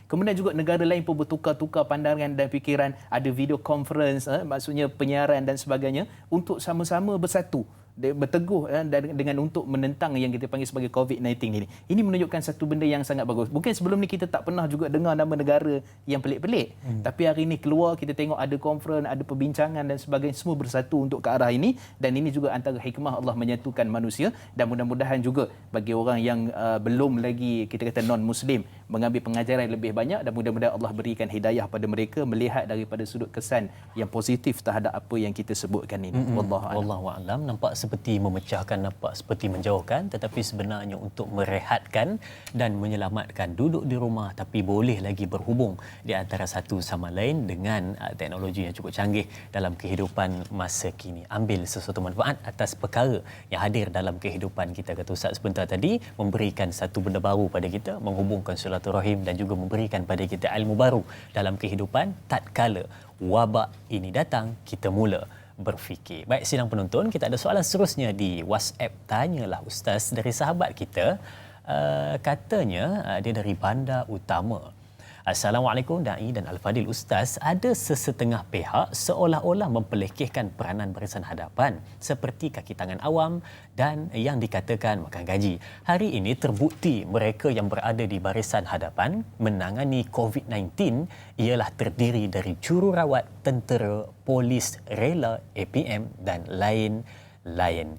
Kemudian juga negara lain pun bertukar-tukar pandangan dan fikiran, ada video conference, maksudnya penyiaran dan sebagainya, untuk sama-sama bersatu, berteguh dengan untuk menentang yang kita panggil sebagai COVID-19 ini. Ini menunjukkan satu benda yang sangat bagus. Mungkin sebelum ni kita tak pernah juga dengar nama negara yang pelik-pelik. Tapi hari ini keluar, kita tengok ada conference, ada perbincangan dan sebagainya, semua bersatu untuk ke arah ini. Dan ini juga antara hikmah Allah menyatukan manusia. Dan mudah-mudahan juga bagi orang yang belum lagi, kita kata non-Muslim, mengambil pengajaran lebih banyak, dan mudah-mudahan Allah berikan hidayah pada mereka melihat daripada sudut kesan yang positif terhadap apa yang kita sebutkan ini. Wallahu a'lam. Nampak seperti memecahkan, nampak seperti menjauhkan, tetapi sebenarnya untuk merehatkan dan menyelamatkan. Duduk di rumah tapi boleh lagi berhubung di antara satu sama lain dengan teknologi yang cukup canggih dalam kehidupan masa kini. Ambil sesuatu manfaat atas perkara yang hadir dalam kehidupan kita. Kata Ustaz sebentar tadi, memberikan satu benda baru pada kita, menghubungkan silaturahim dan juga memberikan pada kita ilmu baru dalam kehidupan tatkala wabak ini datang, kita mula berfikir. Baik, sidang penonton, kita ada soalan seterusnya di WhatsApp. Tanyalah Ustaz dari sahabat kita. Katanya dia dari Bandar Utama. Assalamualaikum Da'i dan Al-Fadil Ustaz. Ada sesetengah pihak seolah-olah mempelekehkan peranan barisan hadapan seperti kaki tangan awam dan yang dikatakan makan gaji. Hari ini terbukti mereka yang berada di barisan hadapan menangani COVID-19 ialah terdiri dari jururawat, tentera, polis, rela, APM dan lain-lain.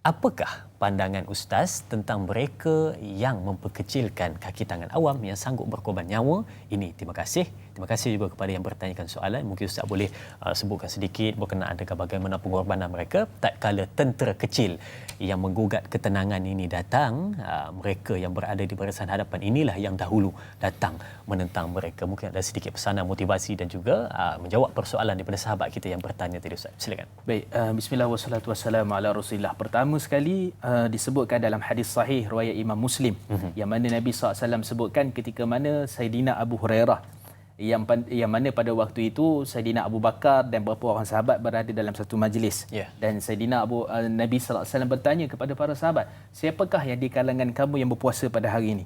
Apakah pandangan Ustaz tentang mereka yang memperkecilkan kaki tangan awam yang sanggup berkorban nyawa? Ini terima kasih. Terima kasih juga kepada yang bertanyakan soalan. Mungkin Ustaz boleh sebutkan sedikit berkenaan dengan bagaimana pengorbanan mereka tatkala tentera kecil yang menggugat ketenangan ini datang. Mereka yang berada di barisan hadapan inilah yang dahulu datang menentang mereka. Mungkin ada sedikit pesanan motivasi dan juga menjawab persoalan daripada sahabat kita yang bertanya tadi Ustaz. Silakan. Baik, bismillah wassalatu wassalamu ala Rasulillah. Pertama sekali disebutkan dalam hadis sahih riwayat Imam Muslim yang mana Nabi SAW sebutkan ketika mana Saidina Abu Hurairah yang mana pada waktu itu Saidina Abu Bakar dan beberapa orang sahabat berada dalam satu majlis. Dan Saidina Nabi SAW bertanya kepada para sahabat, siapakah yang di kalangan kamu yang berpuasa pada hari ini?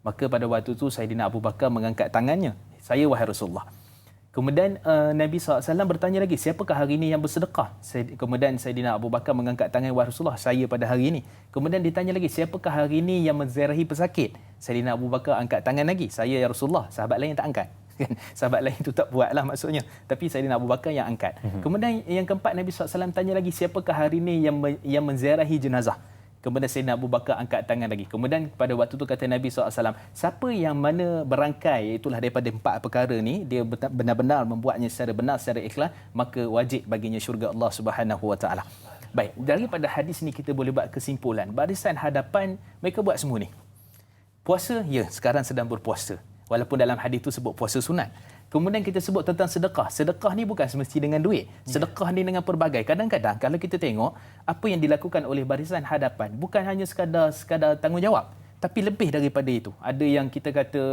Maka pada waktu itu Saidina Abu Bakar mengangkat tangannya, saya wahai Rasulullah. Kemudian Nabi SAW bertanya lagi, siapakah hari ini yang bersedekah? Kemudian Saidina Abu Bakar mengangkat tangan, wahai Rasulullah, saya pada hari ini. Kemudian ditanya lagi, siapakah hari ini yang menziarahi pesakit? Saidina Abu Bakar angkat tangan lagi, saya ya Rasulullah. Sahabat lain tak angkat. Sahabat lain itu tak buatlah maksudnya. Tapi Saidina Abu Bakar yang angkat. Kemudian yang keempat, Nabi SAW tanya lagi, siapakah hari ini yang menziarahi jenazah? Kemudian Saidina Abu Bakar angkat tangan lagi. Kemudian pada waktu itu kata Nabi SAW, siapa yang mana berangkai, itulah daripada 4 perkara ni, dia benar-benar membuatnya secara benar, secara ikhlas, maka wajib baginya syurga Allah Subhanahu Wa Taala. Baik, daripada hadis ni kita boleh buat kesimpulan, barisan hadapan mereka buat semua ni. Puasa, ya, sekarang sedang berpuasa. Walaupun dalam hadis itu sebut puasa sunat. Kemudian kita sebut tentang sedekah. Sedekah ni bukan semesti dengan duit. Sedekah ni dengan pelbagai. Kadang-kadang kalau kita tengok apa yang dilakukan oleh barisan hadapan bukan hanya sekadar tanggungjawab, tapi lebih daripada itu. Ada yang kita kata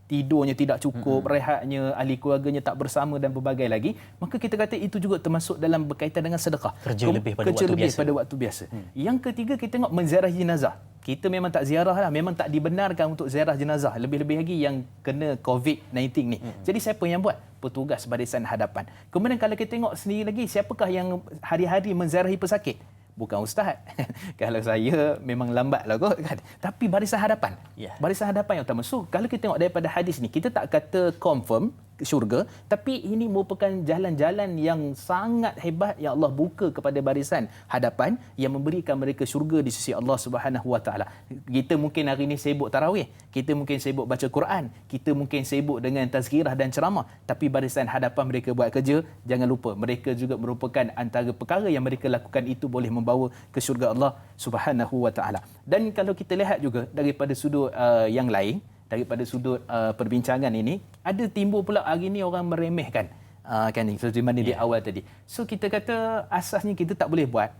tidurnya tidak cukup, rehatnya, ahli keluarganya tak bersama dan berbagai lagi. Maka kita kata itu juga termasuk dalam berkaitan dengan sedekah. Kerja lebih pada waktu biasa. Yang ketiga, kita tengok menziarahi jenazah. Kita memang tak ziarah lah, memang tak dibenarkan untuk ziarah jenazah. Lebih-lebih lagi yang kena COVID-19 ni. Jadi siapa yang buat? Petugas barisan hadapan. Kemudian kalau kita tengok sendiri lagi, siapakah yang hari-hari menziarahi pesakit? Bukan ustaz. Kalau saya memang lambatlah kot kan. Tapi barisan hadapan. Barisan hadapan yang utama. So kalau kita tengok daripada hadis ni, kita tak kata confirm syurga, tapi ini merupakan jalan-jalan yang sangat hebat yang Allah buka kepada barisan hadapan yang memberikan mereka syurga di sisi Allah Subhanahu Wa Taala. Kita mungkin hari ini sibuk tarawih, kita mungkin sibuk baca Quran, kita mungkin sibuk dengan tazkirah dan ceramah, tapi barisan hadapan mereka buat kerja, jangan lupa mereka juga merupakan antara perkara yang mereka lakukan itu boleh membawa ke syurga Allah Subhanahu Wa Taala. Dan kalau kita lihat juga daripada sudut yang lain, daripada sudut perbincangan ini, ada timbul pula hari ini orang meremehkan kan ni, seperti mana di awal tadi. So kita kata asasnya kita tak boleh buat,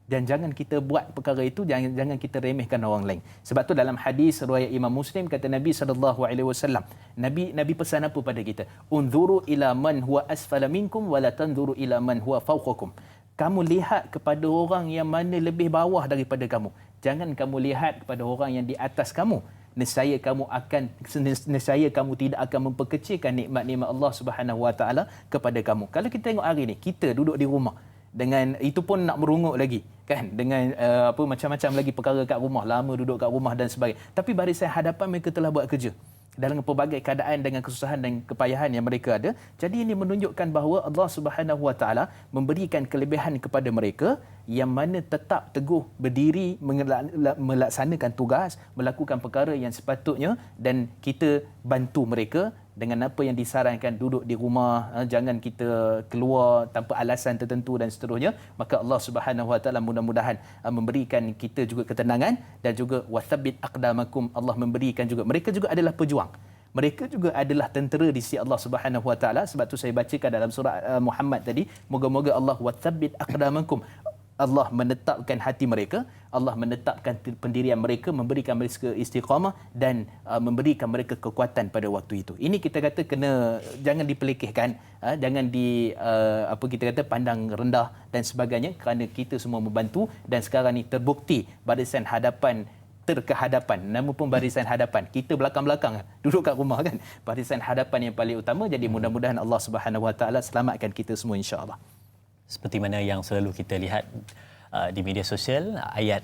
dan jangan kita buat perkara itu, jangan kita remehkan orang lain. Sebab tu dalam hadis riwayat Imam Muslim kata Nabi SAW, Nabi pesan apa pada kita? Unzuru ila man huwa asfala minkum wa la tanzuru ila man huwa fawqakum. Kamu lihat kepada orang yang mana lebih bawah daripada kamu. Jangan kamu lihat kepada orang yang di atas kamu. Nescaya kamu tidak akan memperkecilkan nikmat-nikmat Allah Subhanahu Wa Taala kepada kamu. Kalau kita tengok hari ni, kita duduk di rumah dengan itu pun nak merungut lagi kan, dengan macam-macam lagi perkara kat rumah, lama duduk kat rumah dan sebagainya. Tapi barisan hadapan mereka telah buat kerja dalam pelbagai keadaan dengan kesusahan dan kepayahan yang mereka ada. Jadi ini menunjukkan bahawa Allah Subhanahu Wa Taala memberikan kelebihan kepada mereka yang mana tetap teguh berdiri melaksanakan tugas, melakukan perkara yang sepatutnya, dan kita bantu mereka dengan apa yang disarankan, duduk di rumah, jangan kita keluar tanpa alasan tertentu dan seterusnya. Maka Allah Subhanahu Wa Taala mudah-mudahan memberikan kita juga ketenangan, dan juga wathabbit aqdamakum, Allah memberikan juga, mereka juga adalah pejuang. Mereka juga adalah tentera di sisi Allah Subhanahu Wa Taala. Sebab tu saya bacakan dalam surah Muhammad tadi, moga-moga Allah wathabbit aqdamakum, Allah menetapkan hati mereka, Allah menetapkan pendirian mereka, memberikan mereka istiqamah, dan memberikan mereka kekuatan pada waktu itu. Ini kita kata jangan dipelekehkan, jangan kita kata pandang rendah dan sebagainya, kerana kita semua membantu. Dan sekarang ni terbukti barisan hadapan terkehadapan, nama pun barisan hadapan. Kita belakang-belakang duduk kat rumah kan. Barisan hadapan yang paling utama. Jadi mudah-mudahan Allah Subhanahu Wa Taala selamatkan kita semua, insya-Allah. Seperti mana yang selalu kita lihat di media sosial, ayat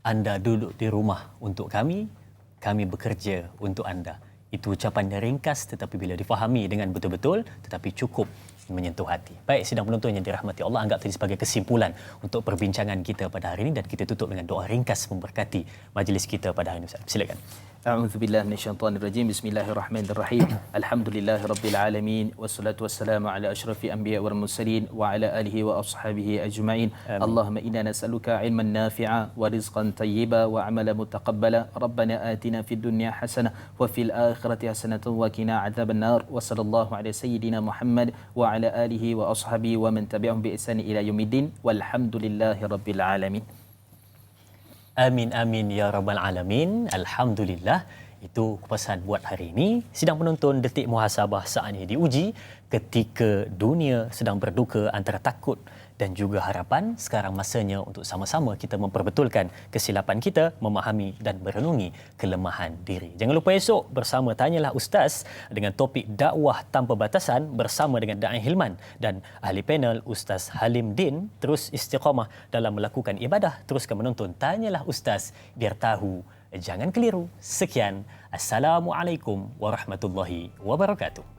anda duduk di rumah untuk kami bekerja untuk anda. Itu ucapan yang ringkas, tetapi bila difahami dengan betul-betul, tetapi cukup menyentuh hati. Baik, sidang penonton yang dirahmati Allah, anggap tadi sebagai kesimpulan untuk perbincangan kita pada hari ini, dan kita tutup dengan doa ringkas memberkati majlis kita pada hari ini. Ustaz, silakan. A'udzubillahi minasyaitonirrajim. Bismillahirrahmanirrahim. Alhamdulillahirabbil alamin, wassalatu wassalamu ala asyrafil anbiya wal mursalin wa ala alihi wa ashabihi ajma'in. Allahumma inna nas'aluka ilman nafi'a wa rizqan tayyiba wa amalan mutaqabbala. Rabbana atina fid dunya hasanah wa fil akhirati hasanah wa qina adzaban nar. Wa sallallahu ala sayyidina Muhammad wa ala alihi wa ashabihi wa man tabi'ahum bi ihsan ila yaumiddin. Walhamdulillahirabbil alamin. Amin amin ya rabbal alamin. Alhamdulillah. Itu kepuasan buat hari ini. Sidang penonton Detik Muhasabah saatnya diuji ketika dunia sedang berduka antara takut dan juga harapan. Sekarang masanya untuk sama-sama kita memperbetulkan kesilapan kita, memahami dan merenungi kelemahan diri. Jangan lupa esok bersama Tanyalah Ustaz dengan topik dakwah tanpa batasan bersama dengan Da'i Hilman dan ahli panel Ustaz Halim Din. Terus istiqamah dalam melakukan ibadah. Teruskan menonton Tanyalah Ustaz biar tahu, jangan keliru. Sekian. Assalamualaikum warahmatullahi wabarakatuh.